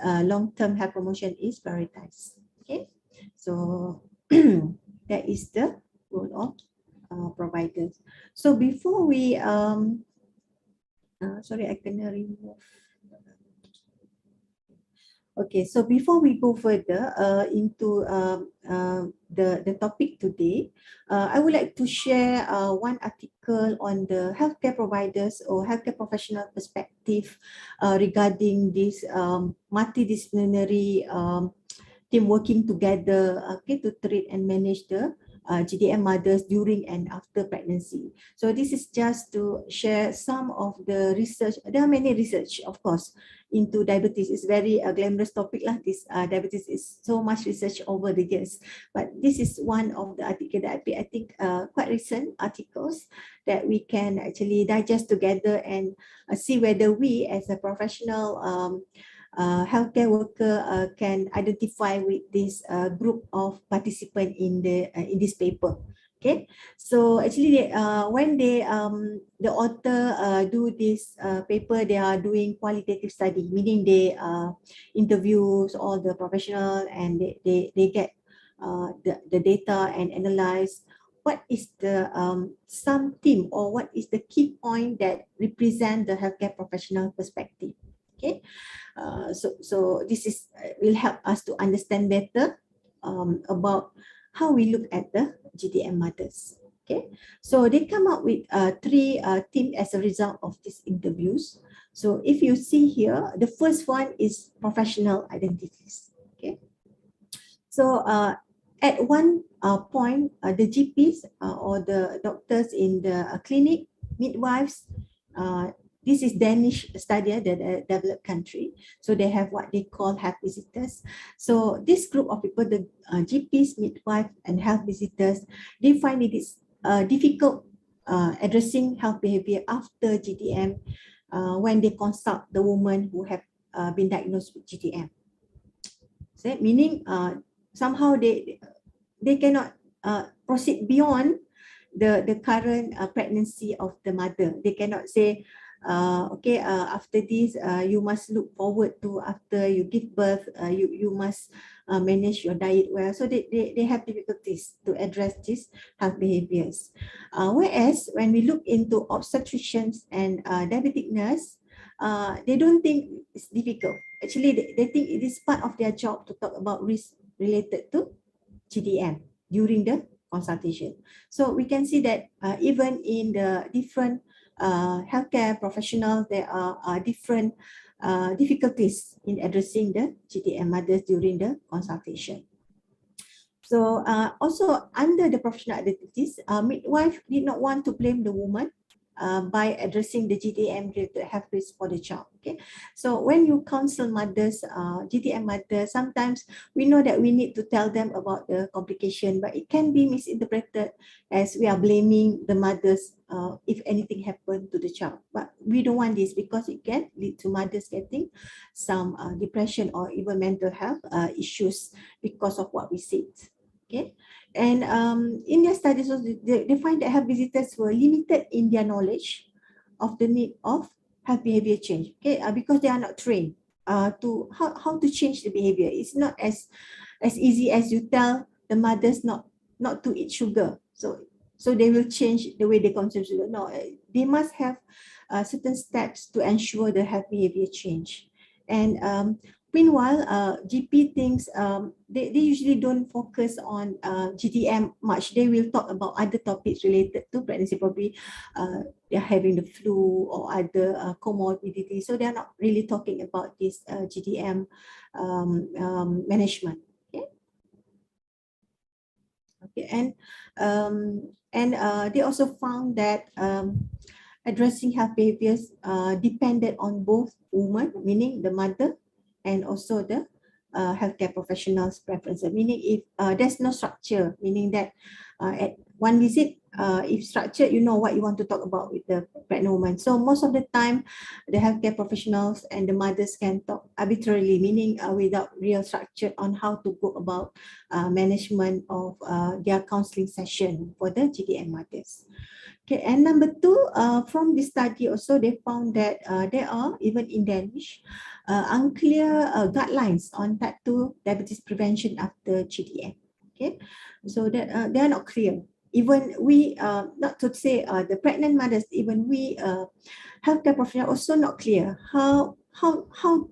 long-term health promotion is prioritized. Okay, so that is the role of providers. So before we sorry, I can remove. Okay, so before we go further into the topic today, I would like to share one article on the healthcare providers or healthcare professional perspective regarding this multidisciplinary team working together, okay, to treat and manage the GDM mothers during and after pregnancy. So this is just to share some of the research. There are many research, of course, into diabetes. It's very glamorous topic lah. This diabetes is so much research over the years. But this is one of the article that I think quite recent articles that we can actually digest together and see whether we as a professional healthcare worker can identify with this group of participants in this paper. Okay, so actually when they the author do this paper, they are doing qualitative study, meaning they interviews all the professional and they get the data and analyze what is the some theme or what is the key point that represent the healthcare professional perspective. Okay, so this is will help us to understand better about how we look at the GDM mothers. Okay, so they come up with three themes as a result of these interviews. So if you see here, the first one is professional identities. Okay, so at one point, the GPs or the doctors in the clinic, midwives, this is Danish study, the developed country. So they have what they call health visitors. So this group of people, the GPs, midwives, and health visitors, they find it is difficult addressing health behavior after GDM when they consult the women who have been diagnosed with GDM. Meaning somehow they cannot proceed beyond the current pregnancy of the mother. They cannot say, okay, after this, you must look forward to after you give birth, you must manage your diet well. So they have difficulties to address these health behaviors. Whereas when we look into obstetricians and diabetic nurse, they don't think it's difficult. Actually, they think it is part of their job to talk about risk related to GDM during the consultation. So we can see that even in the different healthcare professionals, there are different difficulties in addressing the GDM mothers during the consultation. So also under the professional identities, midwife did not want to blame the woman by addressing the GDM related health risk for the child. Okay, so when you counsel mothers, GDM mothers, sometimes we know that we need to tell them about the complication, but it can be misinterpreted as we are blaming the mothers if anything happened to the child. But we don't want this because it can lead to mothers getting some depression or even mental health issues because of what we said. Okay, and in their studies, they find that health visitors were limited in their knowledge of the need of health behavior change. Okay, because they are not trained to how to change the behavior. It's not as easy as you tell the mothers not to eat sugar. So they will change the way they consume sugar. No, they must have certain steps to ensure the health behavior change. And meanwhile, GP thinks they usually don't focus on GDM much. They will talk about other topics related to pregnancy, probably they're having the flu or other comorbidities. So they're not really talking about this GDM management. Okay, and they also found that addressing health behaviors depended on both women, meaning the mother, and also the healthcare professionals' preferences. Meaning if there's no structure, meaning that at one visit, if structured, you know what you want to talk about with the pregnant woman. So most of the time, the healthcare professionals and the mothers can talk arbitrarily, meaning without real structure on how to go about management of their counseling session for the GDM mothers. Okay, and number two, from this study also, they found that there are, even in Danish, unclear guidelines on type 2 diabetes prevention after GDM. Okay, so that they are not clear. Even we, not to say the pregnant mothers, even we healthcare professionals also not clear how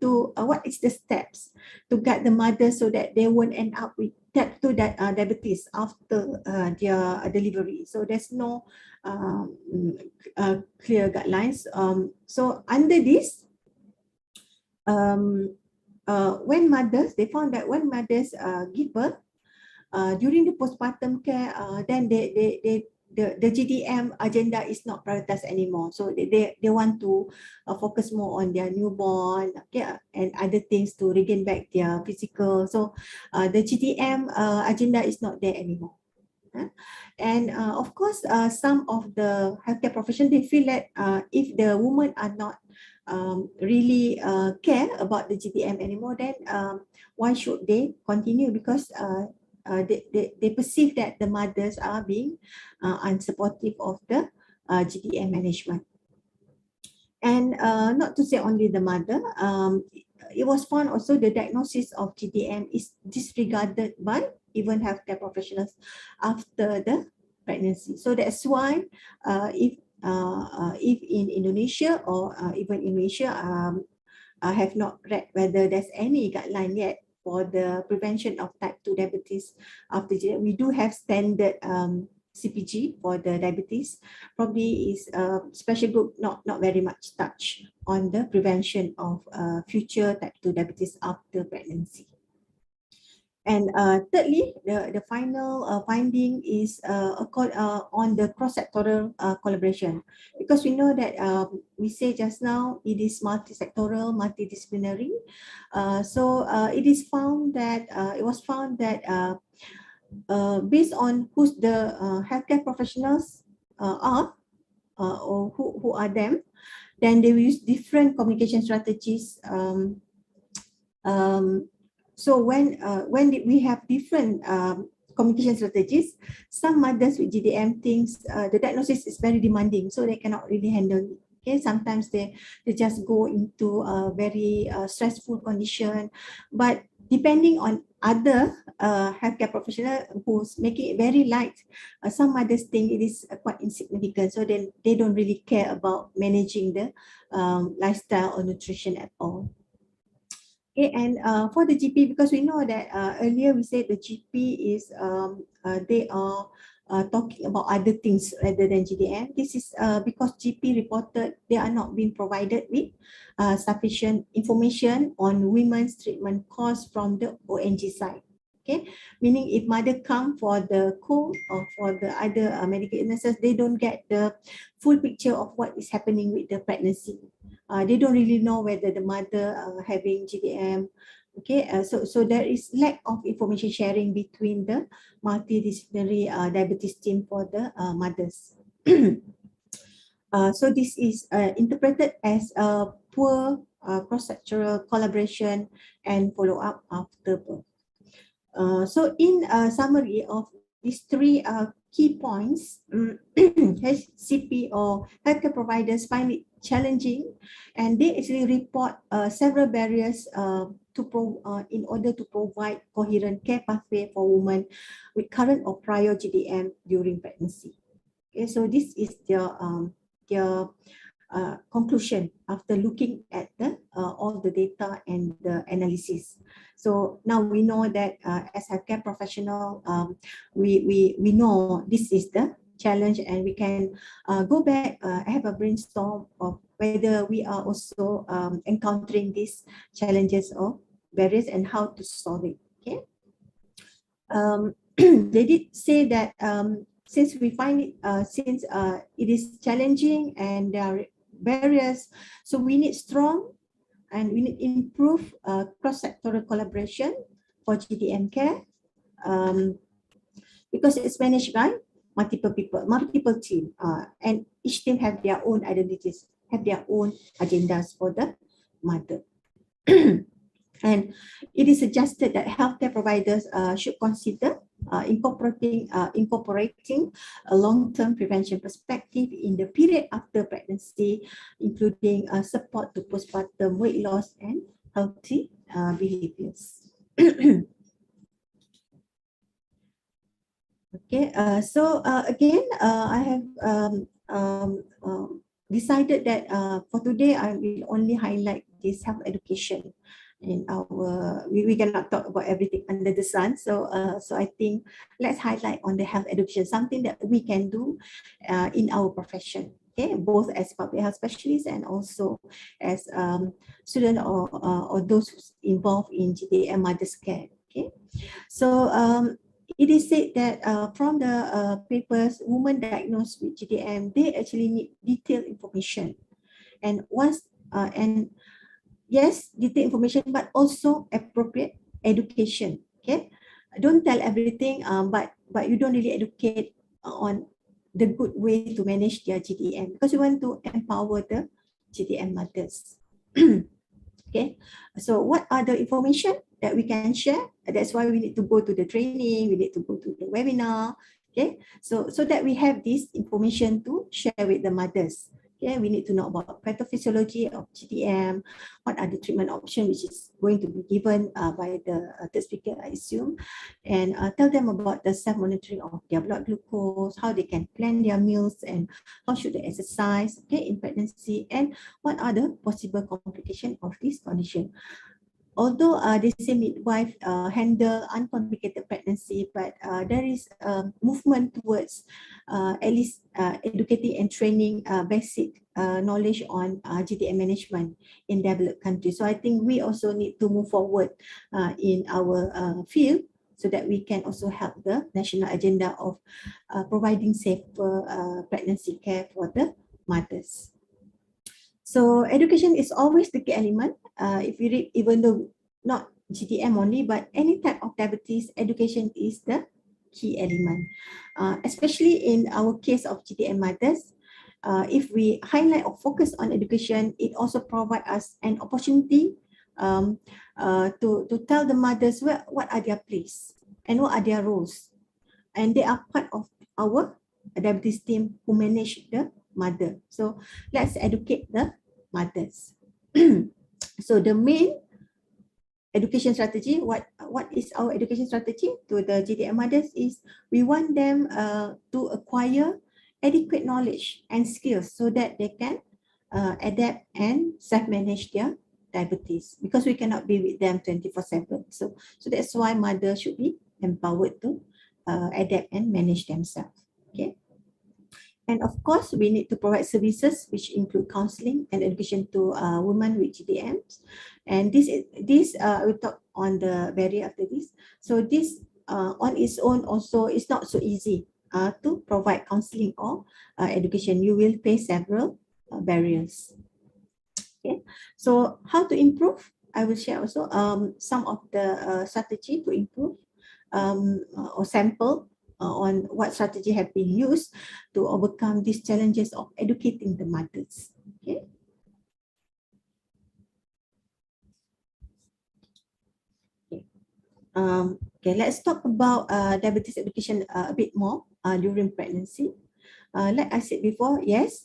to what is the steps to guide the mothers so that they won't end up with type 2 diabetes after their delivery. So there's no clear guidelines. So under this, when mothers, they found that when mothers give birth, during the postpartum care, then the GDM agenda is not prioritized anymore. So they want to focus more on their newborn, okay, and other things to regain back their physical. So the GDM agenda is not there anymore. And of course, some of the healthcare professionals, they feel that if the women are not really care about the GDM anymore, then why should they continue? Because they perceive that the mothers are being unsupportive of the GDM management. And not to say only the mother, it was found also the diagnosis of GDM is disregarded by even healthcare professionals after the pregnancy. So that's why if in Indonesia or even in Malaysia, I have not read whether there's any guideline yet for the prevention of type 2 diabetes after GDM. We do have standard CPG for the diabetes. Probably is special group not very much touch on the prevention of future type 2 diabetes after pregnancy. And thirdly, the final finding is on the cross-sectoral collaboration, because we know that we say just now it is multi-sectoral, multidisciplinary. So it is found that it was found that based on who's the healthcare professionals are or who are them, then they will use different communication strategies So when we have different communication strategies, some mothers with GDM thinks the diagnosis is very demanding, so they cannot really handle it. Okay, sometimes they just go into a very stressful condition, but depending on other healthcare professional who's making it very light, some mothers think it is quite insignificant, so then they don't really care about managing the lifestyle or nutrition at all. Okay, and for the GP, because we know that earlier we said the GP is they are talking about other things rather than GDM. This is because GP reported they are not being provided with sufficient information on women's treatment costs from the ONG side. Okay, meaning if mother come for the cold or for the other medical illnesses, they don't get the full picture of what is happening with the pregnancy. They don't really know whether the mother having GDM. Okay, so there is lack of information sharing between the multidisciplinary diabetes team for the mothers. So this is interpreted as a poor cross-sectoral collaboration and follow-up after birth. So in summary of these three key points, HCP or healthcare providers find it challenging, and they actually report several barriers in order to provide coherent care pathway for women with current or prior GDM during pregnancy. Okay, so this is their conclusion after looking at the all the data and the analysis. So now we know that as healthcare professional, we know this is the challenge, and we can go back, have a brainstorm of whether we are also encountering these challenges or barriers and how to solve it. Okay. They did say that since we find it, since it is challenging and there are barriers, so we need strong and we need improve cross-sectoral collaboration for GDM care, because it's managed by multiple people, multiple team, and each team have their own identities, have their own agendas for the mother. And it is suggested that healthcare providers should consider incorporating a long-term prevention perspective in the period after pregnancy, including support to postpartum weight loss and healthy behaviors. Okay, so again, I have decided that for today I will only highlight this health education. In our, we cannot talk about everything under the sun, so so I think let's highlight on the health education, something that we can do in our profession. Okay, both as public health specialists and also as student or those involved in GDM mother's care. Okay, so it is said that from the papers, women diagnosed with GDM, they actually need detailed information, and once yes, detailed information, but also appropriate education. Okay, don't tell everything, but you don't really educate on the good way to manage their GDM, because we want to empower the GDM mothers. Okay, so what are the information that we can share? That's why we need to go to the training, we need to go to the webinar. Okay, so that we have this information to share with the mothers. Okay, we need to know about pathophysiology of GDM, what are the treatment options which is going to be given by the third speaker, I assume, and tell them about the self-monitoring of their blood glucose, how they can plan their meals, and how should they exercise, okay, in pregnancy, and what are the possible complications of this condition. Although they say midwife handle uncomplicated pregnancy, but there is movement towards at least educating and training basic knowledge on GDM management in developed countries. So I think we also need to move forward in our field, so that we can also help the national agenda of providing safer pregnancy care for the mothers. So education is always the key element. If you read, even though not GDM only, but any type of diabetes, education is the key element. Especially in our case of GDM mothers, if we highlight or focus on education, it also provides us an opportunity to tell the mothers what are their place and what are their roles. And they are part of our diabetes team who manage the mother. So let's educate the mothers. So the main education strategy, what is our education strategy to the GDM mothers is we want them to acquire adequate knowledge and skills so that they can adapt and self-manage their diabetes, because we cannot be with them 24/7. So that's why mothers should be empowered to adapt and manage themselves. Okay. And of course, we need to provide services which include counseling and education to women with GDMs. And this we'll talk on the barrier after this. So this on its own also is not so easy to provide counseling or education. You will face several barriers. Okay, so how to improve? I will share also some of the strategy to improve or sample on what strategy have been used to overcome these challenges of educating the mothers. Okay. Okay, let's talk about diabetes education a bit more during pregnancy. Like I said before, yes,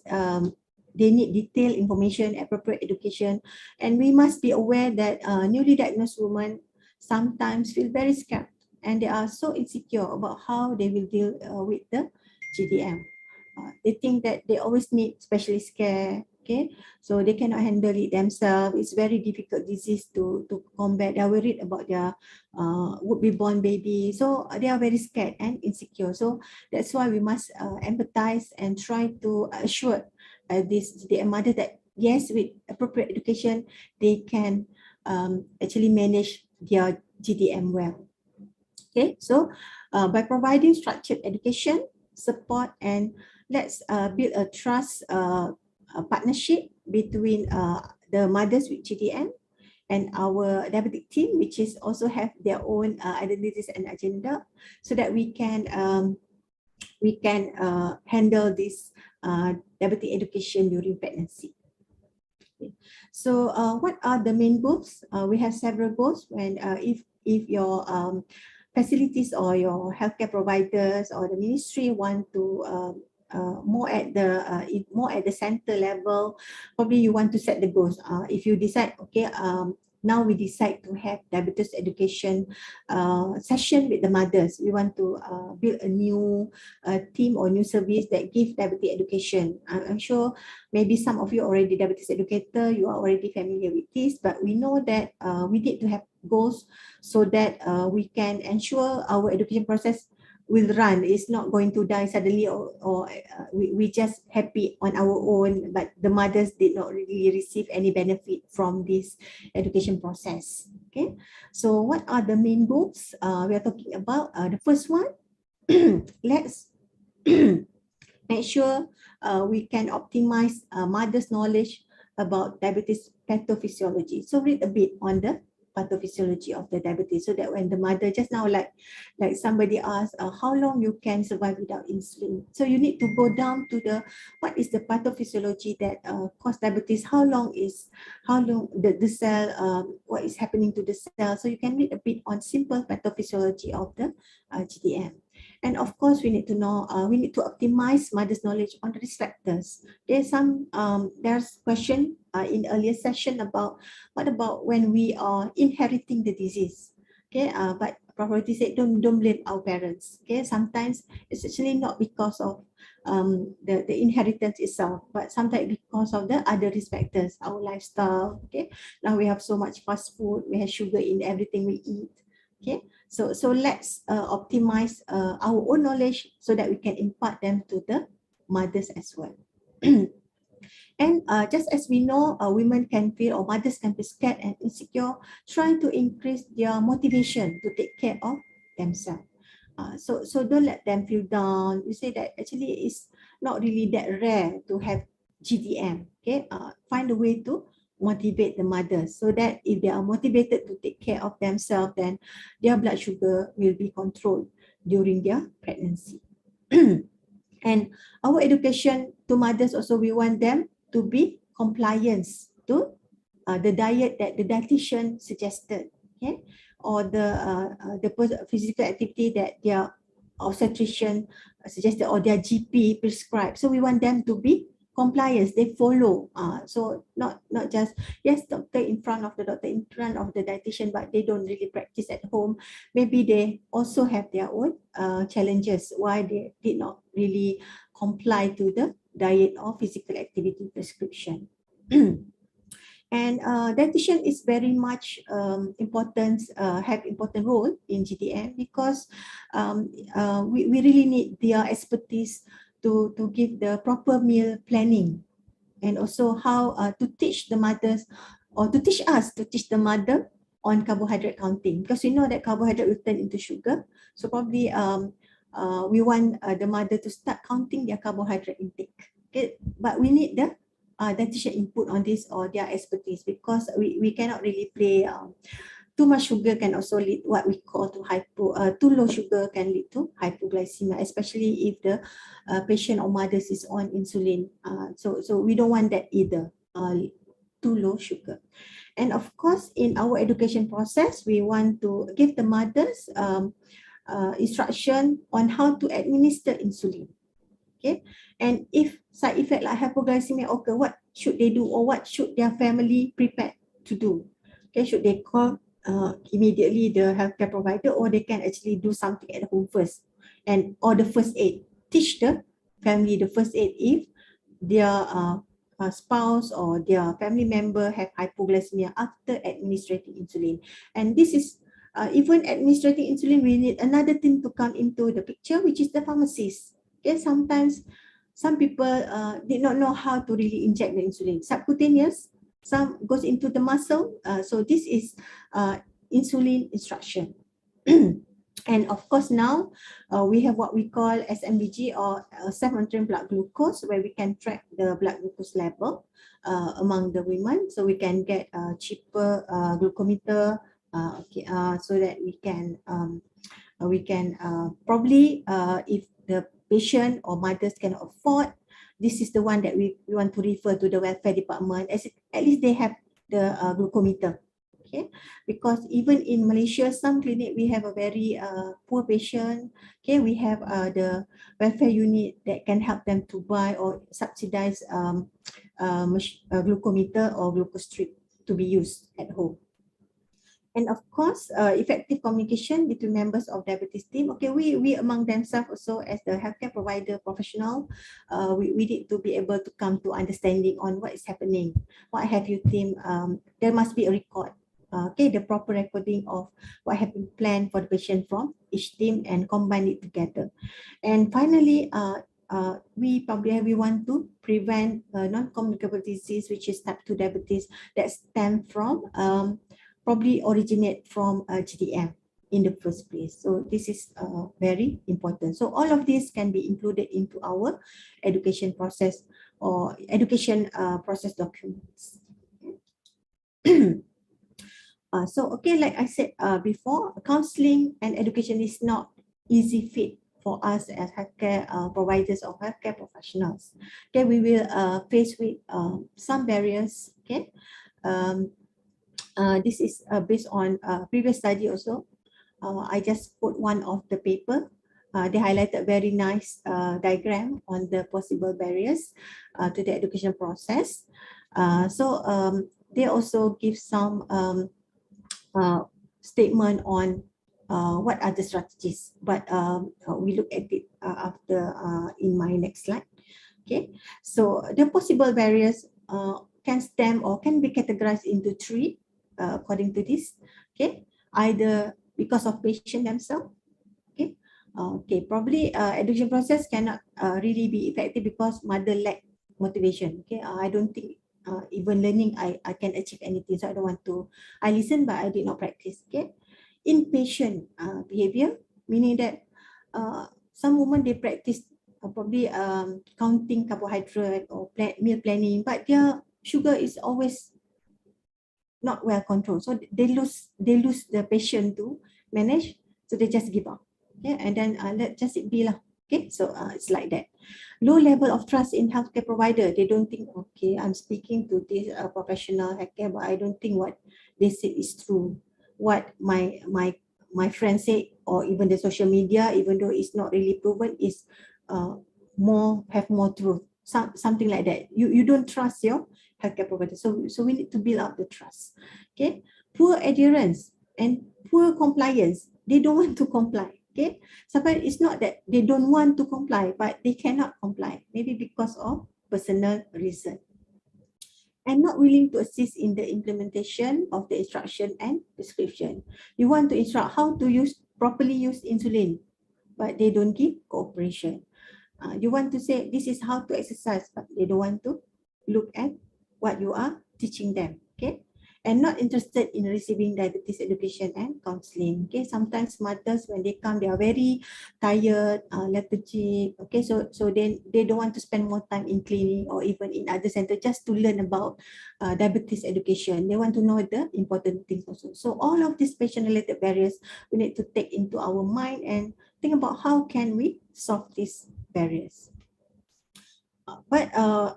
they need detailed information, appropriate education, and we must be aware that newly diagnosed women sometimes feel very scared and they are so insecure about how they will deal with the GDM. They think that they always need specialist care, okay? So they cannot handle it themselves. It's very difficult disease to combat. They are worried about their would-be born baby. So they are very scared and insecure. So that's why we must empathize and try to assure this GDM mother that yes, with appropriate education, they can actually manage their GDM well. Okay, so by providing structured education, support, and let's build a trust partnership between the mothers with GDM and our diabetic team, which is also have their own identities and agenda, so that we can handle this diabetic education during pregnancy. Okay. So what are the main goals? We have several goals. When if your facilities or your healthcare providers or the ministry want to more at the center level, probably you want to set the goals. If you decide, okay, now we decide to have diabetes education session with the mothers. We want to build a new team or new service that give diabetes education. I'm sure maybe some of you already diabetes educator, you are already familiar with this, but we know that we need to have goals so that we can ensure our education process will run. It's not going to die suddenly, or we just happy on our own, but the mothers did not really receive any benefit from this education process. Okay, so what are the main goals we are talking about? The first one, let's make sure we can optimize mothers' knowledge about diabetes pathophysiology. So read a bit on the pathophysiology of the diabetes, so that when the mother, just now like somebody asked how long you can survive without insulin, so you need to go down to the what is the pathophysiology that cause diabetes, how long the cell, what is happening to the cell. So you can read a bit on simple pathophysiology of the GDM. And of course, we need to know, we need to optimize mother's knowledge on risk factors. There's question in earlier session about what about when we are inheriting the disease. Okay, but Prof. Roti said don't blame our parents. Okay, sometimes it's actually not because of the inheritance itself, but sometimes because of the other risk factors, our lifestyle. Okay, now we have so much fast food, we have sugar in everything we eat. Okay, so let's optimize our own knowledge so that we can impart them to the mothers as well. And just as we know, women can feel, or mothers can be scared and insecure, try to increase their motivation to take care of themselves. So don't let them feel down. We say that actually it's not really that rare to have GDM. Okay, find a way to motivate the mothers so that if they are motivated to take care of themselves, then their blood sugar will be controlled during their pregnancy. And our education to mothers also, we want them to be compliant to the diet that the dietitian suggested, okay, or the physical activity that their obstetrician suggested or their GP prescribed. So we want them to be compliant, they follow. So not just, yes, doctor in front of the doctor, in front of the dietitian, but they don't really practice at home. Maybe they also have their own challenges why they did not really comply to the diet or physical activity prescription. And dietitian is very much have important role in GTM because we really need their expertise to give the proper meal planning, and also how to teach the mothers, or to teach us to teach the mother on carbohydrate counting, because we know that carbohydrate will turn into sugar. So probably we want the mother to start counting their carbohydrate intake. Okay, but we need the dietitian input on this or their expertise, because we cannot really play. Too much sugar can also lead what we call to too low sugar can lead to hypoglycemia, especially if the patient or mothers is on insulin. So we don't want that either, too low sugar. And of course, in our education process, we want to give the mothers instruction on how to administer insulin. Okay, and if side effect like hypoglycemia occur, what should they do, or what should their family prepare to do? Okay, should they call immediately the healthcare provider, or they can actually do something at home first, and or the first aid, teach the family the first aid if their spouse or their family member have hypoglycemia after administrating insulin. And this is even administrating insulin, we need another thing to come into the picture, which is the pharmacist. Okay, sometimes some people did not know how to really inject the insulin. Subcutaneous, some goes into the muscle. So this is insulin instruction. And of course now we have what we call SMBG, or self-monitoring blood glucose, where we can track the blood glucose level among the women. So we can get a cheaper glucometer, so that we can probably if the patient or mothers can afford, this is the one that we want to refer to the welfare department, as at least they have the glucometer. Okay, because even in Malaysia, some clinic we have a very poor patient. Okay, we have the welfare unit that can help them to buy or subsidize glucometer or glucose strip to be used at home. And of course, effective communication between members of diabetes team. Okay, we among themselves also, as the healthcare provider professional, we need to be able to come to understanding on what is happening. What have you team? There must be a record. Okay, the proper recording of what have been planned for the patient from each team and combine it together. And finally, we want to prevent non-communicable disease, which is type 2 diabetes, that stem from probably originate from GDM in the first place. So this is very important. So all of this can be included into our education process or education process documents. So okay, like I said before, counseling and education is not easy fit for us as healthcare providers or healthcare professionals. Okay, we will face with some barriers. Okay. This is based on previous study also. I just put one of the paper. They highlighted very nice diagram on the possible barriers to the education process. So they also give some statement on what are the strategies, but we look at it after in my next slide. Okay, so the possible barriers can stem or can be categorized into three. According to this, okay, either because of patient themselves, okay, probably education process cannot really be effective because mother lack motivation. Okay, I don't think even learning I can achieve anything, so I don't want to. I listen but I did not practice. Okay, impatient behavior, meaning that some women they practice probably counting carbohydrate or meal planning, but their sugar is always not well controlled, so they lose the patient to manage, so they just give up. Okay, and then let just it be lah. Okay, so it's like that. Low level of trust in healthcare provider. They don't think, okay, I'm speaking to this professional healthcare, but I don't think what they say is true. What my friends say, or even the social media, even though it's not really proven, is have more truth. Something like that. You don't trust your healthcare provider. So we need to build up the trust. Okay. Poor adherence and poor compliance. They don't want to comply. Okay. Sometimes it's not that they don't want to comply, but they cannot comply. Maybe because of personal reason. And not willing to assist in the implementation of the instruction and prescription. You want to instruct how to properly use insulin, but they don't give cooperation. You want to say this is how to exercise, but they don't want to look at what you are teaching them. Okay. And not interested in receiving diabetes education and counseling. Okay, sometimes mothers, when they come, they are very tired, lethargic. Okay, so then they don't want to spend more time in clinic or even in other center just to learn about diabetes education. They want to know the important things also. So all of these patient-related barriers we need to take into our mind and think about how can we solve these barriers. But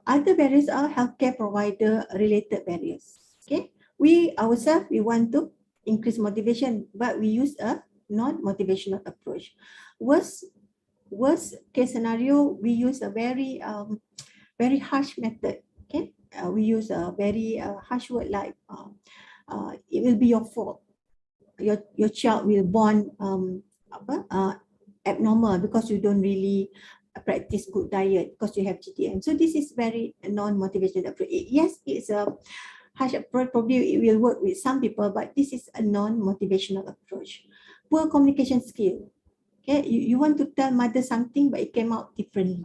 other barriers are healthcare provider-related barriers. Okay. We ourselves, we want to increase motivation, but we use a non-motivational approach. Worst case scenario, we use a very harsh method. Okay, we use a very harsh word like it will be your fault. Your child will born abnormal because you don't really practice good diet because you have GTM. So this is very non-motivational approach. Yes, it's a harsh approach, probably it will work with some people, but this is a non-motivational approach. Poor communication skill. Okay, you want to tell mother something, but it came out differently.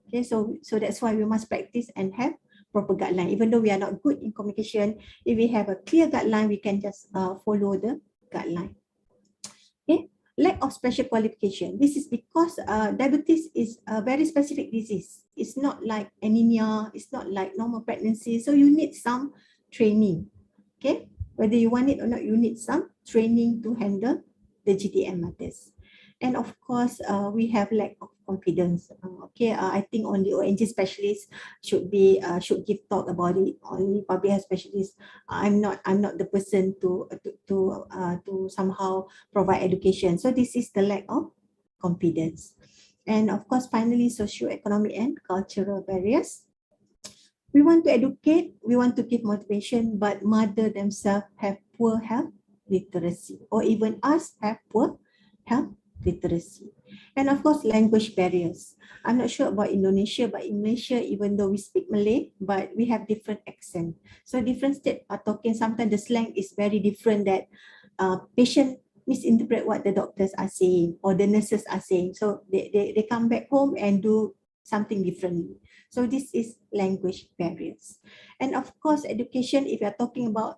Okay, so that's why we must practice and have proper guideline. Even though we are not good in communication, if we have a clear guideline, we can just follow the guideline. Okay, lack of special qualification. This is because diabetes is a very specific disease. It's not like anemia. It's not like normal pregnancy. So you need some training. Okay, whether you want it or not, you need some training to handle the GTM matters. And of course, we have lack of confidence. I think only ONG specialists should give talk about it. Only public health specialists. I'm not the person to somehow provide education. So this is the lack of confidence. And of course, finally, socio-economic and cultural barriers. We want to educate, we want to give motivation, but mother themselves have poor health literacy, or even us have poor health literacy. And of course, language barriers. I'm not sure about Indonesia, but in Malaysia, even though we speak Malay, but we have different accent. So different states are talking, sometimes the slang is very different that patient misinterpret what the doctors are saying or the nurses are saying. So they come back home and do something differently. So this is language barriers. And of course, education, if you're talking about,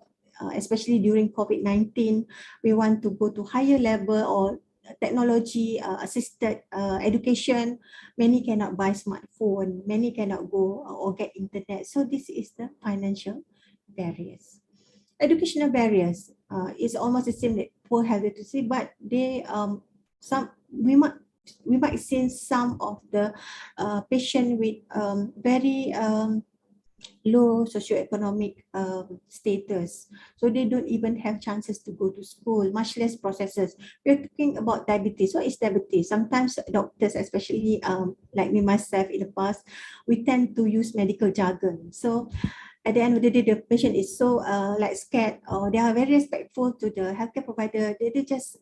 especially during COVID-19, we want to go to higher level or technology assisted education. Many cannot buy smartphone, many cannot go or get internet. So this is the financial barriers. Educational barriers is almost the same like poor health literacy, but they we might see some of the patient with very low socioeconomic status. So they don't even have chances to go to school, much less processes. We're talking about diabetes. What is diabetes? Sometimes doctors, especially like me myself in the past, we tend to use medical jargon. So at the end of the day, the patient is so like scared, or they are very respectful to the healthcare provider. They just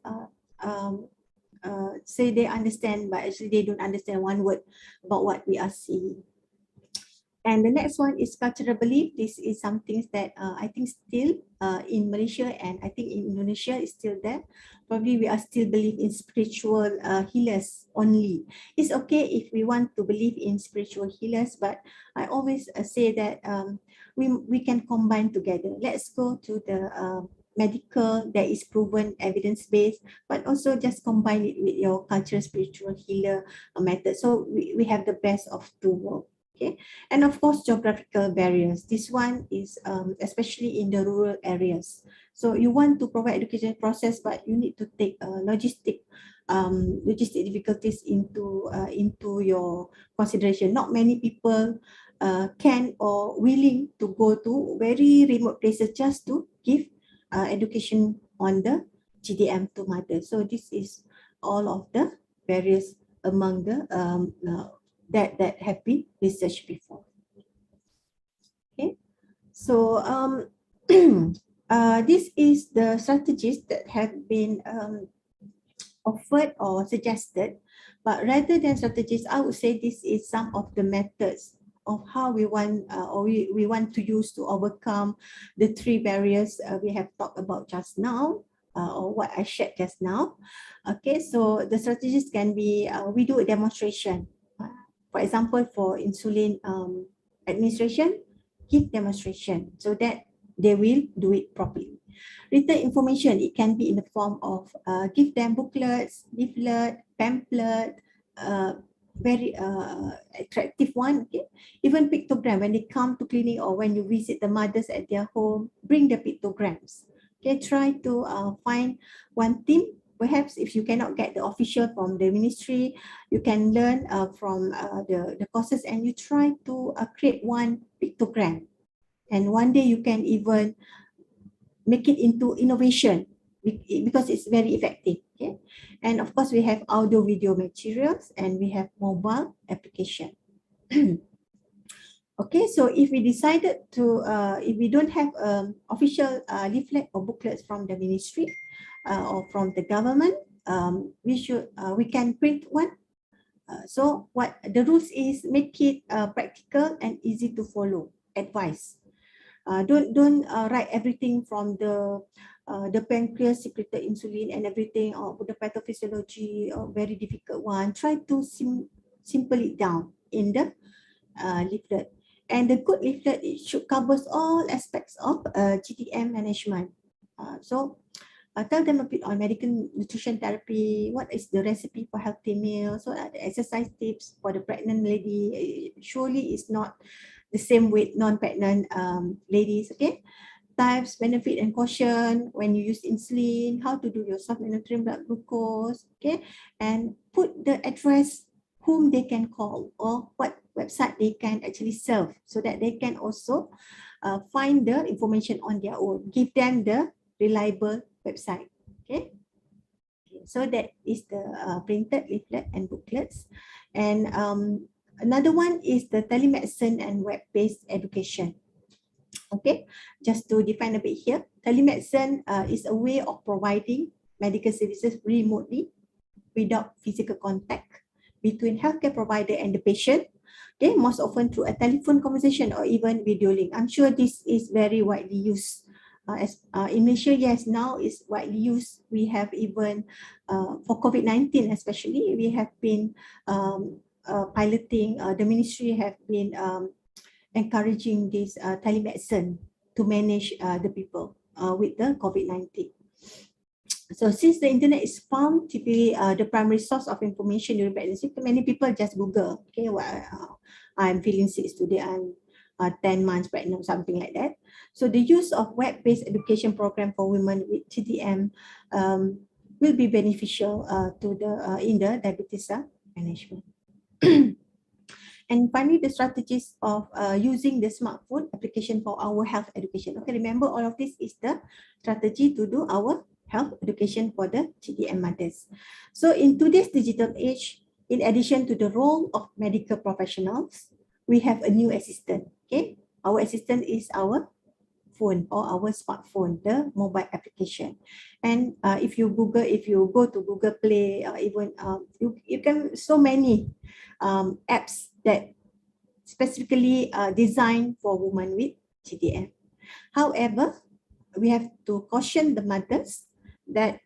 say they understand, but actually they don't understand one word about what we are seeing. And the next one is cultural belief. This is something that I think still in Malaysia and I think in Indonesia is still there. Probably we are still believe in spiritual healers only. It's okay if we want to believe in spiritual healers, but I always say that we can combine together. Let's go to the medical that is proven evidence-based, but also just combine it with your cultural spiritual healer method. So we have the best of two worlds. Okay, and of course, geographical barriers. This one is especially in the rural areas. So you want to provide education process, but you need to take logistic logistic difficulties into your consideration. Not many people can or willing to go to very remote places just to give education on the GDM to mothers. So this is all of the barriers among the that have been researched before. Okay, so this is the strategies that have been offered or suggested, but rather than strategies, I would say this is some of the methods of how we want we want to use to overcome the 3 barriers we have talked about just now, or what I shared just now. Okay, so the strategies can be, we do a demonstration. For example, for insulin administration, give demonstration so that they will do it properly. Written information, it can be in the form of give them booklets, leaflet, pamphlet, very attractive one. Okay, even pictogram when they come to clinic or when you visit the mothers at their home, bring the pictograms. Okay, try to find one theme. Perhaps if you cannot get the official from the ministry, you can learn from the courses, and you try to create one pictogram. And one day you can even make it into innovation because it's very effective. Okay, and of course we have audio video materials and we have mobile application. Okay, so if we decided to, if we don't have official leaflet or booklets from the ministry or from the government, we can print one. So what the rules is, make it practical and easy to follow. Advice. Don't write everything from the pancreas secreted insulin and everything, or the pathophysiology, or very difficult one. Try to simple it down in the leaflet. And the good leaflet, it should covers all aspects of GDM management. So tell them a bit on medical nutrition therapy, what is the recipe for healthy meals, what are the exercise tips for the pregnant lady. Surely it's not the same with non-pregnant ladies. Okay, types, benefit and caution when you use insulin, how to do your soft nutrient blood glucose. Okay, and put the address whom they can call or what website they can actually serve, so that they can also find the information on their own. Give them the reliable website. Okay, so that is the printed leaflet and booklets. And another one is the telemedicine and web-based education. Okay, just to define a bit here, telemedicine is a way of providing medical services remotely without physical contact between healthcare provider and the patient. Okay, most often through a telephone conversation or even video link. I'm sure this is very widely used. In Malaysia, yes, now is widely used. We have even for COVID-19 especially, we have been piloting, the ministry have been encouraging this telemedicine to manage the people with the COVID-19. So since the internet is found to be the primary source of information during pregnancy, many people just Google, okay, I'm feeling sick today, I'm 10 months pregnant, something like that. So the use of web-based education program for women with TDM will be beneficial to the in the diabetes management. And finally, the strategies of using the smartphone application for our health education. Okay, remember all of this is the strategy to do our health education for the GDM mothers. So in today's digital age, in addition to the role of medical professionals, we have a new assistant. Okay, our assistant is our phone or our smartphone, the mobile application. And if you go to Google Play, even you can so many apps that specifically designed for women with GDM. However, we have to caution the mothers that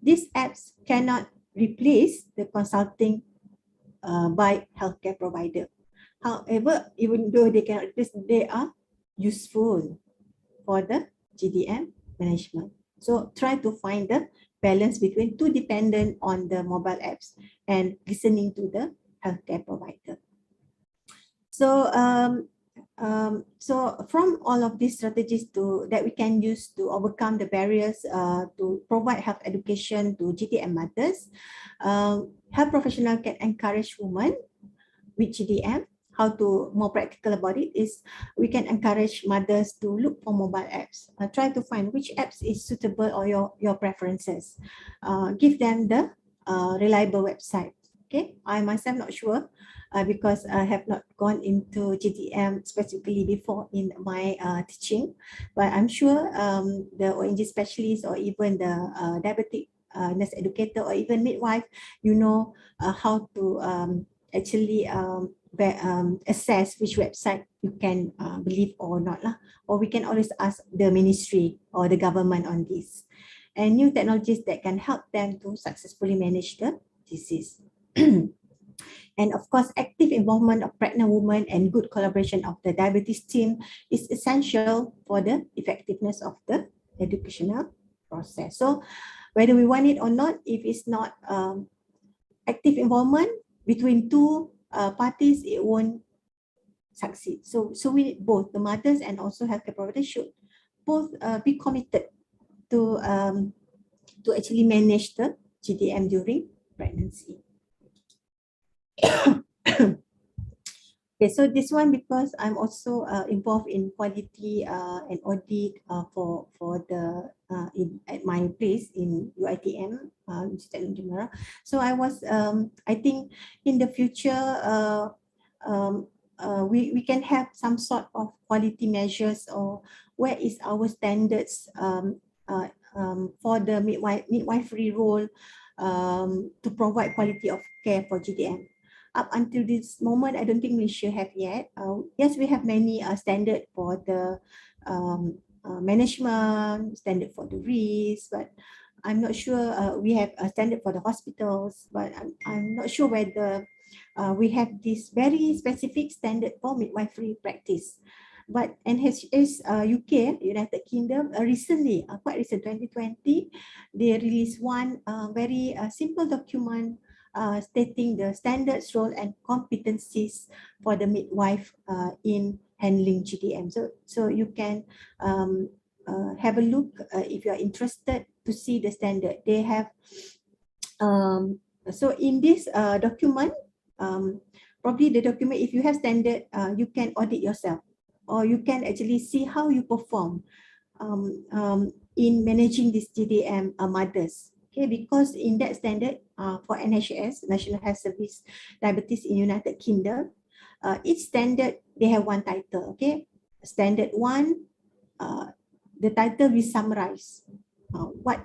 these apps cannot replace the consulting by healthcare provider. However, even though they cannot replace, they are useful for the GDM management. So try to find the balance between too dependent on the mobile apps and listening to the healthcare provider. So So from all of these strategies that we can use to overcome the barriers to provide health education to GTM mothers, health professional can encourage women with GDM. How to more practical about it is we can encourage mothers to look for mobile apps. Try to find which apps is suitable or your preferences. Give them the reliable website. Okay, I myself not sure because I have not gone into GDM specifically before in my teaching, but I'm sure the ONG specialist or even the diabetic nurse educator or even midwife, you know how to actually assess which website you can believe or not lah. Or we can always ask the ministry or the government on this, and new technologies that can help them to successfully manage the disease. And of course, active involvement of pregnant women and good collaboration of the diabetes team is essential for the effectiveness of the educational process. So whether we want it or not, if it's not active involvement between two parties, it won't succeed. So we need both the mothers and also healthcare providers should both be committed to actually manage the GDM during pregnancy. Okay, so this one because I'm also involved in quality and audit for the at my place in UITM, so I was I think in the future we can have some sort of quality measures, or where is our standards for the midwifery role to provide quality of care for GDM. Up until this moment, I don't think Malaysia have yet. Yes, we have many standard for the management, standard for the risk, but I'm not sure we have a standard for the hospitals, but I'm not sure whether we have this very specific standard for midwifery practice. But NHS UK, United Kingdom, recently, quite recent, 2020, they released one very simple document stating the standards, role, and competencies for the midwife in handling GDM. So you can have a look if you are interested to see the standard. They have, so in this document, probably the document, if you have standard, you can audit yourself, or you can actually see how you perform in managing this GDM mothers. Okay, because in that standard for NHS, National Health Service Diabetes in United Kingdom, each standard, they have one title. Okay, standard 1, the title we summarize what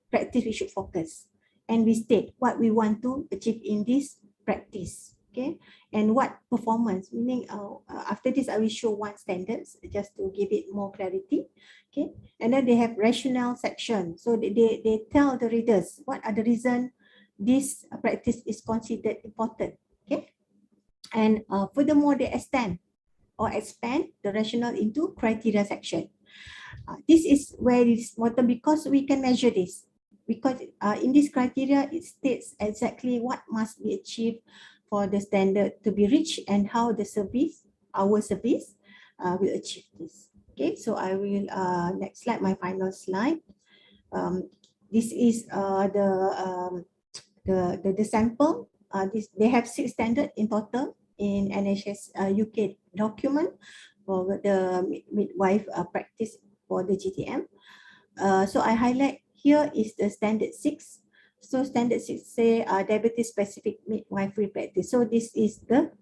practice we should focus, and we state what we want to achieve in this practice. Okay, and what performance, meaning after this I will show one standards just to give it more clarity. Okay, and then they have rationale section, so they tell the readers what are the reason this practice is considered important. Okay, and furthermore they extend or expand the rationale into criteria section. This is where it's important because we can measure this, because in this criteria it states exactly what must be achieved for the standard to be reached and how the service, our service, will achieve this. Okay, so I will next slide, my final slide. This is the sample. They have 6 standards in total in NHS UK document for the midwife practice for the GTM. So I highlight here is the standard 6. So standard 6 say diabetes specific midwifery practice. So this is the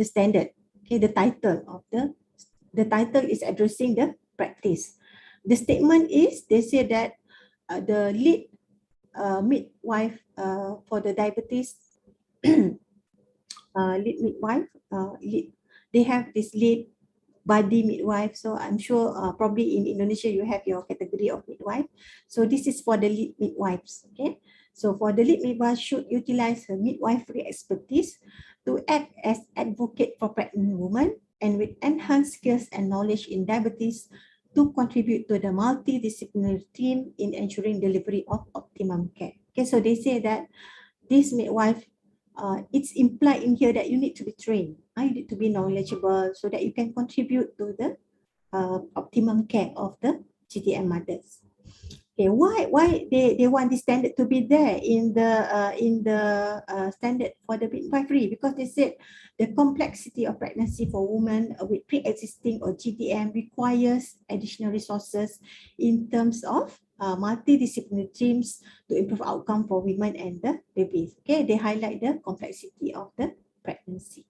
standard. Okay, the title of the title is addressing the practice. The statement is, they say that the lead midwife for the diabetes lead midwife, they have this lead body midwife. So I'm sure probably in Indonesia you have your category of midwife. So this is for the lead midwives. Okay, so for the lead midwife should utilize her midwifery expertise to act as advocate for pregnant women and with enhanced skills and knowledge in diabetes to contribute to the multidisciplinary team in ensuring delivery of optimum care. Okay, so they say that this midwife it's implied in here that you need to be trained. You need to be knowledgeable so that you can contribute to the optimum care of the GTM mothers. Okay, why they want this standard to be there in the standard for the midwifery? Because they said the complexity of pregnancy for women with pre-existing or GTM requires additional resources in terms of multidisciplinary teams to improve outcome for women and the babies. Okay, they highlight the complexity of the pregnancy.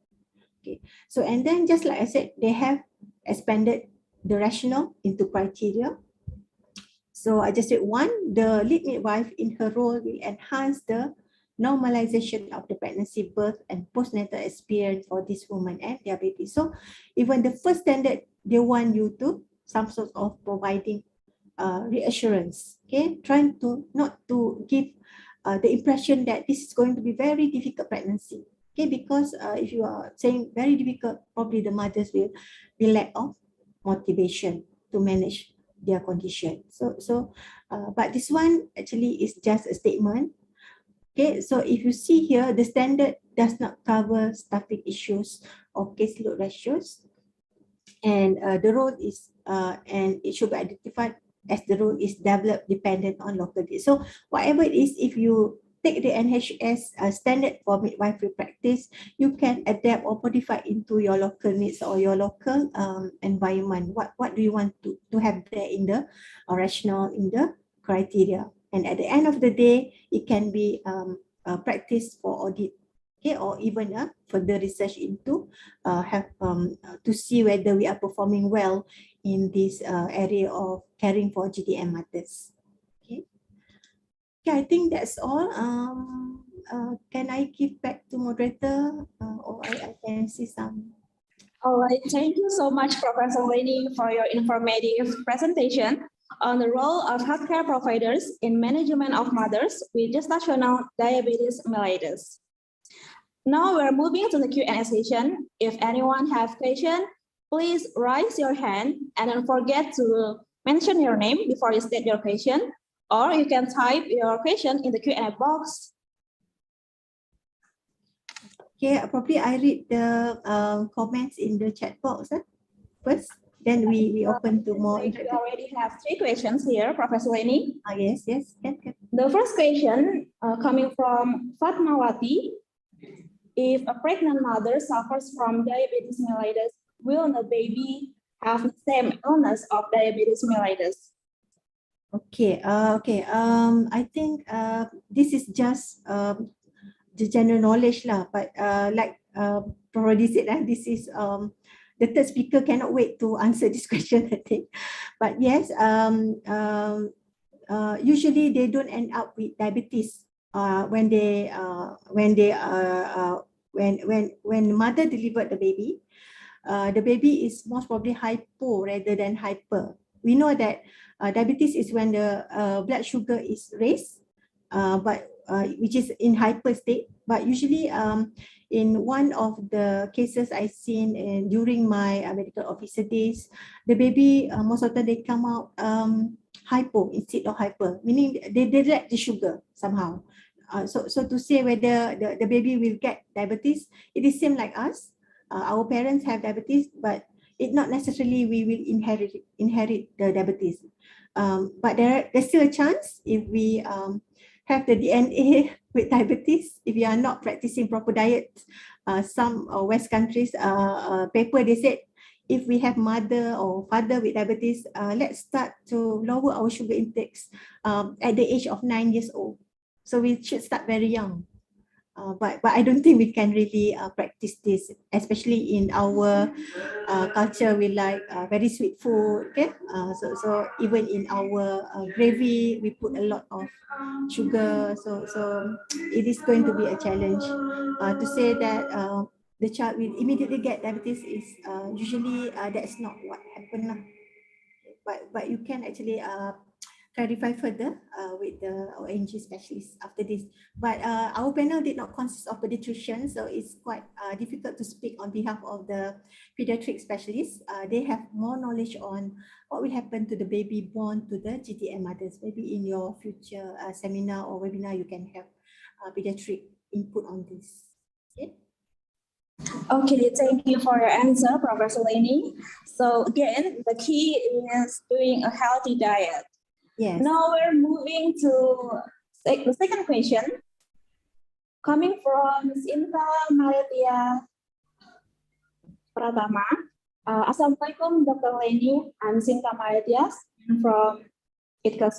Okay, so and then just like I said, they have expanded the rationale into criteria. So I just said one, the lead midwife in her role will enhance the normalization of the pregnancy, birth, and postnatal experience for this woman and their baby. So even the first standard, they want you to some sort of providing reassurance, okay, trying to not to give the impression that this is going to be very difficult pregnancy, okay, because if you are saying very difficult, probably the mothers will be lack of motivation to manage their condition. But this one actually is just a statement. Okay, so if you see here, the standard does not cover staffing issues or caseload ratios, and the role is and it should be identified as the role is developed dependent on local needs. So whatever it is, if you take the NHS standard for midwifery practice, you can adapt or modify into your local needs or your local environment. What do you want to have there in the rationale, in the criteria? And at the end of the day, it can be practiced for audit, okay, or even further research into to see whether we are performing well in this area of caring for GTM mothers. Okay, I think that's all. Can I give back to moderator or I can see some? All right, thank you so much, Professor Leni, for your informative presentation on the role of healthcare providers in management of mothers with gestational diabetes mellitus. Now we're moving to the Q&A session. If anyone has questions, please raise your hand and don't forget to mention your name before you state your question. Or you can type your question in the Q&A box. Okay, probably I read the comments in the chat box first. Then we open to more. We already have 3 questions here, Professor Leni. Yes. The first question coming from Fatmawati. If a pregnant mother suffers from diabetes mellitus, will the baby have the same illness of diabetes mellitus? Okay. I think this is just the general knowledge lah. But like already said, this is the third speaker cannot wait to answer this question, I think. But yes, usually they don't end up with diabetes when mother delivered the baby is most probably hypo rather than hyper. We know that diabetes is when the blood sugar is raised, but which is in hyper state. But usually, in one of the cases I seen during my medical officer days, the baby most of the time they come out hypo instead of hyper, meaning they lack the sugar somehow. So to say whether the baby will get diabetes, it is same like us. Our parents have diabetes, but it not necessarily we will inherit the diabetes. But there's still a chance if we have the DNA with diabetes, if you are not practicing proper diet. Some West countries paper they said if we have mother or father with diabetes, let's start to lower our sugar intakes at the age of 9 years old. So we should start very young. But I don't think we can really practice this, especially in our culture. We like very sweet food. Okay, so even in our gravy, we put a lot of sugar. So it is going to be a challenge to say that the child will immediately get diabetes. Is usually that's not what happened. But you can actually clarify further with the ONG specialist after this. But our panel did not consist of pediatricians, so it's quite difficult to speak on behalf of the pediatric specialists. They have more knowledge on what will happen to the baby born to the GTM mothers. Maybe in your future seminar or webinar, you can have pediatric input on this. Okay, thank you for your answer, Professor Leni. So again, the key is doing a healthy diet. Yes. Now we're moving to the second question. Coming from Sinta Malaysia Pratama. Assalamualaikum, Dr. Leni. I'm Sinta Malaysia from ITKAS.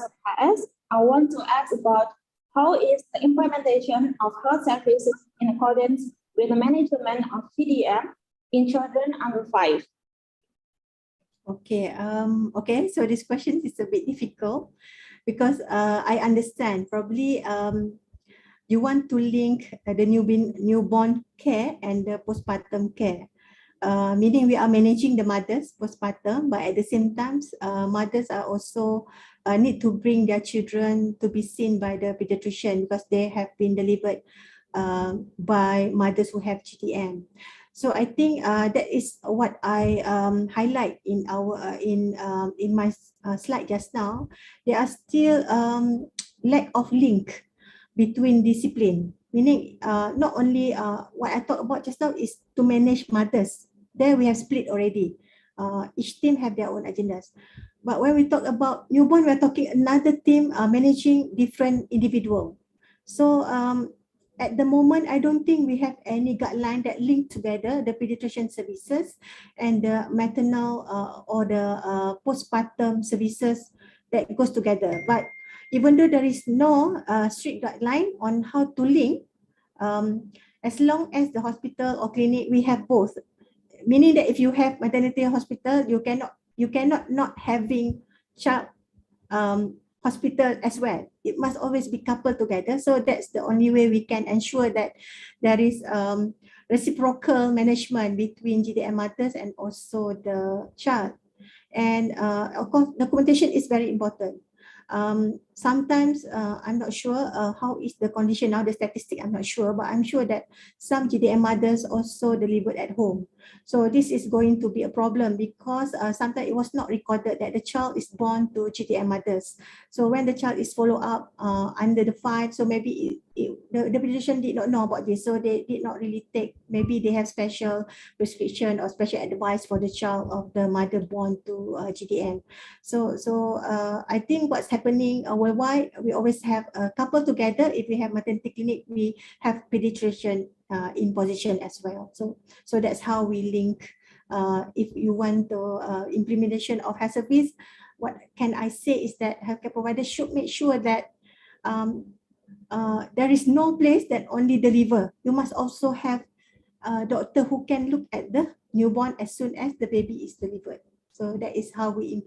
I want to ask about how is the implementation of health services in accordance with the management of CDM in children under 5? Okay, okay, so this question is a bit difficult because I understand probably you want to link the newborn care and the postpartum care. Meaning we are managing the mothers postpartum, but at the same time, mothers are also need to bring their children to be seen by the pediatrician because they have been delivered by mothers who have GTM. So I think that is what I highlight in our in my slide just now. There are still lack of link between discipline. Meaning not only what I talked about just now is to manage mothers. There we have split already. Each team have their own agendas. But when we talk about newborn, we're talking another team managing different individual. So at the moment, I don't think we have any guideline that link together the pediatrician services and the maternal or the postpartum services that goes together. But even though there is no strict guideline on how to link, as long as the hospital or clinic, we have both. Meaning that if you have maternity hospital, you cannot not having child hospital as well. It must always be coupled together. So that's the only way we can ensure that there is reciprocal management between GDM mothers and also the child. And of course, documentation is very important. Sometimes I'm not sure how is the condition now, the statistic I'm not sure, but I'm sure that some GDM mothers also delivered at home. So this is going to be a problem because sometimes it was not recorded that the child is born to GDM mothers. So when the child is followed up under the 5, so maybe the pediatrician did not know about this, so they did not really take, maybe they have special prescription or special advice for the child of the mother born to GDM. So I think what's happening worldwide, we always have a couple together. If we have maternity clinic, we have pediatrician in position as well. So that's how we link. If you want the implementation of health service, what can I say is that healthcare providers should make sure that there is no place that only deliver. You must also have a doctor who can look at the newborn as soon as the baby is delivered. So that is how we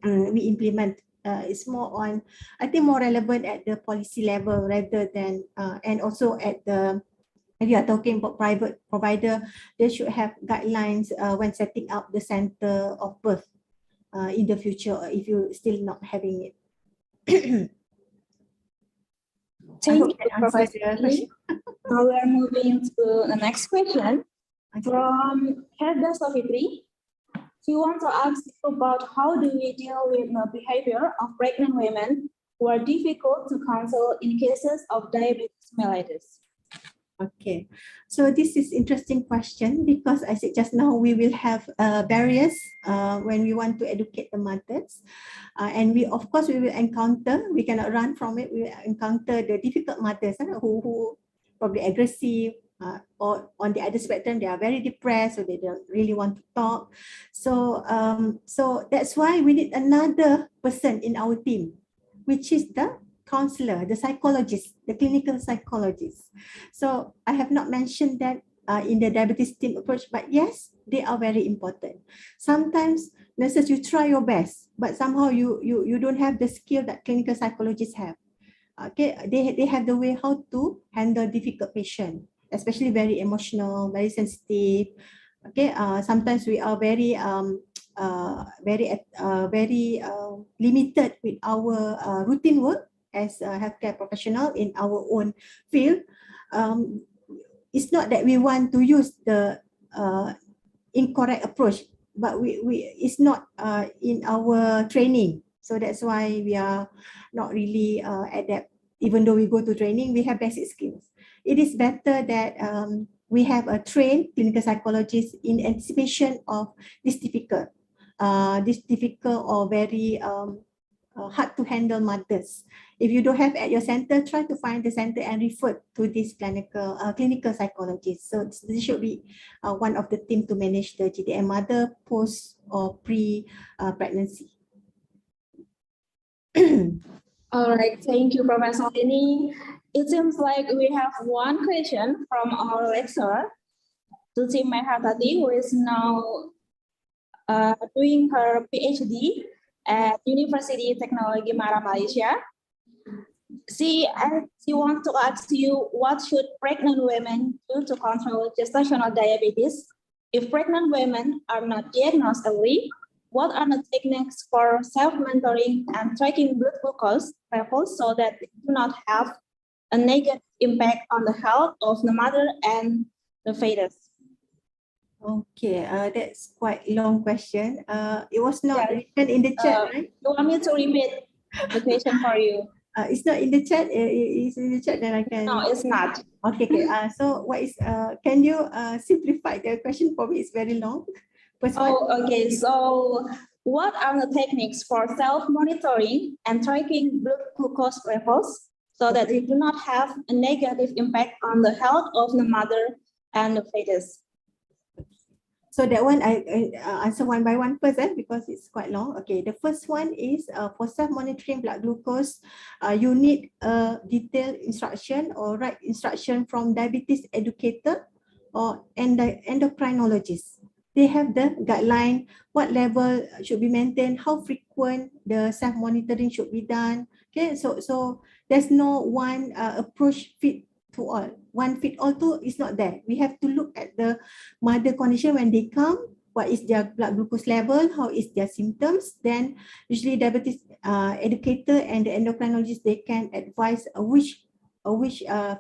implement. It's more on, I think, more relevant at the policy level rather than, and also at the, if you are talking about private provider, they should have guidelines when setting up the center of birth in the future if you're still not having it. Thank you, Professor. Now we are moving to the next question from Herda Sofitri. She wants to ask about how do we deal with the behavior of pregnant women who are difficult to counsel in cases of diabetes mellitus. Okay, so this is interesting question because I said just now we will have barriers when we want to educate the mothers, and we of course we will encounter, we cannot run from it, we will encounter the difficult mothers who probably aggressive, or on the other spectrum they are very depressed, so they don't really want to talk. So so that's why we need another person in our team, which is the counselor, the psychologist, the clinical psychologist. So I have not mentioned that in the diabetes team approach, but yes, they are very important. Sometimes nurses, you try your best, but somehow you don't have the skill that clinical psychologists have. Okay, they have the way how to handle difficult patient, especially very emotional, very sensitive. Okay, sometimes we are very limited with our routine work as a healthcare professional in our own field. It's not that we want to use the incorrect approach, but it's not in our training. So that's why we are not really adept. Even though we go to training, we have basic skills. It is better that we have a trained clinical psychologist in anticipation of this difficult or very hard to handle mothers. If you don't have at your center, try to find the center and refer to this clinical psychologist. So this should be one of the team to manage the GDM mother post or pre pregnancy. All right, thank you, Professor Leni. It seems like we have one question from our lecturer, Tuti Mehatati, who is now doing her PhD at University Technology Mara, Malaysia. She wants to ask you, what should pregnant women do to control gestational diabetes? If pregnant women are not diagnosed early, what are the techniques for self-monitoring and tracking blood glucose levels so that they do not have a negative impact on the health of the mother and the fetus? Okay, that's quite a long question. It was not written in the chat, right? You want me to repeat the question for you? It's not in the chat. It's in the chat, then I can. No, it's not. Okay. So what is? Can you simplify the question for me? It's very long. Okay. So, what are the techniques for self-monitoring and tracking blood glucose levels so that they do not have a negative impact on the health of the mother and the fetus? So that one I answer one by one first, because it's quite long. Okay, the first one is for self-monitoring blood glucose, you need a detailed instruction or right instruction from diabetes educator or endocrinologist. They have the guideline, what level should be maintained, how frequent the self-monitoring should be done. Okay, so there's no one approach fit to all. One fit all to is not there. We have to look at the mother condition when they come, what is their blood glucose level, how is their symptoms. Then usually diabetes educator and the endocrinologist, they can advise which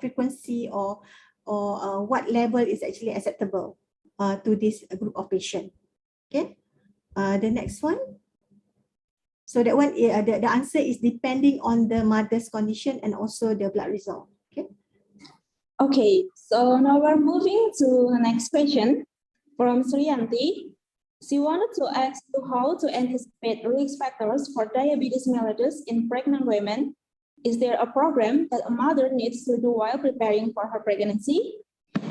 frequency or what level is actually acceptable to this group of patient. Okay, the next one. So that one, the answer is depending on the mother's condition and also the blood result. Okay, so now we're moving to the next question from Sriyanti. She wanted to ask you how to anticipate risk factors for diabetes mellitus in pregnant women. Is there a program that a mother needs to do while preparing for her pregnancy?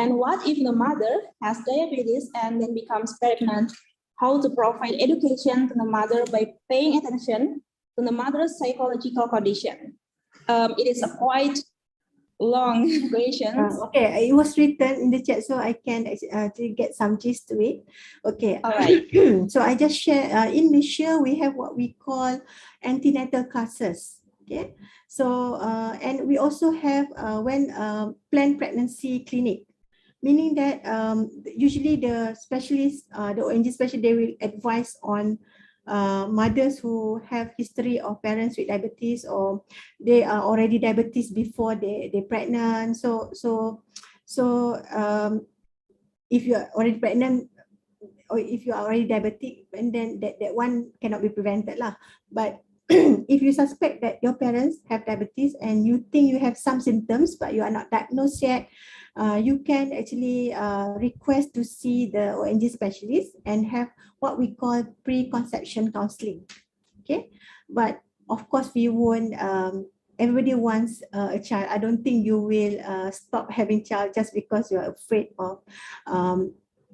And what if the mother has diabetes and then becomes pregnant? How to provide education to the mother by paying attention to the mother's psychological condition? It is a quite long question. Okay, it was written in the chat, so I can get some gist to it. Okay, all right. So I just share. In Malaysia, we have what we call antenatal classes. Okay, so and we also have planned pregnancy clinic, meaning that usually the specialists, the ONG specialist, they will advise on mothers who have history of parents with diabetes or they are already diabetes before they're pregnant. So if you are already pregnant or if you are already diabetic, and then that one cannot be prevented lah. But if you suspect that your parents have diabetes and you think you have some symptoms but you are not diagnosed yet, you can actually request to see the ONG specialist and have what we call pre-conception counseling. Okay, but of course we won't. Everybody wants a child. I don't think you will stop having child just because you are afraid of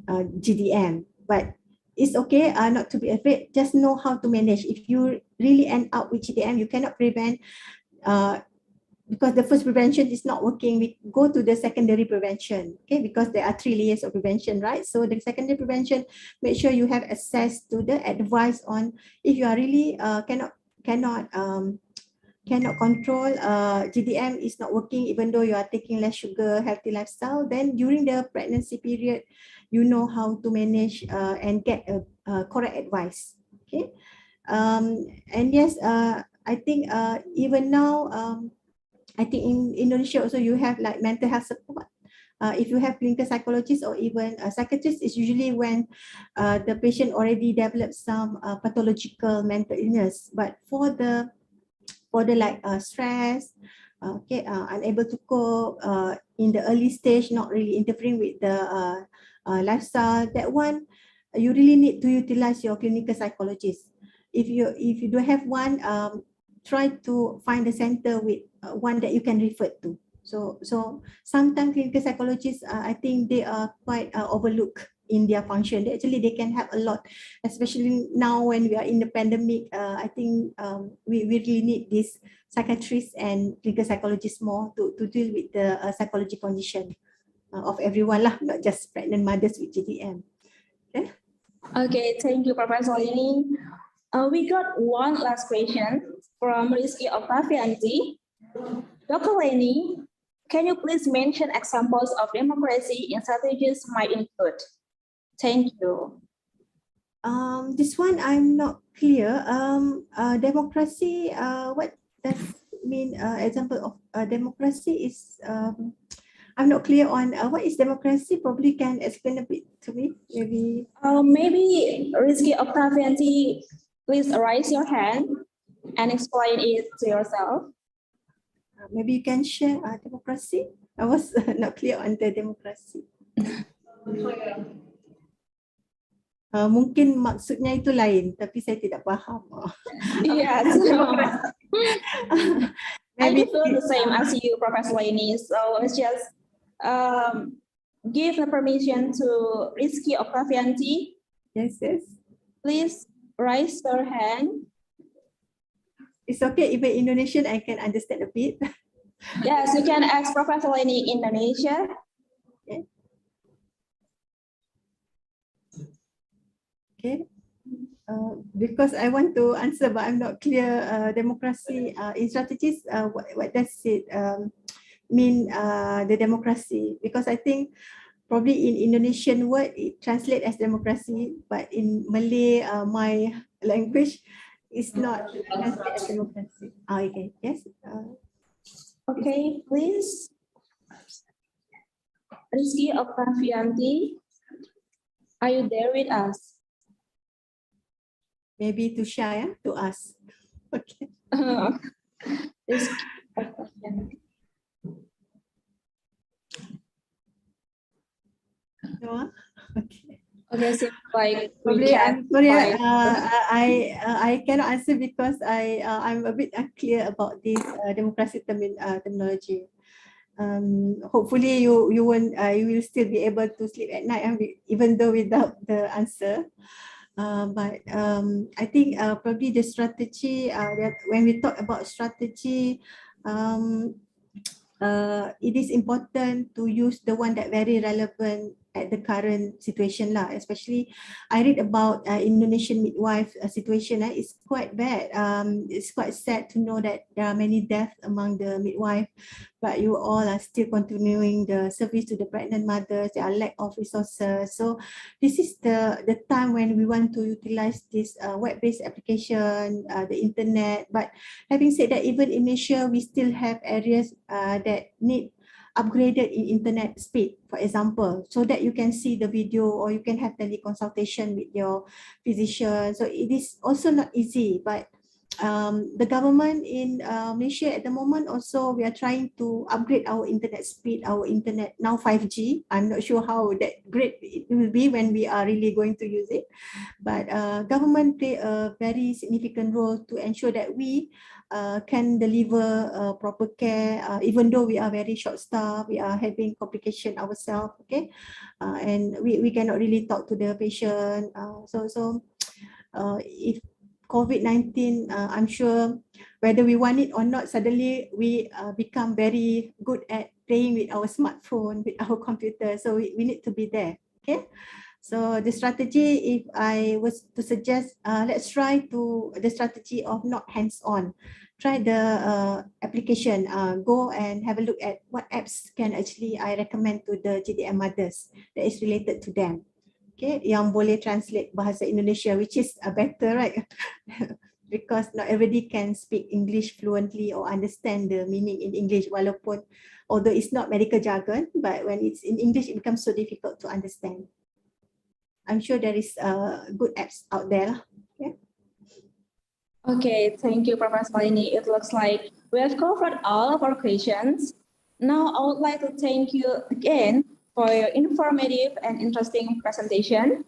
GDM. But it's okay not to be afraid. Just know how to manage. If you really end up with GDM, you cannot prevent. Because the first prevention is not working, we go to the secondary prevention, okay? Because there are 3 layers of prevention, right? So the secondary prevention, make sure you have access to the advice on if you are really cannot control GDM is not working, even though you are taking less sugar, healthy lifestyle. Then during the pregnancy period, you know how to manage and get a correct advice, okay? And yes, I think even now. I think in Indonesia also you have like mental health support. If you have clinical psychologist or even a psychiatrist, it's usually when the patient already develops some pathological mental illness. But for the like stress, unable to cope in the early stage, not really interfering with the lifestyle, that one, you really need to utilize your clinical psychologist. If you don't have one, try to find a center with one that you can refer to. So sometimes clinical psychologists, I think they are quite overlooked in their function. They can help a lot, especially now when we are in the pandemic. I think we really need this psychiatrists and clinical psychologists more to deal with the psychology condition of everyone lah, not just pregnant mothers with GDM. Okay. Okay, thank you, Professor Leni. We got one last question from Rizky Octavianti. Dr. Leni, can you please mention examples of democracy in strategies might include? Thank you. This one I'm not clear. Democracy, what does it mean? Example of democracy is, I'm not clear on what is democracy. Probably can explain a bit to me, maybe. Maybe Rizky Octavianti, please raise your hand and explain it to yourself. Maybe you can share democracy. I was not clear on the democracy. Mungkin maksudnya itu lain, tapi saya tidak faham. Yes. Maybe I feel the same as you, Professor Leni. So let's just give the permission to Rizky Octavianti. Yes, yes. Please raise your hand. It's okay, even Indonesian I can understand a bit. Yes, you can ask Professor Leni in Indonesia. Okay. Okay. Because I want to answer, but I'm not clear. Democracy in strategies. What does it mean? The democracy, because I think probably in Indonesian word it translates as democracy, but in Malay, my language, is not translated as democracy. Okay. Yes. Okay, please. Rizky Octavianti, are you there with us? Maybe to share to us. Okay. Rizky Octavianti. No? Okay. Okay, so like probably I'm sorry. I cannot answer because I'm a bit unclear about this democracy terminology. Hopefully you will still be able to sleep at night, even though without the answer. But I think probably the strategy that when we talk about strategy, it is important to use the one that very relevant at the current situation lah. Especially, I read about Indonesian midwife situation. It's quite bad. It's quite sad to know that there are many deaths among the midwife, but you all are still continuing the service to the pregnant mothers. There are lack of resources. So this is the time when we want to utilize this web-based application, the internet. But having said that, even in Malaysia, we still have areas that need upgraded in internet speed, for example, so that you can see the video or you can have teleconsultation with your physician. So it is also not easy, but the government in Malaysia at the moment also, we are trying to upgrade our internet speed, our internet now 5G. I'm not sure how that great it will be when we are really going to use it, but government play a very significant role to ensure that we can deliver proper care, even though we are very short staffed, we are having complication ourselves, okay, and we cannot really talk to the patient. So if COVID-19, I'm sure whether we want it or not, suddenly we become very good at playing with our smartphone, with our computer. So we need to be there, okay? So the strategy, if I was to suggest, let's try to the strategy of not hands-on. Try the application, go and have a look at what apps can actually I recommend to the GDM mothers that is related to them. Okay, yang boleh translate bahasa Indonesia, which is better, right? Because not everybody can speak English fluently or understand the meaning in English, walaupun, although it's not medical jargon, but when it's in English, it becomes so difficult to understand. I'm sure there is good apps out there. Okay. Okay, thank you, Professor Lini. It looks like we have covered all of our questions. Now, I would like to thank you again for your informative and interesting presentation.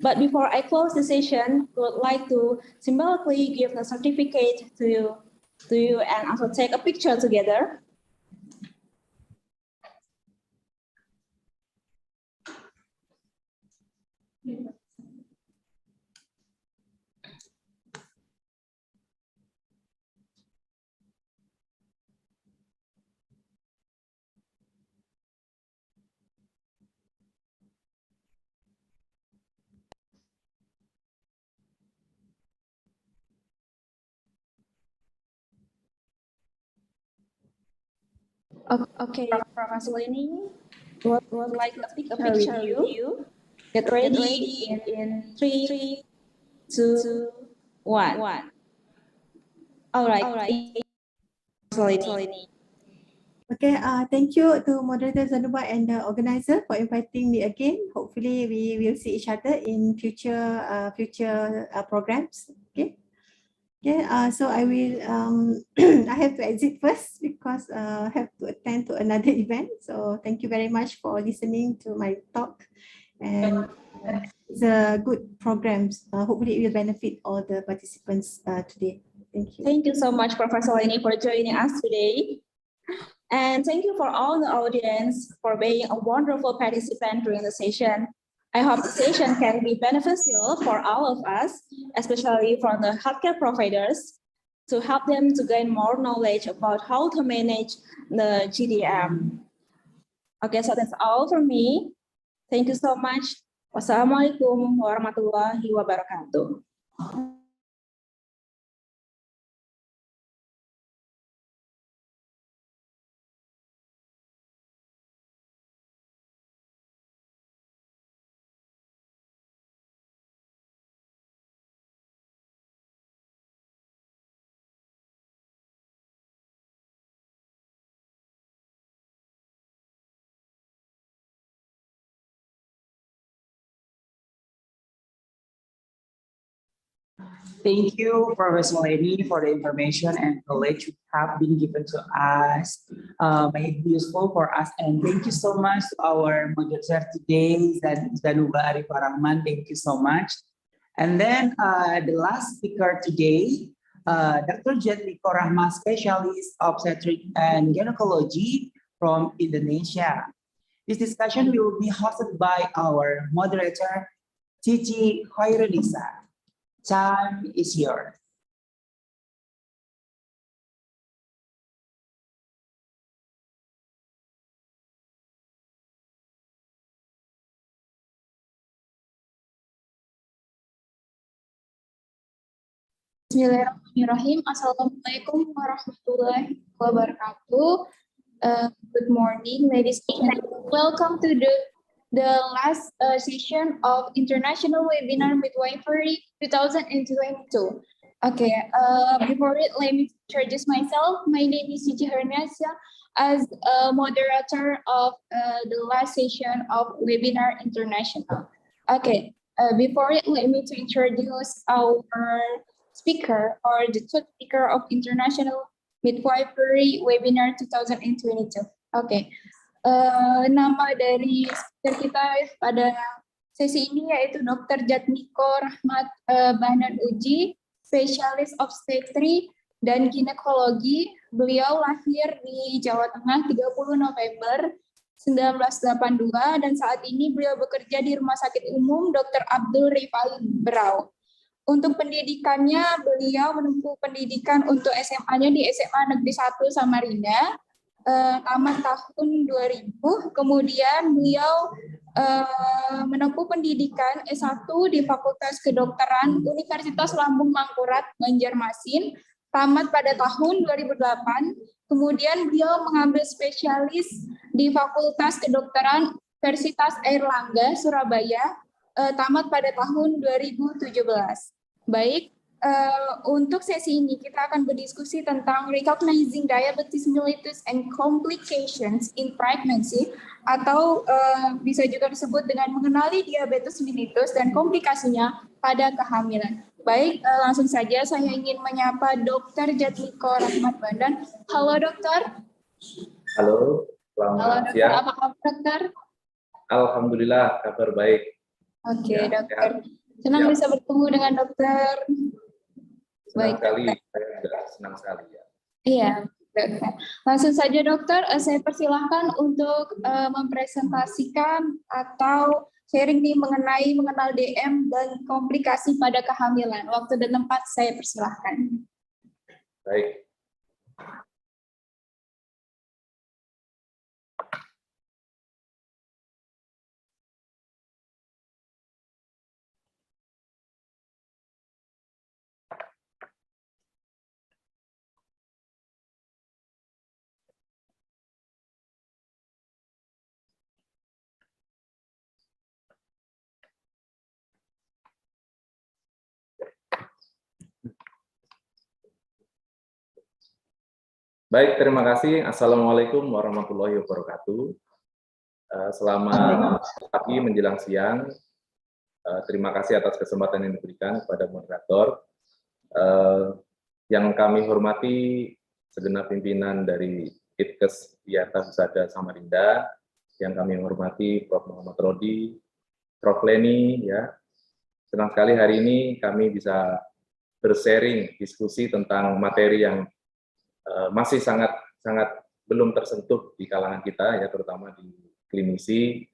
But before I close the session, I would like to symbolically give the certificate to you and also take a picture together. Okay, Professor Lini, would like to take a picture with you. Get ready in 3, 2, 1. All right. Professor Lini. Okay, thank you to moderator Zanuba and the organizer for inviting me again. Hopefully we will see each other in future programs. Okay. Okay, so I will I have to exit first because I have to attend to another event. So thank you very much for listening to my talk, and it's a good programs. Hopefully it will benefit all the participants today. Thank you. Thank you so much, Professor Lini, for joining us today. And thank you for all the audience for being a wonderful participant during the session. I hope the session can be beneficial for all of us, especially for the healthcare providers, to help them to gain more knowledge about how to manage the GDM. Okay, so that's all from me. Thank you so much. Wassalamualaikum warahmatullahi wabarakatuh. Thank you, Professor Leni, for the information and knowledge you have been given to us. May it be useful for us. And thank you so much to our moderator today, Zanuba Arifarahman. Thank you so much. And then the last speaker today, Dr. Jetniko Rahma, specialist obstetrics and gynecology from Indonesia. This discussion will be hosted by our moderator, Cici Khairunisa. Time is yours. Bismillahirrahmanirrahim. Assalamualaikum warahmatullahi wabarakatuh. Good morning, ladies and gentlemen. Welcome to the last session of International Webinar Midwifery 2022. Okay, before it, let me introduce myself. My name is Cici Khairunisa, as a moderator of the last session of Webinar International. Okay, before it, let me to introduce our speaker, or the third speaker of International Midwifery Webinar 2022. Okay, nama dari speaker kita pada sesi ini yaitu Dr. Jetniko Rahmat Bahnan Uji, spesialis obstetri dan ginekologi. Beliau lahir di Jawa Tengah 30 November 1982 dan saat ini beliau bekerja di Rumah Sakit Umum Dr. Abdul Rifai Berau. Untuk pendidikannya, beliau menempuh pendidikan untuk SMA-nya di SMA Negeri 1 Samarinda, tamat tahun 2000. Kemudian beliau menempuh pendidikan S1 di Fakultas Kedokteran Universitas Lambung Mangkurat, Banjarmasin, tamat pada tahun 2008. Kemudian beliau mengambil spesialis di Fakultas Kedokteran Universitas Airlangga, Surabaya, tamat pada tahun 2017. Baik, untuk sesi ini kita akan berdiskusi tentang recognizing diabetes mellitus and complications in pregnancy, atau bisa juga disebut dengan mengenali diabetes mellitus dan komplikasinya pada kehamilan. Baik, langsung saja saya ingin menyapa Dr. Jatmiko Rahmat Bandan. Halo dokter. Halo, Halo selamat dokter, siang. apa kabar dokter? Alhamdulillah, kabar baik. Oke Ya, dokter, sehat. senang Ya. bisa bertemu dengan dokter. Senang Baik sekali, dokter. saya juga senang sekali ya. Iya, dokter. Langsung saja dokter, saya persilahkan untuk mempresentasikan atau sharing nih mengenal DM dan komplikasi pada kehamilan. Waktu dan tempat saya persilahkan. Baik. Baik, terima kasih. Assalamualaikum warahmatullahi wabarakatuh. Selamat pagi menjelang siang. Terima kasih atas kesempatan yang diberikan kepada moderator. Yang kami hormati segenap pimpinan dari Itkes Yata Husada Samarinda, yang kami hormati Prof. Muhammad Rodi, Prof. Leni, ya. Senang sekali hari ini kami bisa bersharing diskusi tentang materi yang masih sangat belum tersentuh di kalangan kita, ya, terutama di klinisi,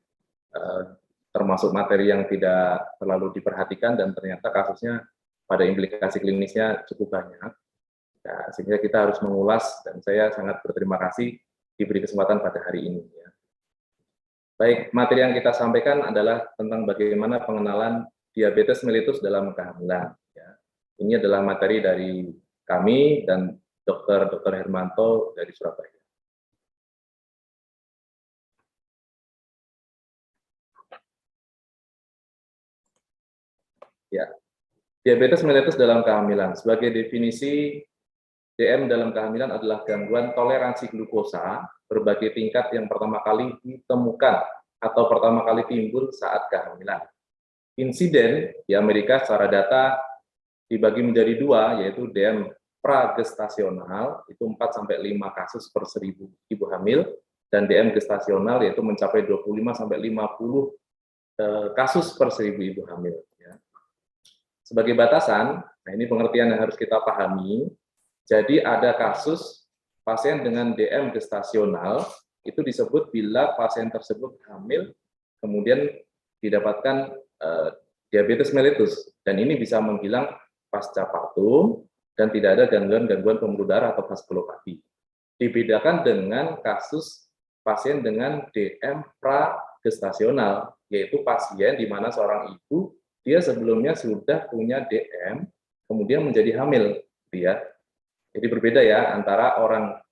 termasuk materi yang tidak terlalu diperhatikan dan ternyata kasusnya pada implikasi klinisnya cukup banyak. Nah, sehingga kita harus mengulas dan saya sangat berterima kasih diberi kesempatan pada hari ini. Ya. Baik, materi yang kita sampaikan adalah tentang bagaimana pengenalan diabetes mellitus dalam kehamilan. Ya. Ini adalah materi dari kami dan Dr. Hermanto dari Surabaya. Ya, diabetes mellitus dalam kehamilan. Sebagai definisi, DM dalam kehamilan adalah gangguan toleransi glukosa berbagai tingkat yang pertama kali ditemukan atau pertama kali timbul saat kehamilan. Insiden di Amerika secara data dibagi menjadi dua, yaitu DM pragestasional, itu 4-5 kasus per 1000 ibu hamil, dan DM gestasional, yaitu mencapai 25-50 kasus per 1000 ibu hamil. Ya. Sebagai batasan, nah ini pengertian yang harus kita pahami, jadi ada kasus pasien dengan DM gestasional, itu disebut bila pasien tersebut hamil, kemudian didapatkan diabetes mellitus, dan ini bisa menghilang pasca partum, dan tidak ada gangguan pembuluh darah atau vaskulopati. Dibedakan dengan kasus pasien dengan DM pragestasional, yaitu pasien di mana seorang ibu, dia sebelumnya sudah punya DM, kemudian menjadi hamil. Ya. Jadi berbeda ya, antara orang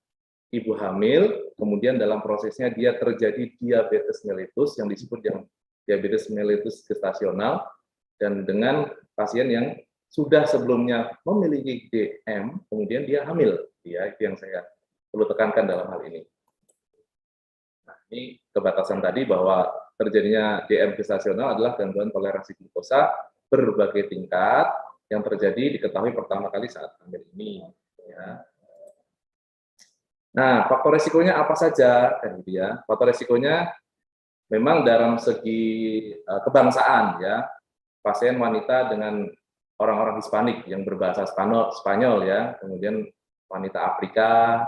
ibu hamil, kemudian dalam prosesnya dia terjadi diabetes mellitus, yang disebut yang diabetes mellitus gestasional, dan dengan pasien yang sudah sebelumnya memiliki DM, kemudian dia hamil. Ya, itu yang saya perlu tekankan dalam hal ini. Nah, ini kebatasan tadi bahwa terjadinya DM gestasional adalah gangguan toleransi glukosa berbagai tingkat yang terjadi diketahui pertama kali saat hamil ini. Ya. Nah, faktor resikonya apa saja? Kan gitu ya. Faktor resikonya memang dalam segi kebangsaan, ya, pasien wanita dengan orang-orang Hispanik yang berbahasa Spanyol, ya, kemudian wanita Afrika,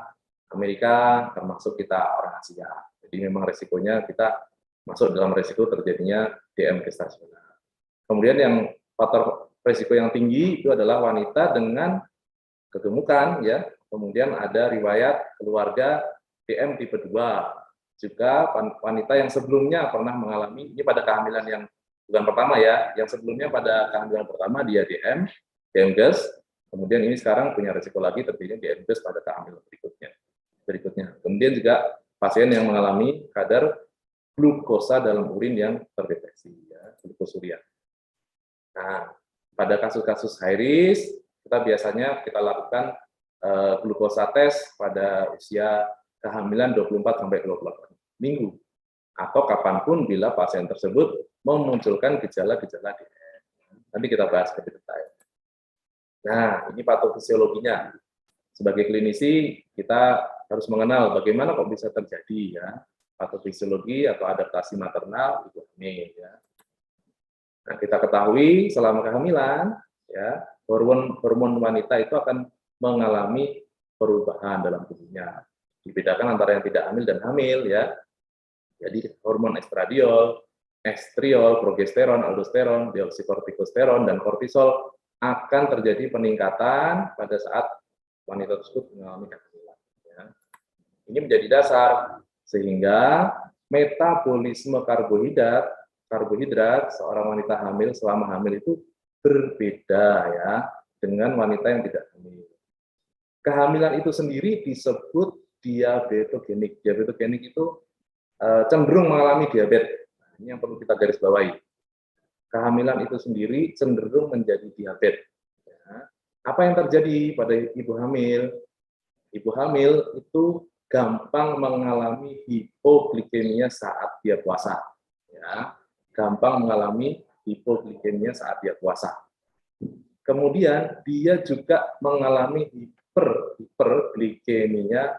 Amerika, termasuk kita orang Asia. Jadi memang resikonya kita masuk dalam resiko terjadinya DM gestasional. Kemudian yang faktor resiko yang tinggi itu adalah wanita dengan kegemukan, ya, kemudian ada riwayat keluarga DM tipe 2, juga wanita yang sebelumnya pernah mengalami, ini pada kehamilan yang bukan pertama ya, yang sebelumnya pada kehamilan pertama dia DM gas, kemudian ini sekarang punya resiko lagi terjadinya DM gas pada kehamilan berikutnya. Kemudian juga pasien yang mengalami kadar glukosa dalam urin yang terdeteksi, ya, glukosuria. Nah, pada kasus-kasus high risk, kita biasanya lakukan glukosa tes pada usia kehamilan 24-28 minggu, atau kapanpun bila pasien tersebut memunculkan gejala-gejala DM. Nanti kita bahas lebih detail. Nah, ini patofisiologinya. Sebagai klinisi, kita harus mengenal bagaimana kok bisa terjadi ya patofisiologi atau adaptasi maternal ibu hamil ya. Nah, kita ketahui selama kehamilan ya, hormon wanita itu akan mengalami perubahan dalam tubuhnya. Dibedakan antara yang tidak hamil dan hamil ya. Jadi hormon estradiol, estriol, progesteron, aldosteron, deoksikokortikosteron dan kortisol akan terjadi peningkatan pada saat wanita tersebut mengalami kehamilan. Ya. Ini menjadi dasar sehingga metabolisme karbohidrat seorang wanita hamil selama hamil itu berbeda ya dengan wanita yang tidak hamil. Kehamilan itu sendiri disebut diabetogenik. Diabetogenik itu cenderung mengalami diabetes. Nah, ini yang perlu kita garis bawahi. Kehamilan itu sendiri cenderung menjadi diabetes. Ya. Apa yang terjadi pada ibu hamil? Ibu hamil itu gampang mengalami hipoglikemia saat dia puasa. Ya. Gampang mengalami hipoglikemia saat dia puasa. Kemudian dia juga mengalami hiperglikemia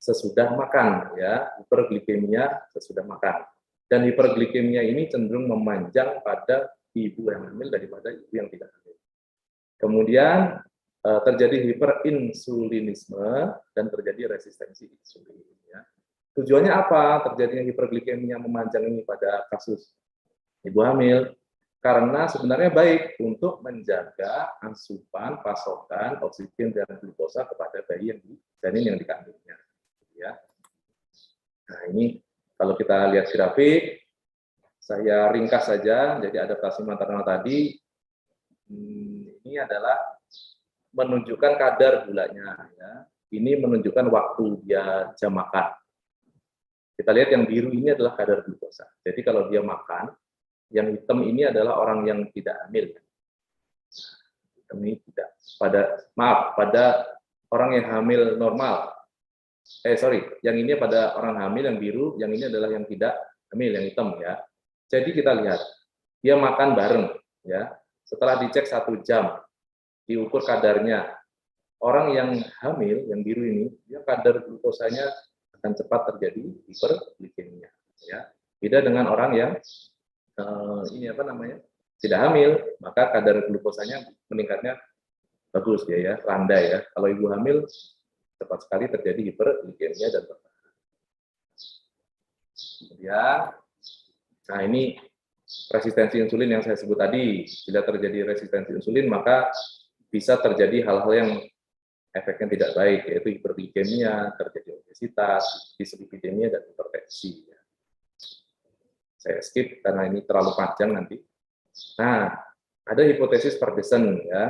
sesudah makan, ya, hiperglikemia sesudah makan. Dan hiperglikemia ini cenderung memanjang pada ibu yang hamil daripada ibu yang tidak hamil. Kemudian terjadi hiperinsulinisme dan terjadi resistensi insulin. Ya. Tujuannya apa? Terjadinya hiperglikemia memanjang ini pada kasus ibu hamil, karena sebenarnya baik untuk menjaga asupan pasokan oksigen dan glukosa kepada bayi yang janin yang dikandungnya. Ya. Nah, ini kalau kita lihat grafik, saya ringkas saja. Jadi adaptasi maternal tadi ini adalah menunjukkan kadar gulanya. Ya. Ini menunjukkan waktu dia jam makan. Kita lihat yang biru ini adalah kadar glukosa. Jadi kalau dia makan, yang hitam ini adalah orang yang tidak hamil. Hitam ini tidak. Pada orang yang hamil normal. Yang ini pada orang hamil yang biru, yang ini adalah yang tidak hamil, yang hitam ya. Jadi kita lihat, dia makan bareng ya. Setelah dicek 1 jam, diukur kadarnya. Orang yang hamil, yang biru ini, dia kadar glukosanya akan cepat terjadi hiperglikemia ya. Beda dengan orang yang tidak hamil, maka kadar glukosanya meningkatnya bagus ya, landai ya. Kalau ibu hamil cepat sekali terjadi hiperglikemia dan bertahan. Kemudian, nah ini resistensi insulin yang saya sebut tadi. Bila terjadi resistensi insulin, maka bisa terjadi hal-hal yang efeknya tidak baik, yaitu hiperglikemia, terjadi obesitas, dislipidemia, dan hipertensi. Saya skip karena ini terlalu panjang nanti. Nah, ada hipotesis Ferguson ya.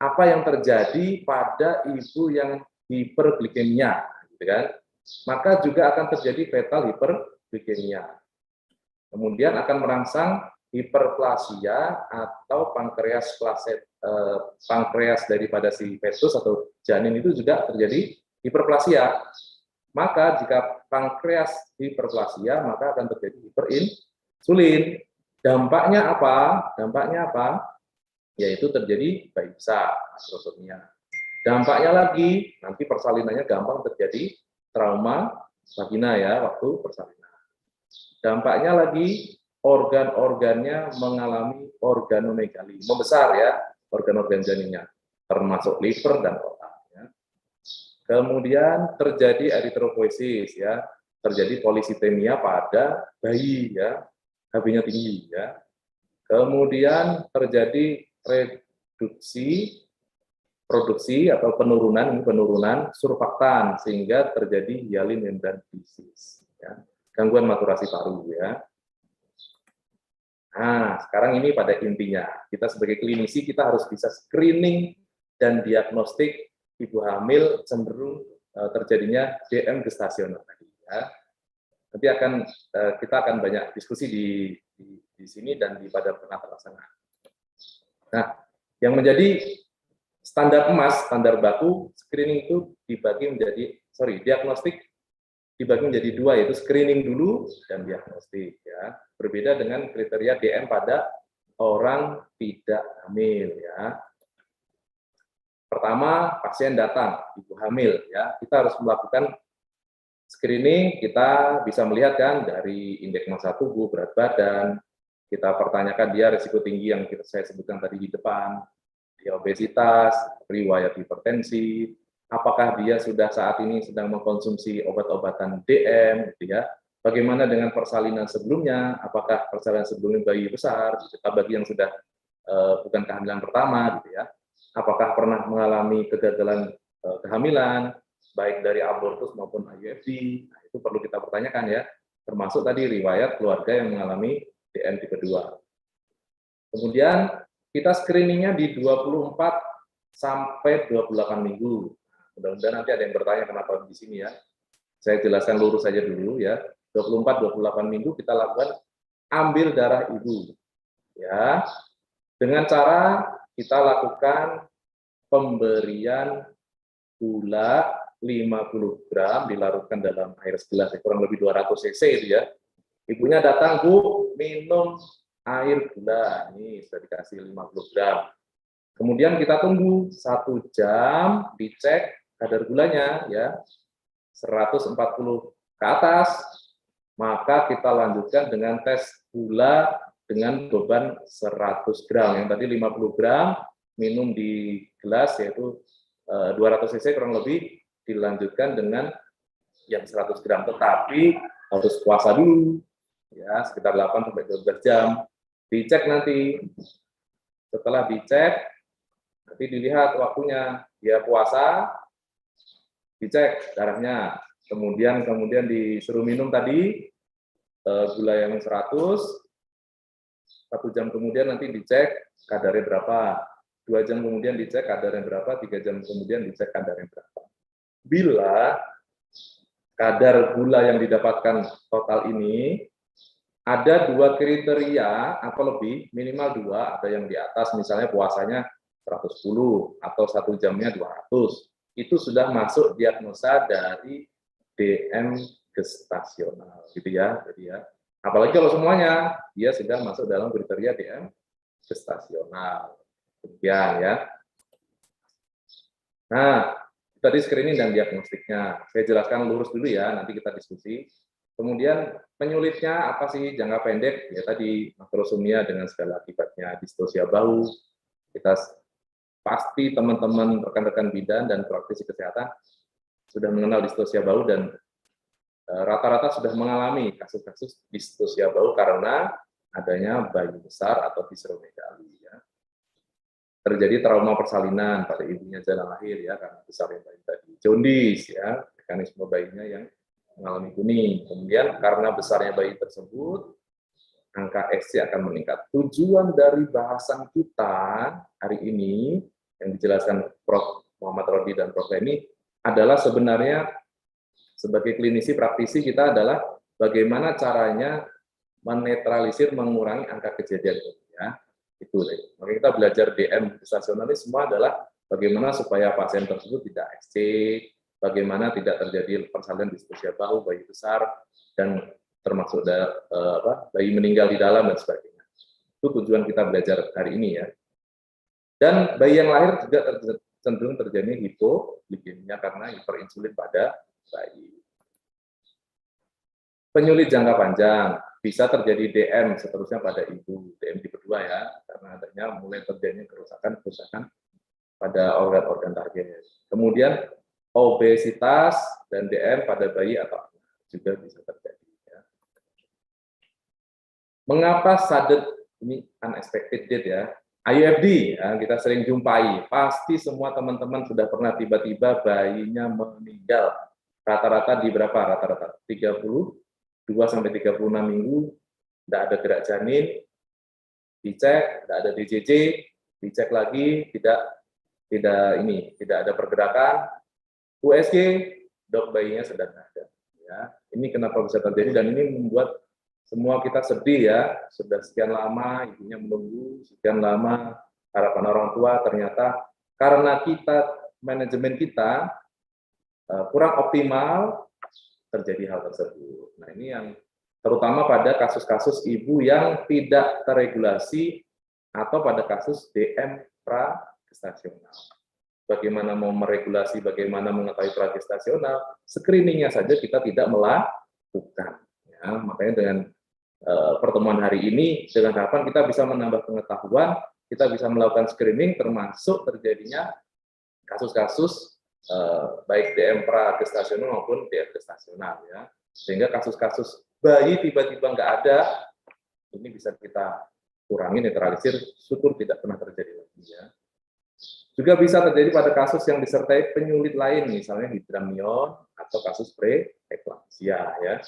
Apa yang terjadi pada ibu yang hiperglikemia, gitu kan? Maka juga akan terjadi fetal hiperglikemia. Kemudian akan merangsang hiperplasia atau pankreas daripada si fetus atau janin itu juga terjadi hiperplasia. Maka jika pankreas hiperplasia, maka akan terjadi hiperinsulin. Dampaknya apa? Yaitu terjadi bayi besar, akrosomia. Dampaknya lagi, nanti persalinannya gampang terjadi trauma vagina ya, waktu persalinan. Dampaknya lagi, organ-organnya mengalami organomegali, membesar ya, organ-organ janinnya, termasuk liver dan otak. Kemudian terjadi eritropoiesis ya, terjadi polisitemia pada bayi ya, HB-nya tinggi ya. Kemudian terjadi produksi atau penurunan surfaktan sehingga terjadi hyalin membrane disease ya, gangguan maturasi paru ya. Nah, sekarang ini pada intinya kita sebagai klinisi kita harus bisa screening dan diagnostik ibu hamil cenderung terjadinya DM gestasional tadi ya. Nanti kita akan banyak diskusi di sini dan pada pelaksana. Nah, yang menjadi standar emas, standar baku screening itu diagnostik dibagi menjadi 2, yaitu screening dulu dan diagnostik ya. Berbeda dengan kriteria DM pada orang tidak hamil ya. Pertama, pasien datang, ibu hamil, ya, kita harus melakukan screening. Kita bisa melihat kan dari indeks massa tubuh, berat badan, kita pertanyakan dia risiko tinggi yang saya sebutkan tadi di depan, dia obesitas, riwayat hipertensi, apakah dia sudah saat ini sedang mengkonsumsi obat-obatan DM, gitu ya. Bagaimana dengan persalinan sebelumnya, apakah persalinan sebelumnya bayi besar, bagi yang sudah bukan kehamilan pertama, gitu ya. Apakah pernah mengalami kegagalan kehamilan, baik dari abortus maupun IUFD, nah, itu perlu kita pertanyakan ya, termasuk tadi riwayat keluarga yang mengalami DM tipe 2. Kemudian kita screeningnya di 24 sampai 28 minggu. Mudah-mudahan nanti ada yang bertanya kenapa di sini ya. Saya jelaskan lurus saja dulu ya. 24-28 minggu kita lakukan ambil darah ibu. Ya. Dengan cara kita lakukan pemberian gula 50 gram dilarutkan dalam air segelas, kurang lebih 200 cc itu ya. Ibunya datang, Bu, minum air gula. Ini sudah dikasih 50 gram. Kemudian kita tunggu 1 jam, dicek kadar gulanya ya 140 ke atas, maka kita lanjutkan dengan tes gula dengan beban 100 gram. Yang tadi 50 gram minum di gelas yaitu 200 cc kurang lebih, dilanjutkan dengan yang 100 gram, tetapi harus puasa dulu ya sekitar 8 sampai 12 jam. Dicek nanti. Setelah dicek nanti dilihat waktunya, dia puasa, dicek darahnya, kemudian disuruh minum tadi gula yang 100, 1 jam kemudian nanti dicek kadarnya berapa, 2 jam kemudian dicek kadarnya berapa, 3 jam kemudian dicek kadarnya berapa. Bila kadar gula yang didapatkan total ini ada 2 kriteria atau lebih, minimal 2, ada yang di atas misalnya puasanya 110 atau 1 jamnya 200, itu sudah masuk diagnosa dari DM gestasional gitu ya. Jadi ya, apalagi kalau semuanya dia sudah masuk dalam kriteria DM gestasional. Demikian ya. Nah, tadi screening dan diagnostiknya. Saya jelaskan lurus dulu ya, nanti kita diskusi. Kemudian penyulitnya apa sih jangka pendek? Ya tadi makrosomia dengan segala akibatnya, distosia bahu. Kita pasti teman-teman rekan-rekan bidan dan praktisi kesehatan sudah mengenal distosia bahu dan rata-rata sudah mengalami kasus-kasus distosia bahu karena adanya bayi besar atau disromegali ya. Terjadi trauma persalinan pada ibunya jalan lahir ya karena besarnya bayi tadi. Jaundice ya, mekanisme bayinya yang mengalami kuning. Kemudian karena besarnya bayi tersebut, angka SC akan meningkat. Tujuan dari bahasan kita hari ini yang dijelaskan Prof. Muhammad Rodi dan Prof. Leni adalah sebenarnya sebagai klinisi praktisi kita adalah bagaimana caranya menetralisir, mengurangi angka kejadian ini ya. Itu deh. Makanya kita belajar DM gestasional ini semua adalah bagaimana supaya pasien tersebut tidak SC, bagaimana tidak terjadi persalinan distosia bahu, bayi besar, dan termasuk bayi meninggal di dalam dan sebagainya. Itu tujuan kita belajar hari ini ya. Dan bayi yang lahir juga cenderung terjadi hipoglikemia karena hiperinsulin pada bayi. Penyulit jangka panjang bisa terjadi DM seterusnya pada ibu, DM tipe 2 ya, karena adanya mulai terjadinya kerusakan pada organ-organ target. Kemudian obesitas dan DM pada bayi atau anak juga bisa terjadi. Ya. Mengapa sudden, ini unexpected death ya, IUFD ya, kita sering jumpai, pasti semua teman-teman sudah pernah tiba-tiba bayinya meninggal. Rata-rata di berapa? Rata-rata 32 sampai 36 minggu, tidak ada gerak janin, dicek, tidak ada DJJ, dicek lagi, tidak ada pergerakan, USG, dok bayinya sedang ada. Ya, ini kenapa bisa terjadi dan ini membuat semua kita sedih ya, sudah sekian lama ibunya menunggu, sekian lama harapan orang tua, ternyata karena manajemen kita kurang optimal, terjadi hal tersebut. Nah ini yang terutama pada kasus-kasus ibu yang tidak terregulasi atau pada kasus DM pra-gestasional. bagaimana mau meregulasi, bagaimana mengetahui pragestasional, screeningnya saja kita tidak melakukan. Ya, makanya dengan pertemuan hari ini, dengan harapan kita bisa menambah pengetahuan, kita bisa melakukan screening, termasuk terjadinya kasus-kasus baik DM pragestasional maupun DM gestasional, ya, sehingga kasus-kasus bayi tiba-tiba nggak ada, ini bisa kita kurangi, netralisir, syukur tidak pernah terjadi lagi, ya. Juga bisa terjadi pada kasus yang disertai penyulit lain, misalnya hidramnion atau kasus preeklamsia, ya.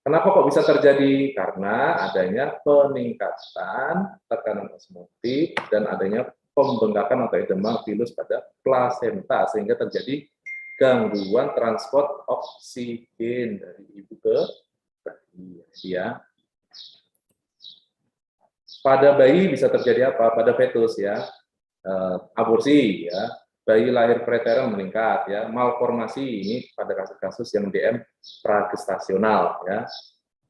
Kenapa kok bisa terjadi? Karena adanya peningkatan tekanan osmotik dan adanya pembengkakan atau edema pilus pada plasenta, sehingga terjadi gangguan transport oksigen dari ibu ke bayi, ya. Pada bayi bisa terjadi apa? Pada fetus, ya, aborsi, ya, bayi lahir preterm meningkat, ya, malformasi, ini pada kasus-kasus yang DM pragestasional, ya.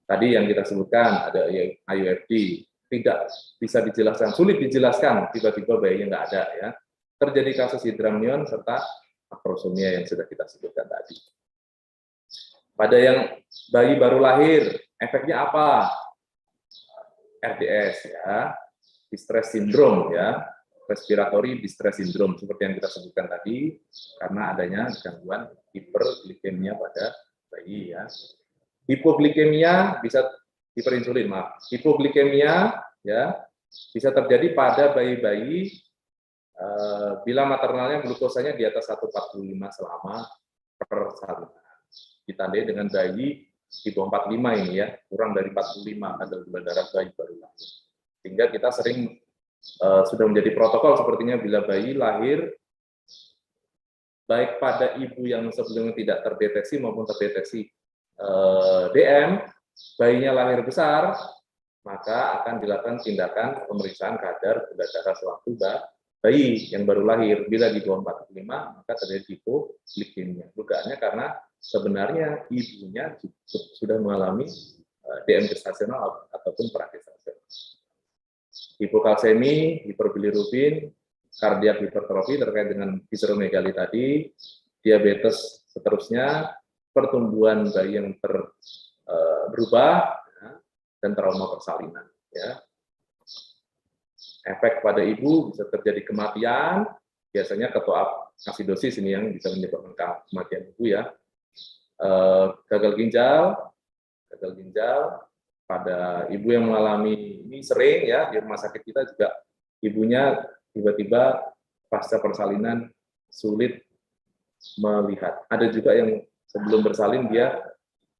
Tadi yang kita sebutkan ada IUFD, tidak bisa dijelaskan, sulit dijelaskan, tiba-tiba bayinya nggak ada, ya. Terjadi kasus hidramnion serta akrosomia yang sudah kita sebutkan tadi. Pada yang bayi baru lahir, efeknya apa? RDS, ya, distress syndrome, ya, respiratory distress syndrome, seperti yang kita sebutkan tadi, karena adanya gangguan hiperglikemia pada bayi, ya. Hipoglikemia bisa hiperinsulin, maaf. Hipoglikemia, ya, bisa terjadi pada bayi-bayi bila maternalnya glukosanya di atas 145 selama persalinan. Ditandai dengan bayi di bawah 45 ini, ya, kurang dari 45 kadar gula darah bayi baru lahir. Sehingga kita sering sudah menjadi protokol sepertinya bila bayi lahir baik pada ibu yang sebelumnya tidak terdeteksi maupun terdeteksi DM, bayinya lahir besar, maka akan dilakukan tindakan pemeriksaan kadar gula darah sewaktu bayi yang baru lahir. Bila di bawah 45 maka terjadi hipoglikemia. Dugaannya karena sebenarnya ibunya sudah mengalami DM gestasional ataupun pragestasional. Hipokalsemi, hiperbilirubin, kardiak hipertrofi terkait dengan visceromegali tadi, diabetes seterusnya, pertumbuhan bayi yang berubah, ya, dan trauma persalinan, ya. Efek pada ibu bisa terjadi kematian, biasanya ketoasidosis ini yang bisa menyebabkan kematian ibu, ya. Gagal ginjal pada ibu yang mengalami ini sering, ya, di rumah sakit kita juga ibunya tiba-tiba pasca persalinan sulit melihat. Ada juga yang sebelum bersalin dia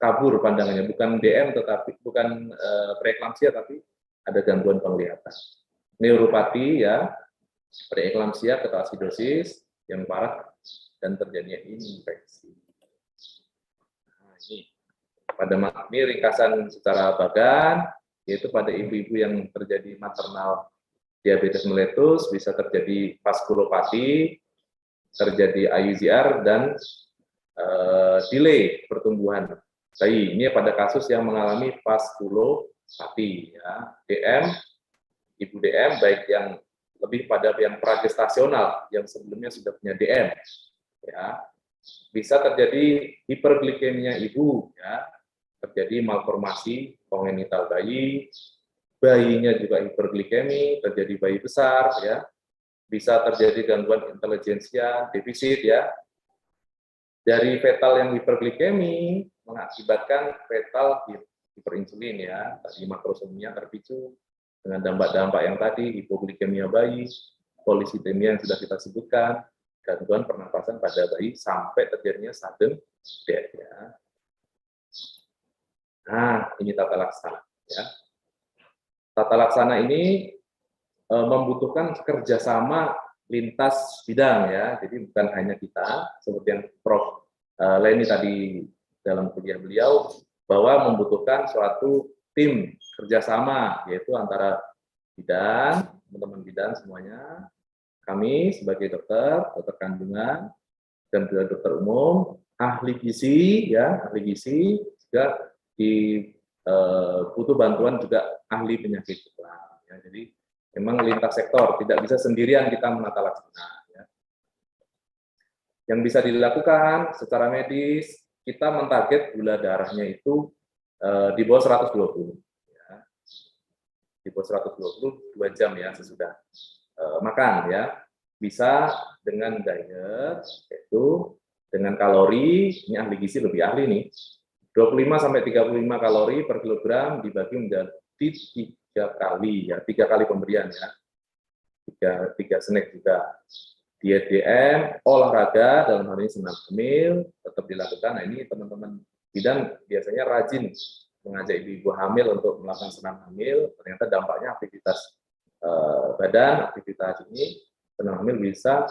kabur pandangannya, bukan DM tetapi bukan preeklamsia tapi ada gangguan penglihatan. Neuropati, ya, preeklamsia, ketoasidosis yang parah dan terjadinya infeksi. Nah, ini ringkasan secara bagan, yaitu pada ibu-ibu yang terjadi maternal diabetes mellitus bisa terjadi vaskulopati, terjadi IUGR dan delay pertumbuhan bayi. Ini pada kasus yang mengalami vaskulopati, ya, DM, ibu DM baik yang lebih pada yang pragestasional yang sebelumnya sudah punya DM, ya, bisa terjadi hiperglikemia ibu, ya, terjadi malformasi kongenital bayi, bayinya juga hiperglikemi, terjadi bayi besar, ya, bisa terjadi gangguan intelijensia defisit, ya. Dari fetal yang hiperglikemi mengakibatkan fetal hiperinsulin, ya, tadi makrosomia terpicu dengan dampak-dampak yang tadi, hipoglikemia bayi, polisitemia yang sudah kita sebutkan, gangguan pernapasan pada bayi sampai terjadinya sudden death, ya. Nah, ini tata laksana, ya. Tata laksana ini membutuhkan kerjasama lintas bidang, ya. Jadi bukan hanya kita, seperti yang Prof. Leni tadi dalam kuliah beliau, bahwa membutuhkan suatu tim kerjasama, yaitu antara bidan, teman-teman bidan semuanya, kami sebagai dokter kandungan, dan juga dokter umum, ahli gizi, ya, ahli gizi, juga butuh bantuan juga ahli penyakit. Ya, jadi memang lintas sektor, tidak bisa sendirian kita menata laksana. Ya. Yang bisa dilakukan secara medis, kita mentarget gula darahnya itu di bawah 120. Ya. Di bawah 120 2 jam ya sesudah makan ya. Bisa dengan diet, yaitu dengan kalori, ini ahli gizi lebih ahli nih, 25-35 kalori per kilogram dibagi menjadi 3 kali ya, 3 kali pemberian ya, 3 snack juga. Diet DM, olahraga dalam hal ini senam hamil tetap dilakukan. Nah ini teman-teman bidan biasanya rajin mengajak ibu hamil untuk melakukan senam hamil. Ternyata dampaknya aktivitas badan, aktivitas ini senam hamil bisa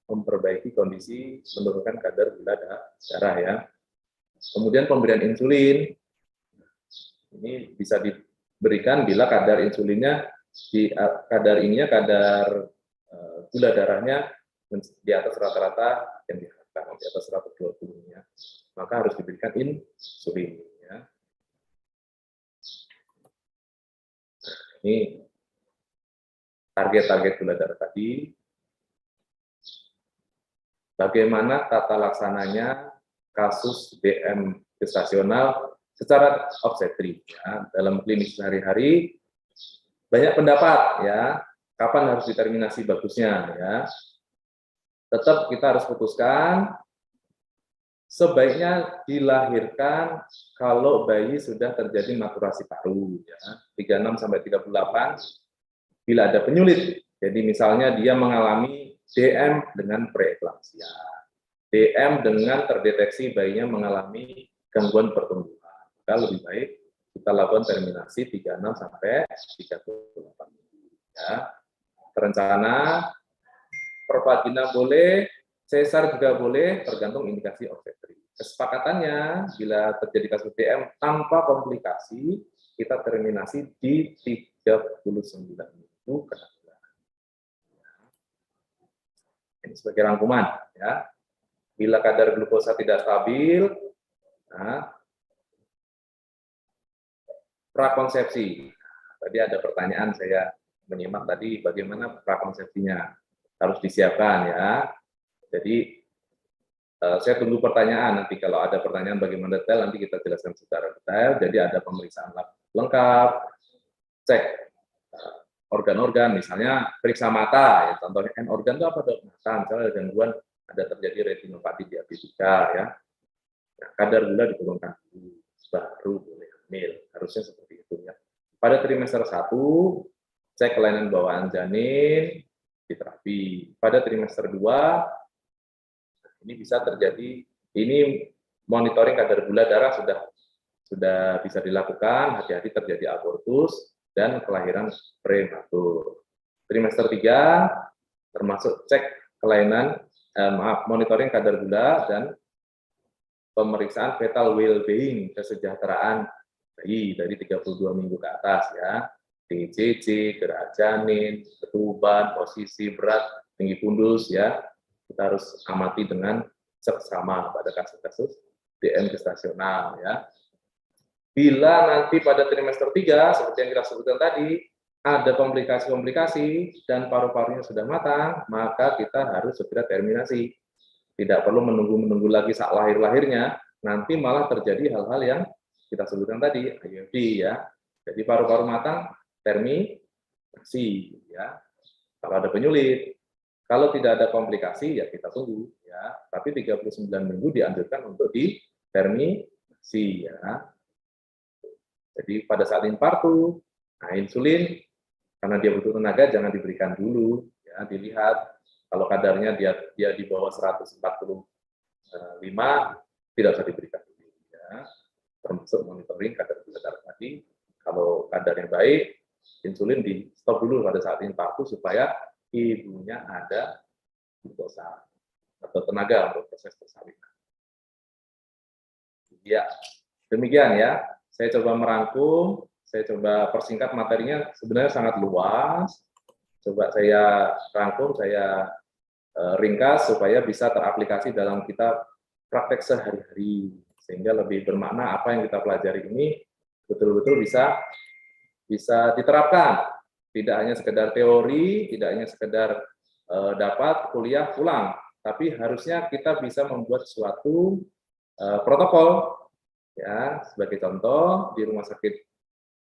memperbaiki kondisi, menurunkan kadar gula darah ya. Kemudian pemberian insulin ini bisa diberikan bila kadar insulinnya kadar gula darahnya di atas rata-rata yang diharapkan, di atas 120 ya, maka harus diberikan insulin ya. Ini target-target gula darah tadi. Bagaimana tata laksananya kasus DM gestasional secara obstetrik ya. Dalam klinis sehari-hari banyak pendapat ya, kapan harus determinasi bagusnya ya. Tetap kita harus putuskan sebaiknya dilahirkan kalau bayi sudah terjadi maturasi paru ya, 36-38 bila ada penyulit. Jadi misalnya dia mengalami DM dengan preeklamsia, DM dengan terdeteksi bayinya mengalami gangguan pertumbuhan, maka lebih baik kita lakukan terminasi 36-38 ya. Terencana pervagina boleh, sesar juga boleh, tergantung indikasi obstetrik. Kesepakatannya, bila terjadi kasus DM tanpa komplikasi, kita terminasi di 39 minggu kehamilan. Ini sebagai rangkuman, ya. Bila kadar glukosa tidak stabil, nah, prakonsepsi. Tadi ada pertanyaan, saya menyimak tadi bagaimana prakonsepsinya. Harus disiapkan ya. Jadi saya tunggu pertanyaan, nanti kalau ada pertanyaan bagaimana detail nanti kita jelaskan secara detail. Jadi ada pemeriksaan lengkap, cek organ-organ, misalnya periksa mata, ya, contohnya organ itu apa dok? Mata, misalnya ada gangguan, ada terjadi retinopati diabetika ya. Nah, kadar gula diturunkan dulu, baru boleh hamil, harusnya seperti itu ya. Pada trimester 1 cek kelainan bawaan janin, terapi. Pada trimester 2 ini bisa terjadi, ini monitoring kadar gula darah sudah bisa dilakukan, hati-hati terjadi abortus dan kelahiran prematur. Trimester 3 termasuk cek kelainan monitoring kadar gula dan pemeriksaan fetal well-being, kesejahteraan bayi dari 32 minggu ke atas ya. TCC, gerak janin, ketuban, posisi berat, tinggi pundus ya, kita harus amati dengan seksama pada kasus-kasus DM gestasional ya. Bila nanti pada trimester 3 seperti yang kita sebutkan tadi ada komplikasi-komplikasi dan paru-parunya sudah matang, maka kita harus segera terminasi. Tidak perlu menunggu lagi saat lahir-lahirnya, nanti malah terjadi hal-hal yang kita sebutkan tadi, IUD ya. Jadi paru-paru matang terminasi ya. Kalau ada penyulit, kalau tidak ada komplikasi ya kita tunggu ya. Tapi 39 minggu dianjurkan untuk diterminasi ya. Jadi pada saat infartu, nah insulin karena dia butuh tenaga jangan diberikan dulu ya, dilihat kalau kadarnya dia di bawah 145 tidak usah diberikan dulu ya. Termasuk monitoring kadar gula darah tadi. Kalau kadarnya baik, insulin di stop dulu pada saat infartu supaya ibunya ada glukosa atau tenaga untuk proses persalinan. Ya, demikian ya. Saya coba merangkum, saya coba persingkat materinya sebenarnya sangat luas. Coba saya rangkum, saya ringkas supaya bisa teraplikasi dalam kita praktek sehari-hari sehingga lebih bermakna apa yang kita pelajari ini betul-betul bisa diterapkan, tidak hanya sekedar teori, tidak hanya sekedar dapat kuliah pulang, tapi harusnya kita bisa membuat suatu protokol. Ya, sebagai contoh di rumah sakit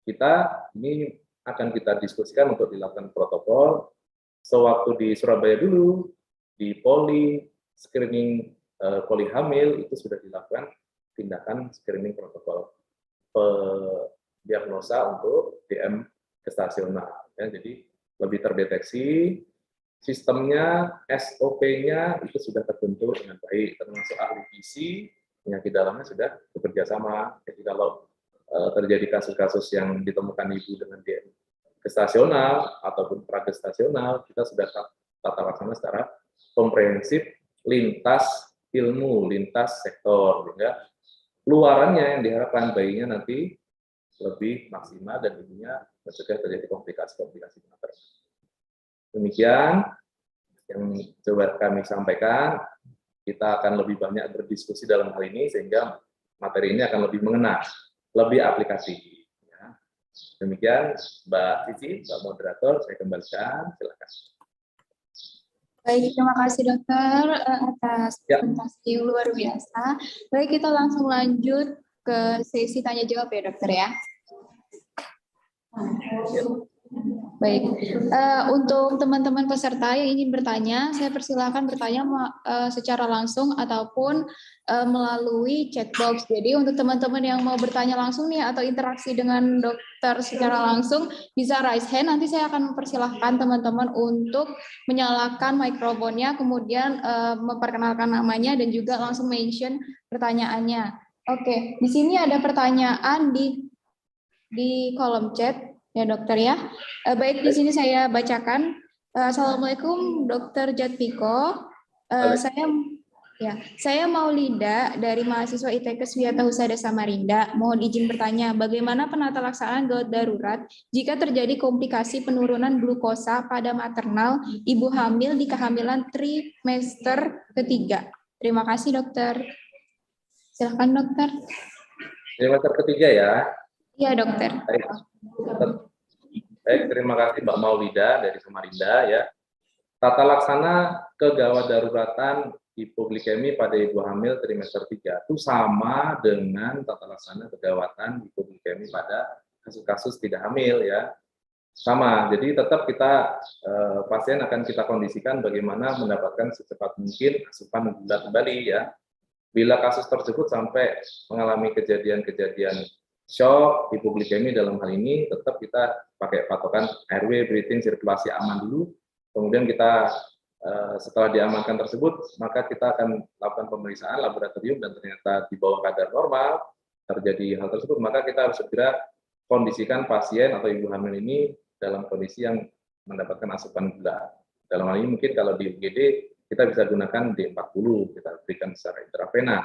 kita ini akan kita diskusikan untuk dilakukan protokol. Sewaktu di Surabaya dulu, di poli screening poli hamil itu sudah dilakukan tindakan screening protokol diagnosa untuk DM gestasional. Ya, jadi lebih terdeteksi, sistemnya, SOP-nya itu sudah terbentuk dengan baik, termasuk ahli gizi, penyakit dalamnya sudah bekerja sama. Jadi kalau terjadi kasus-kasus yang ditemukan ibu dengan DM gestasional ataupun pragestasional, kita sudah tata laksana secara komprehensif lintas ilmu, lintas sektor, sehingga keluarannya yang diharapkan bayinya nanti lebih maksimal dan ibunya mencegah terjadi komplikasi-komplikasi penaparan. Demikian yang coba kami sampaikan. Kita akan lebih banyak berdiskusi dalam hal ini sehingga materi ini akan lebih mengena, lebih aplikatif. Ya. Demikian Mbak Cici, Mbak Moderator, saya kembalikan, silakan. Baik, terima kasih dokter atas presentasi yang luar biasa. Baik, kita langsung lanjut ke sesi tanya jawab ya dokter ya. Baik, untuk teman-teman peserta yang ingin bertanya, saya persilakan bertanya secara langsung ataupun melalui chat box. Jadi untuk teman-teman yang mau bertanya langsung nih atau interaksi dengan dokter secara langsung, bisa raise hand. Nanti saya akan mempersilahkan teman-teman untuk menyalakan mikrofonnya, kemudian memperkenalkan namanya dan juga langsung mention pertanyaannya. Oke, di sini ada pertanyaan di kolom chat. Ya dokter ya, baik di sini saya bacakan. Assalamualaikum Dokter Jatpiko. Saya Maulida dari mahasiswa ITKES Wiata Husada Samarinda. Mohon izin bertanya, bagaimana penata laksanaan gawat darurat jika terjadi komplikasi penurunan glukosa pada maternal ibu hamil di kehamilan trimester ketiga? Terima kasih dokter. Silakan dokter. Trimester ketiga ya. Iya dokter. Baik, terima kasih Mbak Maulida dari Samarinda ya. Tata laksana kegawat daruratan hipoglikemi pada ibu hamil trimester 3 itu sama dengan tata laksana kegawatan hipoglikemi pada kasus-kasus tidak hamil ya. Sama, jadi tetap kita pasien akan kita kondisikan bagaimana mendapatkan secepat mungkin asupan gula kembali ya. Bila kasus tersebut sampai mengalami kejadian-kejadian shock, hipoglikemi dalam hal ini tetap kita pakai patokan airway, breathing, sirkulasi aman dulu. Kemudian kita setelah diamankan tersebut, maka kita akan lakukan pemeriksaan laboratorium dan ternyata di bawah kadar normal terjadi hal tersebut, maka kita harus segera kondisikan pasien atau ibu hamil ini dalam kondisi yang mendapatkan asupan gula. Dalam hal ini mungkin kalau di UGD kita bisa gunakan D40, kita berikan secara intravena.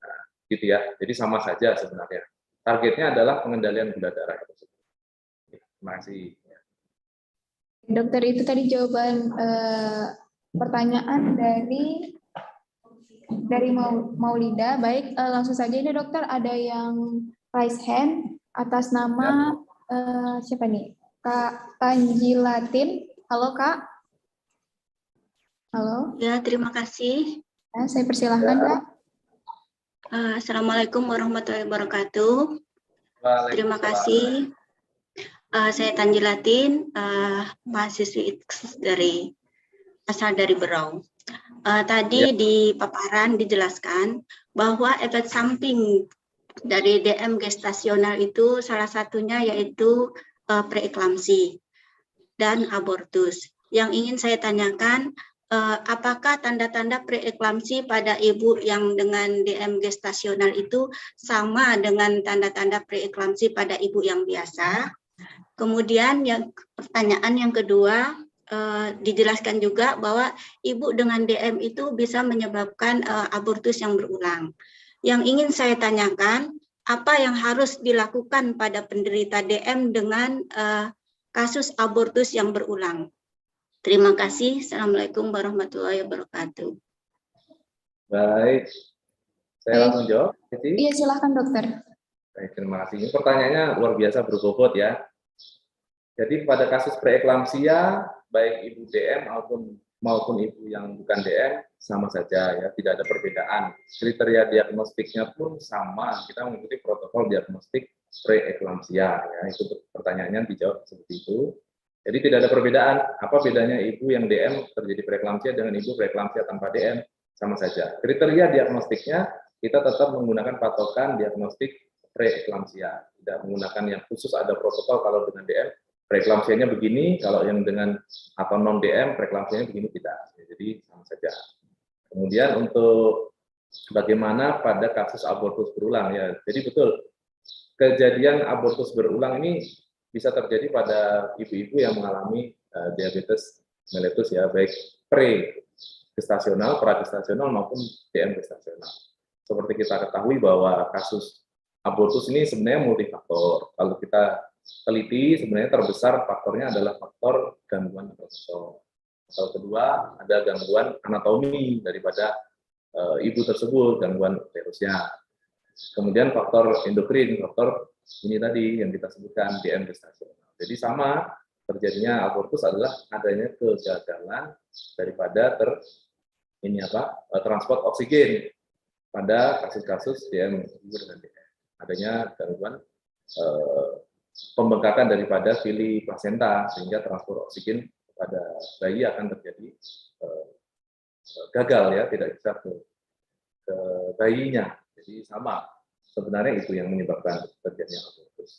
Nah, gitu ya. Jadi sama saja sebenarnya. Targetnya adalah pengendalian gula darah. Terima kasih. Dokter, itu tadi jawaban pertanyaan dari Maulida. Baik, langsung saja ini dokter, ada yang raise hand atas nama siapa nih? Kak Tanjilatin. Halo Kak. Halo. Ya, terima kasih. Ya, saya persilahkan Kak. Assalamualaikum warahmatullahi wabarakatuh. Terima kasih. Saya Tanjilatin, mahasiswi asal dari Berau. Tadi di paparan dijelaskan bahwa efek samping dari DM gestasional itu salah satunya yaitu preeklamsi dan abortus. Yang ingin saya tanyakan, apakah tanda-tanda preeklamsi pada ibu yang dengan DM gestasional itu sama dengan tanda-tanda preeklamsi pada ibu yang biasa? Kemudian pertanyaan yang kedua, dijelaskan juga bahwa ibu dengan DM itu bisa menyebabkan abortus yang berulang. Yang ingin saya tanyakan, apa yang harus dilakukan pada penderita DM dengan kasus abortus yang berulang? Terima kasih. Assalamualaikum warahmatullahi wabarakatuh. Baik, saya langsung jawab. Iya, silakan dokter. Baik, terima kasih. Ini pertanyaannya luar biasa berbobot ya. Jadi pada kasus preeklamsia, baik ibu DM maupun maupun ibu yang bukan DM sama saja ya, tidak ada perbedaan. Kriteria diagnostiknya pun sama, kita mengikuti protokol diagnostik preeklamsia ya, itu pertanyaannya dijawab seperti itu. Jadi tidak ada perbedaan. Apa bedanya ibu yang DM terjadi preeklamsia dengan ibu preeklamsia tanpa DM? Sama saja. Kriteria diagnostiknya kita tetap menggunakan patokan diagnostik preeklamsia, tidak menggunakan yang khusus ada protokol kalau dengan DM preeklamsianya begini, kalau yang dengan atau non DM preeklamsianya begini, tidak. Jadi sama saja. Kemudian untuk bagaimana pada kasus abortus berulang ya. Jadi betul kejadian abortus berulang ini bisa terjadi pada ibu-ibu yang mengalami diabetes mellitus ya, baik pre-gestasional, pra-gestasional maupun DM gestasional. Seperti kita ketahui bahwa kasus abortus ini sebenarnya multifaktor. Kalau kita teliti sebenarnya terbesar faktornya adalah faktor gangguan kromosom. Atau kedua ada gangguan anatomi daripada ibu tersebut, gangguan uterusnya. Kemudian faktor endokrin, faktor ini tadi yang kita sebutkan DM gestasional. Jadi sama terjadinya abortus adalah adanya kegagalan daripada transport oksigen pada kasus-kasus DM ibu dengan DM. Adanya gangguan pembengkakan daripada fili plasenta sehingga transport oksigen pada bayi akan terjadi gagal ya, tidak bisa ke bayinya. Jadi sama sebenarnya itu yang menyebabkan terjadinya abortus.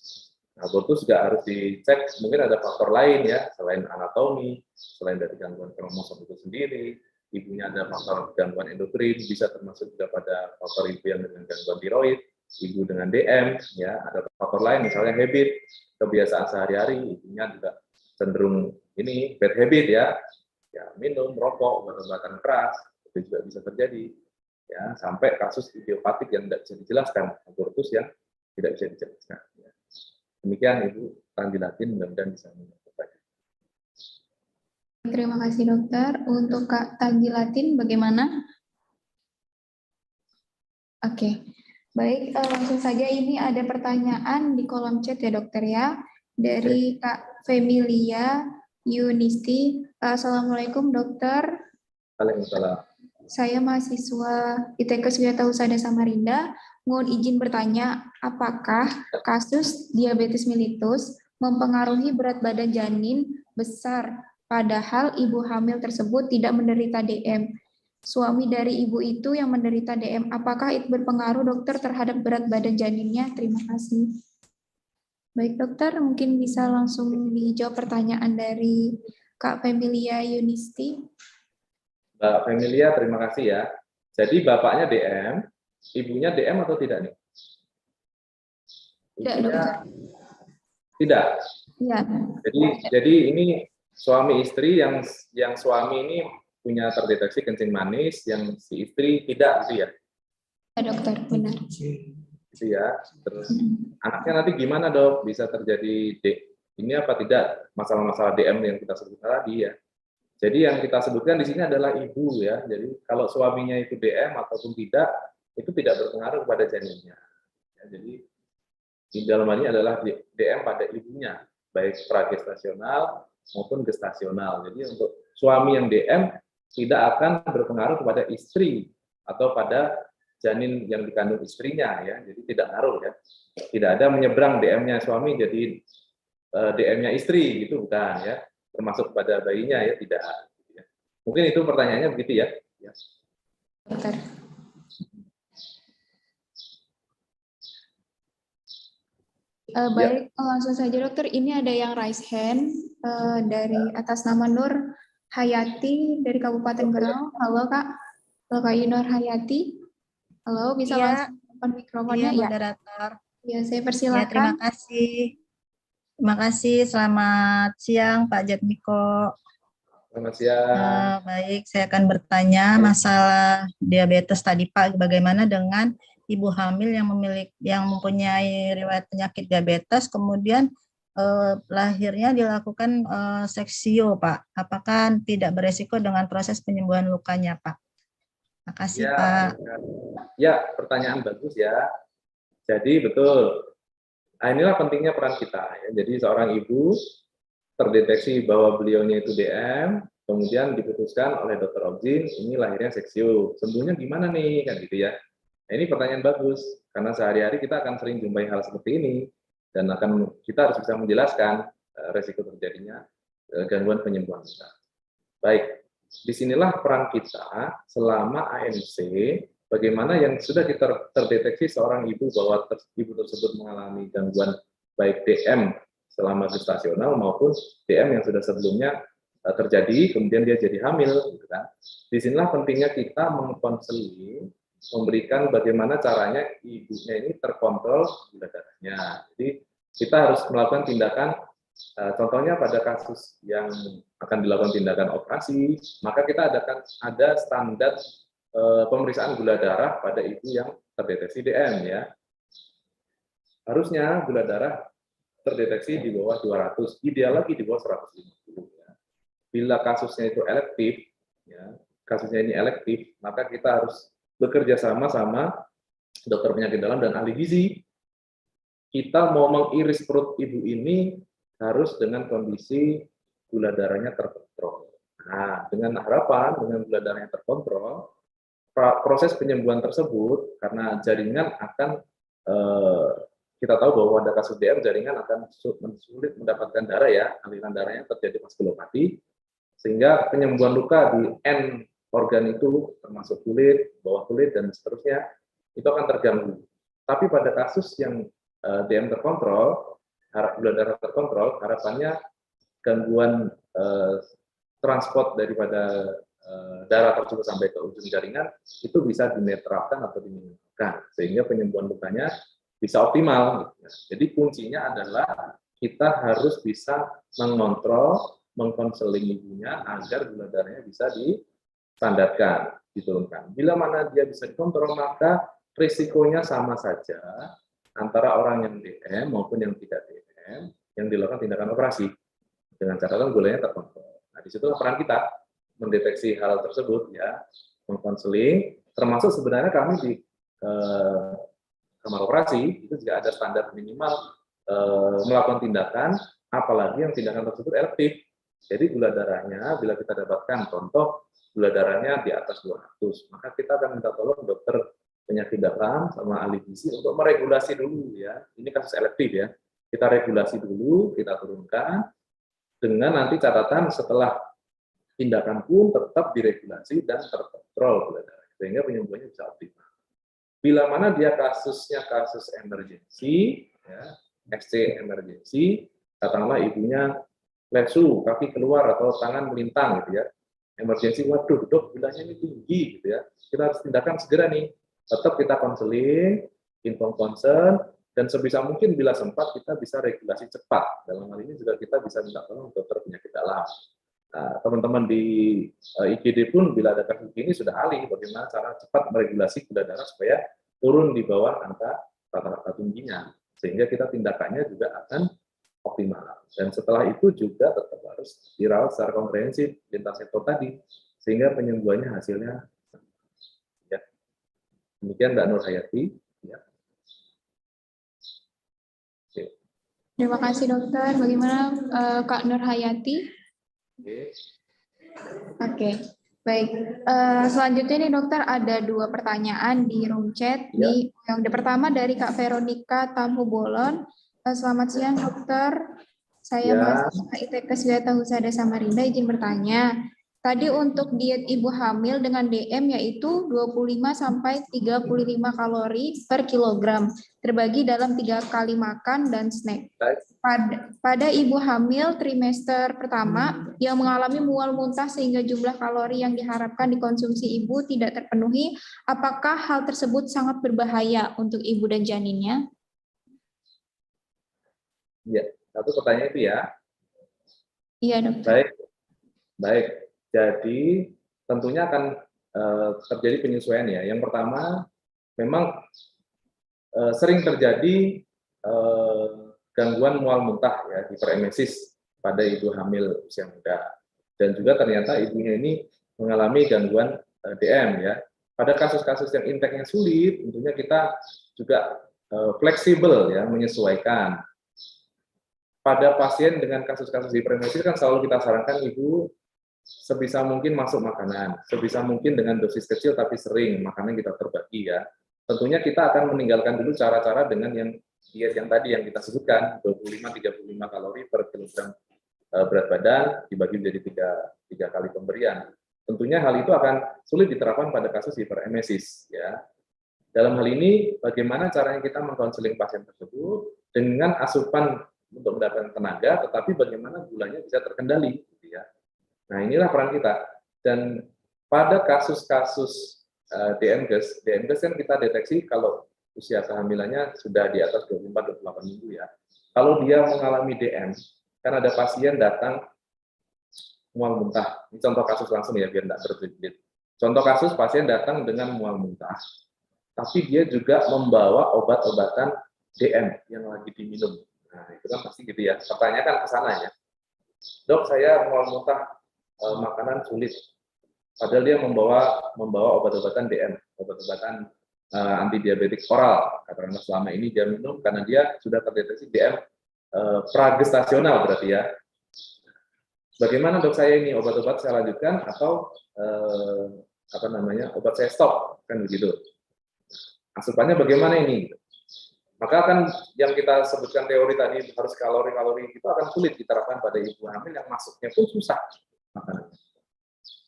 Nah, abortus juga harus dicek, mungkin ada faktor lain ya selain anatomi, selain dari gangguan kromosom itu sendiri. Ibunya ada faktor gangguan endokrin, bisa termasuk juga pada faktor ibu yang dengan gangguan tiroid, ibu dengan DM, ya ada faktor lain misalnya habit, kebiasaan sehari-hari, ibunya juga cenderung ini bad habit ya minum, rokok, obat-obatan keras, itu juga bisa terjadi, ya sampai kasus idiopatik yang tidak bisa dijelaskan, abortus yang tidak bisa dijelaskan. Ya. Demikian Ibu Tanjilatin, mudah-mudahan bisa menjawab. Terima kasih dokter. Untuk Kak Tanjilatin bagaimana? Oke. Baik, langsung saja ini ada pertanyaan di kolom chat ya dokter ya, dari Kak Femilia Yunisti. Assalamualaikum dokter. Waalaikumsalam. Saya mahasiswa ITK Wiatausadana Samarinda. Mohon izin bertanya, apakah kasus diabetes mellitus mempengaruhi berat badan janin besar, padahal ibu hamil tersebut tidak menderita DM? Suami dari ibu itu yang menderita DM, apakah itu berpengaruh dokter terhadap berat badan janinnya? Terima kasih. Baik dokter, mungkin bisa langsung dijawab pertanyaan dari Kak Femilia Yunisti. Mbak Femilia, terima kasih ya. Jadi bapaknya DM, ibunya DM atau tidak nih? Tidak dokter. Tidak. Ya. Jadi ini suami istri yang suami ini punya terdeteksi kencing manis, yang si istri tidak, gitu ya? Ya dokter, benar. Gitu ya. Terus anaknya nanti gimana dok? Bisa terjadi ini apa tidak? Masalah-masalah DM yang kita sebutkan tadi ya. Jadi yang kita sebutkan di sini adalah ibu ya. Jadi kalau suaminya itu DM ataupun tidak, itu tidak berpengaruh pada janinnya. Ya, jadi di dalam hal ini adalah DM pada ibunya, baik pragestasional maupun gestasional. Jadi untuk suami yang DM tidak akan berpengaruh kepada istri atau pada janin yang dikandung istrinya ya. Jadi tidak ngaruh ya. Tidak ada menyeberang DM-nya suami jadi DM-nya istri gitu bukan ya. Termasuk pada bayinya ya tidak. Mungkin itu pertanyaannya begitu ya. Dokter. Baik, langsung saja dokter. Ini ada yang raise hand dari atas nama Nur Hayati dari Kabupaten Berau. Halo Kak. Halo Kak Nur Hayati. Halo, bisa langsung open mikrofonnya? Iya, moderator. Ya, saya persilakan. Ya, terima kasih. Terima kasih. Selamat siang Pak Jatmiko. Selamat siang. Baik, saya akan bertanya masalah diabetes tadi Pak. Bagaimana dengan ibu hamil yang mempunyai riwayat penyakit diabetes, kemudian lahirnya dilakukan seksio Pak. Apakah tidak beresiko dengan proses penyembuhan lukanya Pak? Terima kasih ya, Pak. Ya, pertanyaan bagus ya. Jadi betul. Nah, inilah pentingnya peran kita. Ya. Jadi seorang ibu terdeteksi bahwa beliaunya itu DM, Kemudian diputuskan oleh dokter Objin, ini lahirnya seksio. Sembuhnya gimana nih, kan gitu ya. Nah, ini pertanyaan bagus, karena sehari-hari kita akan sering jumpai hal seperti ini, dan kita harus bisa menjelaskan resiko terjadinya gangguan penyembuhan kita. Baik, disinilah peran kita selama ANC, bagaimana yang sudah kita terdeteksi seorang ibu bahwa ibu tersebut mengalami gangguan baik DM selama gestasional maupun DM yang sudah sebelumnya terjadi, kemudian dia jadi hamil, gitu kan. Disinilah pentingnya kita mengkonseling, memberikan bagaimana caranya ibunya ini terkontrol gula darahnya. Jadi kita harus melakukan tindakan, contohnya pada kasus yang akan dilakukan tindakan operasi, maka kita ada standar pemeriksaan gula darah pada ibu yang terdeteksi DM ya. Harusnya gula darah terdeteksi di bawah 200, ideal lagi di bawah 150. Bila kasusnya itu elektif, ya, kasusnya ini elektif, maka kita harus bekerja sama dokter penyakit dalam dan ahli gizi. Kita mau mengiris perut ibu ini harus dengan kondisi gula darahnya terkontrol. Nah, dengan harapan dengan gula darahnya terkontrol, proses penyembuhan tersebut karena jaringan akan kita tahu bahwa pada kasus DM jaringan akan sulit mendapatkan darah ya, aliran darahnya terjadi vaskulopati. Sehingga penyembuhan luka di end organ itu termasuk kulit, bawah kulit, dan seterusnya, itu akan terganggu. Tapi pada kasus yang DM terkontrol, gula darah terkontrol, harapannya gangguan transport daripada darah tersebut sampai ke ujung jaringan, itu bisa dinetralkan atau diminimalkan, sehingga penyembuhan lukanya bisa optimal. Jadi kuncinya adalah kita harus bisa mengontrol, mengkonseling ibunya agar gula darahnya bisa distandarkan, diturunkan. Bila mana dia bisa dikontrol, maka risikonya sama saja antara orang yang DM maupun yang tidak DM yang dilakukan tindakan operasi dengan catatan gulanya terkontrol. Nah, disitulah peran kita mendeteksi hal tersebut ya, mengkonseling, termasuk sebenarnya kami di kamar operasi itu juga ada standar minimal melakukan tindakan, apalagi yang tindakan tersebut elektif. Jadi gula darahnya, bila kita dapatkan contoh gula darahnya di atas 200, maka kita akan minta tolong dokter penyakit dalam sama ahli gizi untuk meregulasi dulu ya. Ini kasus elektif ya. Kita regulasi dulu, kita turunkan, dengan nanti catatan setelah tindakan pun tetap diregulasi dan terkontrol gula darah, sehingga penyembuhannya bisa optimal. Bila mana dia kasusnya kasus emergensi, ya, XC emergensi, katakanlah ibunya lesu, kaki keluar atau tangan melintang gitu ya. Emergensi, waduh dok, gulanya ini tinggi gitu ya. Kita harus tindakan segera nih. Tetap kita konseling, inform concern, dan sebisa mungkin bila sempat kita bisa regulasi cepat. Dalam hal ini juga kita bisa minta tolong dokter penyakit dalam. Nah, teman-teman di IGD pun bila ada kasus ini sudah ahli bagaimana cara cepat meregulasi gula darah supaya turun di bawah angka rata-rata tingginya. Sehingga kita tindakannya juga akan optimal. Dan setelah itu juga tetap harus dirawat secara komprehensif lintas sektor tadi, sehingga penyembuhannya hasilnya ya. Demikian Mbak Nur Hayati. Ya. Oke. Terima kasih dokter. Bagaimana Kak Nur Hayati? Oke. Baik. Selanjutnya nih dokter ada 2 pertanyaan di room chat. Ya. Yang pertama dari Kak Veronica Tampu Bolon. Selamat siang dokter. Saya mahasiswa ITKS Wilayah Husada Samarinda, izin bertanya. Tadi untuk diet ibu hamil dengan DM yaitu 25 sampai 35 kalori per kilogram, terbagi dalam 3 kali makan dan snack. Pada ibu hamil trimester pertama yang mengalami mual muntah sehingga jumlah kalori yang diharapkan dikonsumsi ibu tidak terpenuhi, apakah hal tersebut sangat berbahaya untuk ibu dan janinnya? Ya, satu pertanyaan itu ya. Iya dokter. Baik. Jadi tentunya akan terjadi penyesuaian ya. Yang pertama, memang sering terjadi gangguan mual muntah ya, hiperemesis pada ibu hamil usia muda. Dan juga ternyata ibunya ini mengalami gangguan DM ya. Pada kasus-kasus yang intake-nya sulit, tentunya kita juga fleksibel ya, menyesuaikan. Pada pasien dengan kasus-kasus hiperemesis kan selalu kita sarankan ibu sebisa mungkin masuk makanan, sebisa mungkin dengan dosis kecil tapi sering, makanan kita terbagi ya. Tentunya kita akan meninggalkan dulu cara-cara dengan yang diet yang tadi yang kita sebutkan, 25-35 kalori per kilogram berat badan dibagi menjadi tiga kali pemberian. Tentunya hal itu akan sulit diterapkan pada kasus hiperemesis ya. Dalam hal ini bagaimana caranya kita mengkonseling pasien tersebut dengan asupan untuk mendapatkan tenaga, tetapi bagaimana gulanya bisa terkendali gitu ya. Nah, inilah peran kita. Dan pada kasus-kasus DMGes kan kita deteksi kalau usia kehamilannya sudah di atas 24-28 minggu ya. Kalau dia mengalami DM, kan ada pasien datang mual muntah. Ini contoh kasus langsung ya, biar tidak berbelit. Contoh kasus pasien datang dengan mual muntah, tapi dia juga membawa obat-obatan DM yang lagi diminum. Nah, itu kan pasti gitu ya. Pertanyaan kan ke sana ya. Dok, saya mual muntah, makanan sulit. Padahal dia membawa obat-obatan DM, obat-obatan antidiabetik oral. Karena selama ini dia minum karena dia sudah terdeteksi DM pragestasional berarti ya. Bagaimana dok saya ini, obat-obat saya lanjutkan atau obat saya stop, kan begitu. Asupannya bagaimana ini? Maka kan yang kita sebutkan teori tadi harus kalori-kalori itu akan sulit diterapkan pada ibu hamil yang masuknya pun susah makanannya.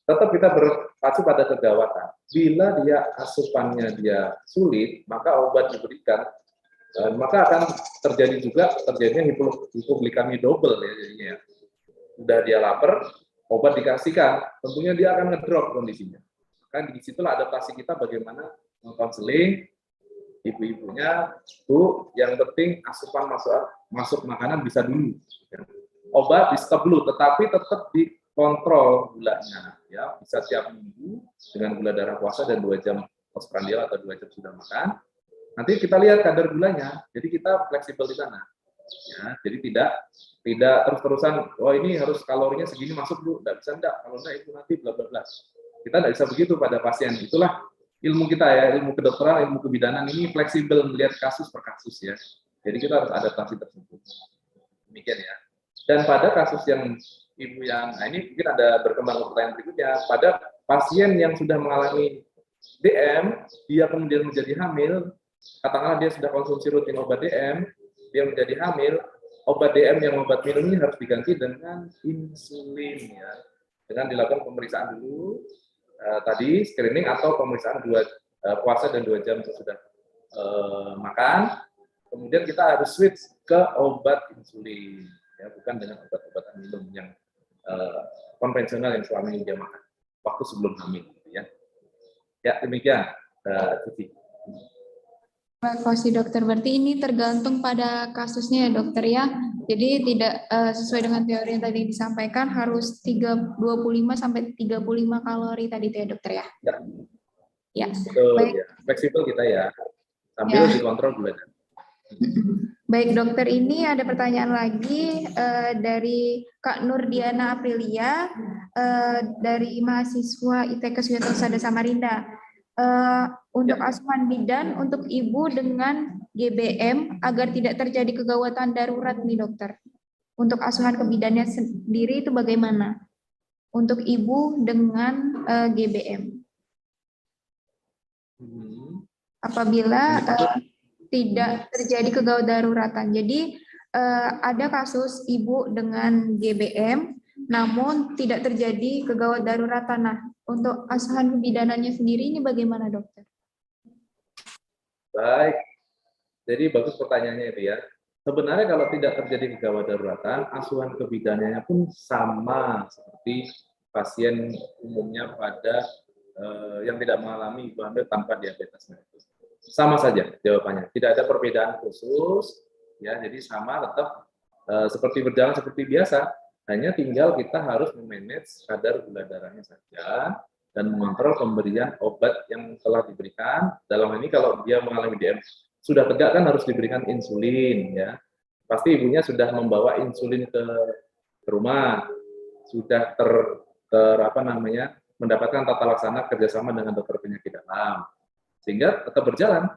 Tetap kita berpacu pada kegawatan. Bila dia asupannya dia sulit, maka obat diberikan, maka akan terjadinya hipoglikemi double ya jadinya. Udah dia lapar, obat dikasihkan, tentunya dia akan ngedrop kondisinya. Maka disitulah adaptasi kita bagaimana mengkonseling ibu-ibunya, Bu, yang penting asupan masuk makanan bisa dulu. Obat di stop dulu, tetapi tetap dikontrol gulanya. Ya, bisa tiap minggu dengan gula darah puasa dan 2 jam postprandial atau 2 jam sudah makan. Nanti kita lihat kadar gulanya, jadi kita fleksibel di sana. Ya, jadi tidak terus-terusan, oh ini harus kalorinya segini masuk Bu, tidak bisa enggak, kalau enggak itu nanti bla bla bla. Kita tidak bisa begitu pada pasien. Itulah ilmu kita ya, ilmu kedokteran, ilmu kebidanan ini fleksibel melihat kasus per kasus ya. Jadi kita harus adaptasi tersebut. Demikian ya. Dan pada kasus yang ibu yang, nah ini mungkin ada berkembang pertanyaan berikutnya, pada pasien yang sudah mengalami DM, dia kemudian menjadi hamil, katakanlah dia sudah konsumsi rutin obat DM, dia menjadi hamil, obat DM yang obat minum ini harus diganti dengan insulin ya. Dengan dilakukan pemeriksaan dulu, tadi screening atau pemeriksaan puasa dan 2 jam sesudah makan, kemudian kita harus switch ke obat insulin ya, bukan dengan obat-obatan minum yang konvensional yang selama ini dia makan waktu sebelum hamil ya. Ya demikian Cici. Terima kasih dokter. Berarti ini tergantung pada kasusnya ya dokter ya. Jadi tidak sesuai dengan teori yang tadi disampaikan harus 25 sampai 35 kalori tadi itu ya dokter ya. Ya. Ya. Betul, baik. ya. Fleksibel kita ya. Sambil dikontrol gula. Baik dokter, ini ada pertanyaan lagi dari Kak Nurdiana Aprilia dari mahasiswa ITK Suyatosada Samarinda. Untuk asuhan bidan untuk ibu dengan GBM agar tidak terjadi kegawatan darurat nih dokter. Untuk asuhan kebidannya sendiri itu bagaimana? Untuk ibu dengan GBM. Apabila tidak terjadi kegawatan daruratan. Jadi ada kasus ibu dengan GBM namun tidak terjadi kegawat daruratan. Nah, untuk asuhan kebidanannya sendiri ini bagaimana dokter? Baik, jadi bagus pertanyaannya itu ya. Sebenarnya kalau tidak terjadi kegawat daruratan, asuhan kebidanannya pun sama seperti pasien umumnya pada yang tidak mengalami ibu hamil tanpa diabetes mellitus. Sama saja jawabannya, tidak ada perbedaan khusus, ya. Jadi sama tetap seperti berjalan seperti biasa. Hanya tinggal kita harus memanage kadar gula darahnya saja dan mengontrol pemberian obat yang telah diberikan. Dalam ini kalau dia mengalami DM sudah tegak kan harus diberikan insulin ya. Pasti ibunya sudah membawa insulin ke rumah, sudah mendapatkan tata laksana kerjasama dengan dokter penyakit dalam, sehingga tetap berjalan.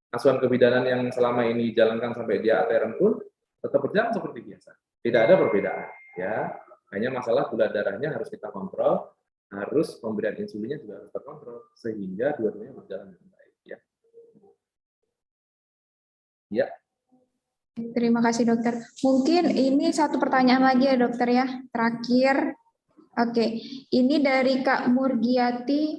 Asuhan kebidanan yang selama ini dijalankan sampai dia ATRN pun tetap berjalan seperti biasa. Tidak ada perbedaan. Ya, Hanya masalah gula darahnya harus kita kontrol, harus pemberian insulinnya juga harus terkontrol sehingga dua-duanya berjalan dengan baik ya. Ya. Terima kasih dokter. Mungkin ini satu pertanyaan lagi ya dokter ya, terakhir. Oke, ini dari Kak Murgiati.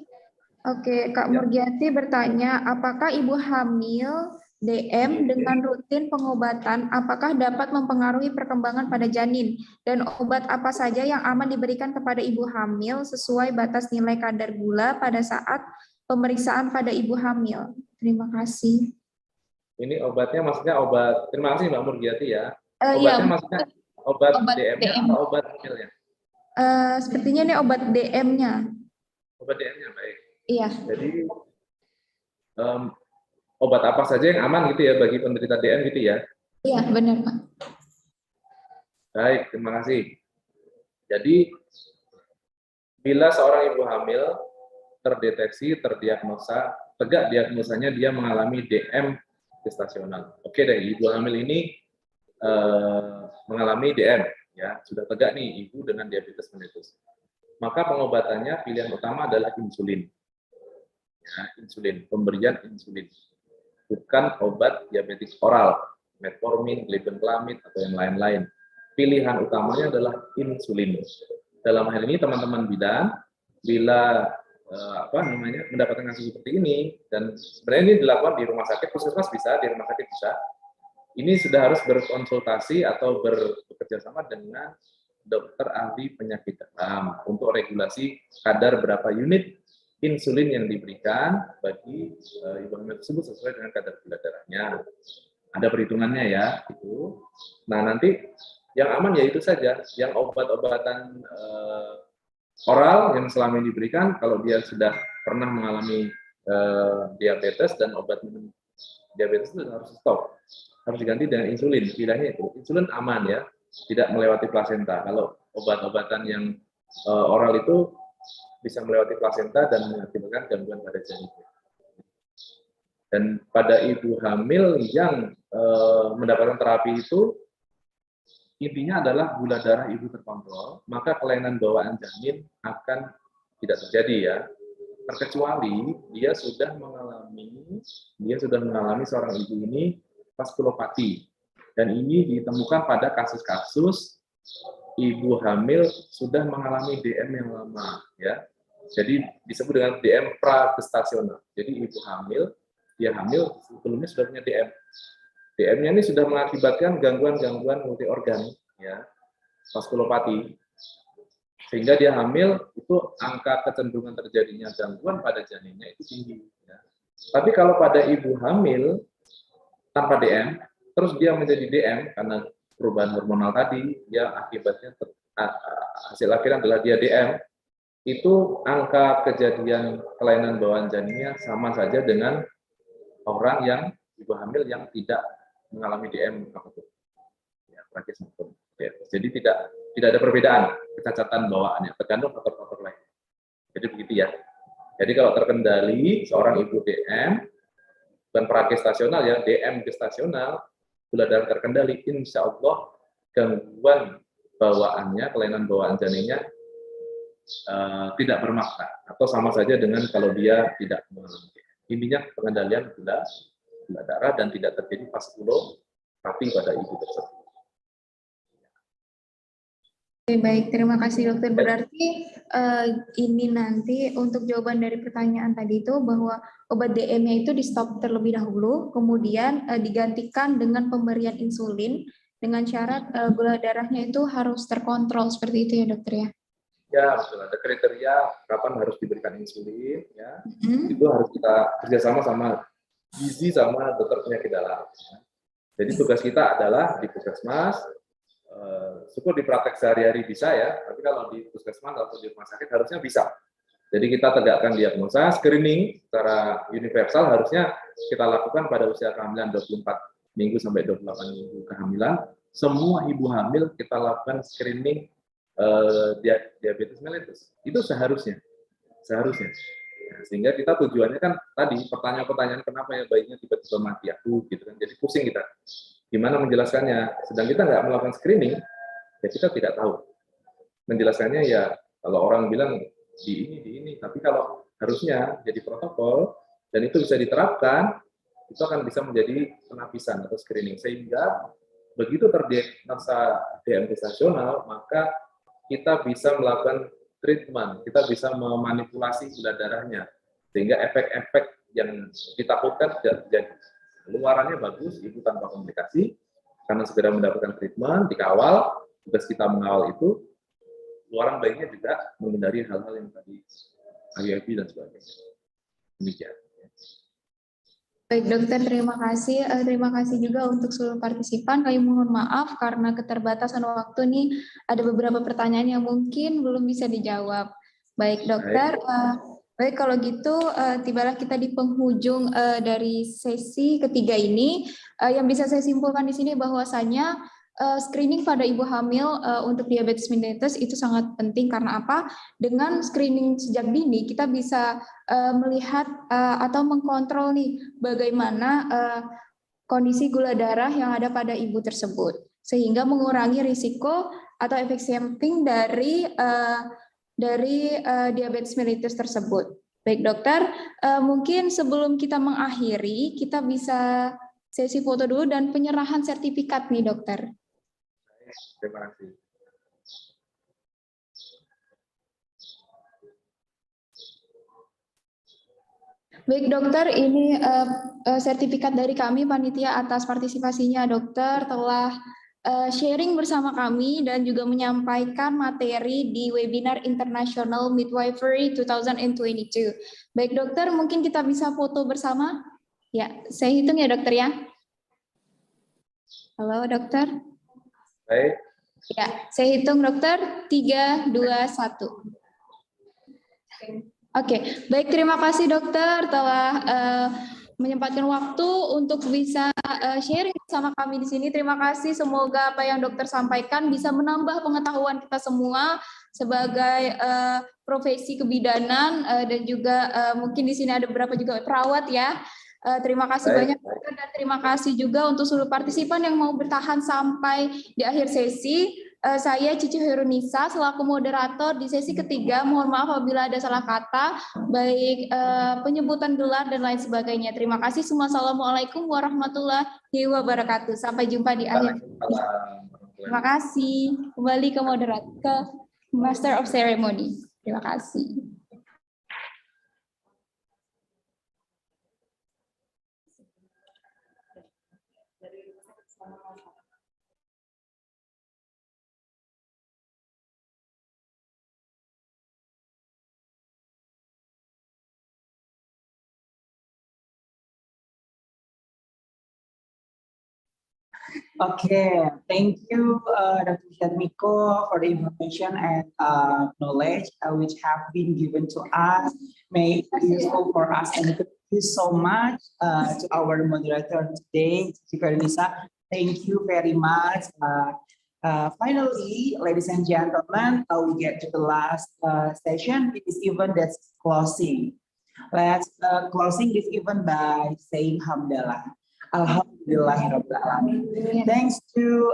Oke, Kak Murgiati bertanya, apakah ibu hamil DM dengan rutin pengobatan, apakah dapat mempengaruhi perkembangan pada janin? Dan obat apa saja yang aman diberikan kepada ibu hamil sesuai batas nilai kadar gula pada saat pemeriksaan pada ibu hamil? Terima kasih. Ini obatnya maksudnya obat, terima kasih Mbak Murgiati ya. Iya, Obatnya maksudnya obat obat DM-nya DM. atau obat hamilnya? Sepertinya ini obat DM-nya. Obat DM-nya, baik. Iya. Jadi obat apa saja yang aman gitu ya bagi penderita DM gitu ya? Iya, benar Pak. Baik, terima kasih. Jadi bila seorang ibu hamil terdeteksi, terdiagnosa, tegak diagnosanya dia mengalami DM gestasional. Oke deh, ibu hamil ini mengalami DM, ya sudah tegak nih ibu dengan diabetes mellitus. Maka pengobatannya pilihan utama adalah insulin. Ya, insulin, pemberian insulin, bukan obat diabetes oral, metformin, glibenclamid atau yang lain-lain. Pilihan utamanya adalah insulin. Dalam hal ini teman-teman bidan, bila mendapatkan kasus seperti ini, dan sebenarnya ini dilakukan di rumah sakit, puskesmas bisa, di rumah sakit bisa. Ini sudah harus berkonsultasi atau bekerja sama dengan dokter ahli penyakit dalam untuk regulasi kadar berapa unit insulin yang diberikan bagi ibu hamil tersebut sesuai dengan kadar gula darahnya. Ada perhitungannya ya, itu. Nah nanti yang aman ya itu saja, yang obat-obatan oral yang selama ini diberikan, kalau dia sudah pernah mengalami diabetes dan obat minum diabetes itu harus stop, harus diganti dengan insulin. Pilihannya itu, insulin aman ya, tidak melewati plasenta. Kalau obat-obatan yang oral itu bisa melewati plasenta dan mengakibatkan gangguan pada janin. Dan pada ibu hamil yang mendapatkan terapi itu, intinya adalah gula darah ibu terkontrol, maka kelainan bawaan janin akan tidak terjadi ya. Terkecuali dia sudah mengalami seorang ibu ini vaskulopati. Dan ini ditemukan pada kasus-kasus ibu hamil sudah mengalami DM yang lama ya. Jadi disebut dengan DM pragestasional. Jadi ibu hamil, dia hamil sebelumnya sudah punya DM. DM-nya ini sudah mengakibatkan gangguan-gangguan multi organ ya, vaskulopati. Sehingga dia hamil itu angka kecenderungan terjadinya gangguan pada janinnya itu tinggi ya. Tapi kalau pada ibu hamil tanpa DM, terus dia menjadi DM karena perubahan hormonal tadi, dia akibatnya hasil akhirnya adalah dia DM, itu angka kejadian kelainan bawaan janinnya sama saja dengan orang yang ibu hamil yang tidak mengalami DM apapun. Ya, ya, jadi tidak ada perbedaan kecacatan bawaannya, tergantung faktor-faktor lain. Jadi begitu ya. Jadi kalau terkendali seorang ibu DM, bukan pragestasional ya, DM gestasional, gula darah terkendali, insya Allah gangguan bawaannya, kelainan bawaan janinnya tidak bermakna atau sama saja dengan kalau dia tidak mengalami. Intinya pengendalian gula darah dan tidak terjadi vaskulopati pada ibu tersebut. Oke, baik, terima kasih dokter. Berarti ini nanti untuk jawaban dari pertanyaan tadi itu bahwa obat DM-nya itu di stop terlebih dahulu, kemudian digantikan dengan pemberian insulin dengan syarat gula darahnya itu harus terkontrol, seperti itu ya dokter ya? Ya, betul. Ada kriteria kapan harus diberikan insulin, ya. Itu harus kita kerjasama sama gizi sama dokter penyakit dalam. Ya. Jadi tugas kita adalah di puskesmas, syukur di praktek sehari-hari bisa ya, tapi kalau di puskesmas atau di rumah sakit harusnya bisa. Jadi kita tegakkan diagnosa, screening secara universal harusnya kita lakukan pada usia kehamilan 24 minggu sampai 28 minggu kehamilan. Semua ibu hamil kita lakukan screening diabetes mellitus. Itu seharusnya. Ya, sehingga kita tujuannya kan tadi pertanyaan-pertanyaan kenapa ya bayinya tiba-tiba mati gitu kan. Jadi pusing kita. Gimana menjelaskannya? Sedang kita nggak melakukan screening, ya kita tidak tahu. menjelaskannya ya kalau orang bilang di ini, tapi kalau harusnya jadi protokol dan itu bisa diterapkan, itu akan bisa menjadi penapisan atau screening, sehingga begitu terdiagnosa DM gestasional, maka kita bisa melakukan treatment, kita bisa memanipulasi gula darahnya, sehingga efek-efek yang ditakutkan tidak terjadi. Luarannya bagus, ibu tanpa komplikasi, karena segera mendapatkan treatment, dikawal, tugas kita mengawal itu, luaran baiknya juga menghindari hal-hal yang tadi HIV dan sebagainya. Demikian. Baik dokter, terima kasih. Terima kasih juga untuk seluruh partisipan. Kami mohon maaf karena keterbatasan waktu nih, ada beberapa pertanyaan yang mungkin belum bisa dijawab. Baik dokter, baik kalau gitu tibalah kita di penghujung dari sesi ketiga ini. Yang bisa saya simpulkan di sini bahwasanya screening pada ibu hamil untuk diabetes mellitus itu sangat penting karena apa? Dengan screening sejak dini kita bisa melihat atau mengkontrol nih bagaimana kondisi gula darah yang ada pada ibu tersebut, sehingga mengurangi risiko atau efek samping dari diabetes mellitus tersebut. Baik dokter, mungkin sebelum kita mengakhiri, kita bisa sesi foto dulu dan penyerahan sertifikat nih dokter. Terima kasih. Baik dokter, ini sertifikat dari kami panitia atas partisipasinya dokter telah sharing bersama kami dan juga menyampaikan materi di webinar International Midwifery 2022. Baik dokter, mungkin kita bisa foto bersama? Ya, saya hitung ya dokter ya. Halo dokter. Baik. Ya, saya hitung dokter, 3, 2, 1. Oke, baik, terima kasih dokter telah menyempatkan waktu untuk bisa sharing sama kami di sini. Terima kasih, semoga apa yang dokter sampaikan bisa menambah pengetahuan kita semua sebagai profesi kebidanan dan juga mungkin di sini ada beberapa juga perawat ya. Terima kasih banyak dokter, dan terima kasih juga untuk seluruh partisipan yang mau bertahan sampai di akhir sesi. Saya Cici Herunisa selaku moderator di sesi ketiga. Mohon maaf apabila ada salah kata, baik penyebutan gelar dan lain sebagainya. Terima kasih semua. Assalamualaikum warahmatullahi wabarakatuh. Sampai jumpa di akhir. Terima kasih. Kembali ke moderator, ke Master of Ceremony. Terima kasih. Okay, thank you, Dr. Syadmiko, for the information and knowledge which have been given to us. May it be useful for us, and thank you so much to our moderator today, Cici Lisa. Thank you very much. Finally, ladies and gentlemen, we get to the last session. It is event that's closing. Let's closing this event by saying Hamdalah. Alhamdulillahirrahmanirrahim. Thanks to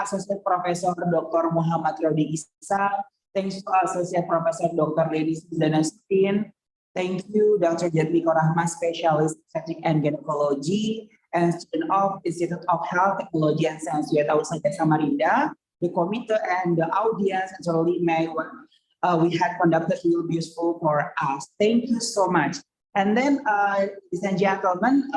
Associate Professor Dr. Muhammad Rodi Isa. Thanks to Associate Professor Dr. Leni Suzana Sudin. Thank you, Dr. Jatmiko Rahma, Specialist Obstetrics and Gynecology, and student of Institute of Health, Technology and Science Yatausa Samarinda, the committee and the audience, and certainly may we had conducted will be useful for us. Thank you so much. And then, ladies and gentlemen,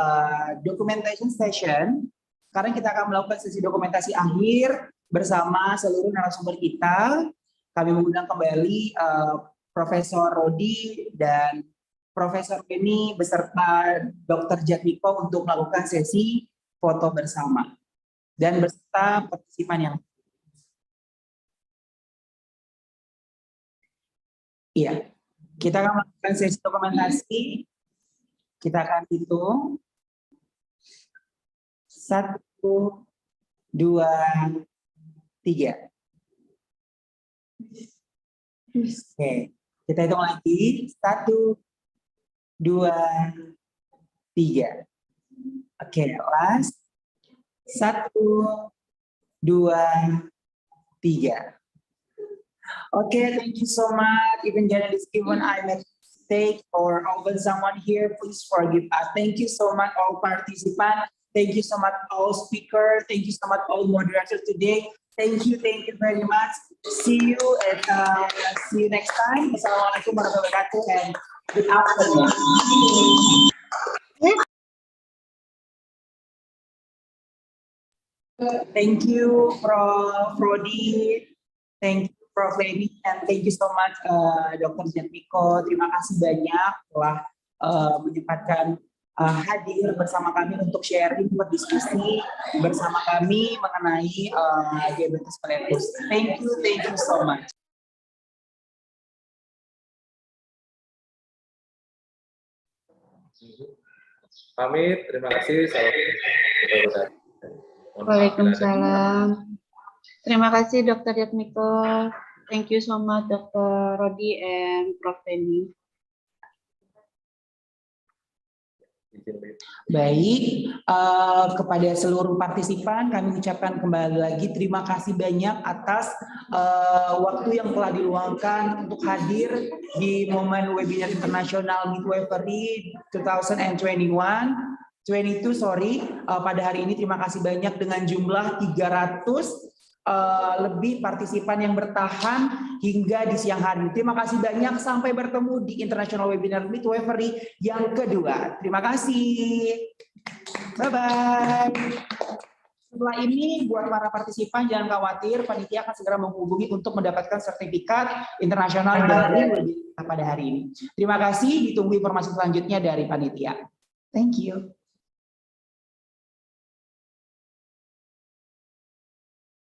documentation session. Sekarang kita akan melakukan sesi dokumentasi akhir bersama seluruh narasumber kita. Kami mengundang kembali Profesor Rodi dan Profesor Beni beserta Dr. Jatmiko untuk melakukan sesi foto bersama dan beserta partisipan yang iya. Kita akan melakukan sesi dokumentasi. Kita akan hitung 1, 2, 3. Oke, kita hitung lagi 1, 2, 3. Oke, last 1, 2, 3. Okay, thank you so much. Even journalists, even I made mistake or open someone here, please forgive us. Thank you so much all participants. Thank you so much all speakers. Thank you so much all moderators today. Thank you very much. See you next time. Assalamualaikum warahmatullahi wabarakatuh and good afternoon. Thank you, Prof. Rodi. Thank you, Prof. Leni, and thank you so much, Dr. Jatmiko. Terima kasih banyak telah menyempatkan hadir bersama kami untuk sharing, berdiskusi bersama kami mengenai diabetes mellitus. Thank you so much. Pamit, terima kasih. Waalaikumsalam. Terima kasih Dr. Jatmiko. Thank you so much Dr. Rodi and Prof. Leni. Baik, kepada seluruh partisipan kami ucapkan kembali lagi terima kasih banyak atas waktu yang telah diluangkan untuk hadir di momen webinar internasional Midwifery 2022 pada hari ini. Terima kasih banyak dengan jumlah 300 lebih partisipan yang bertahan hingga di siang hari. Terima kasih banyak, sampai bertemu di International Webinar Midwifery yang kedua. Terima kasih. Bye-bye. Setelah ini buat para partisipan jangan khawatir, panitia akan segera menghubungi untuk mendapatkan sertifikat internasional dari webinar pada hari ini. Terima kasih, ditunggu informasi selanjutnya dari panitia. Thank you.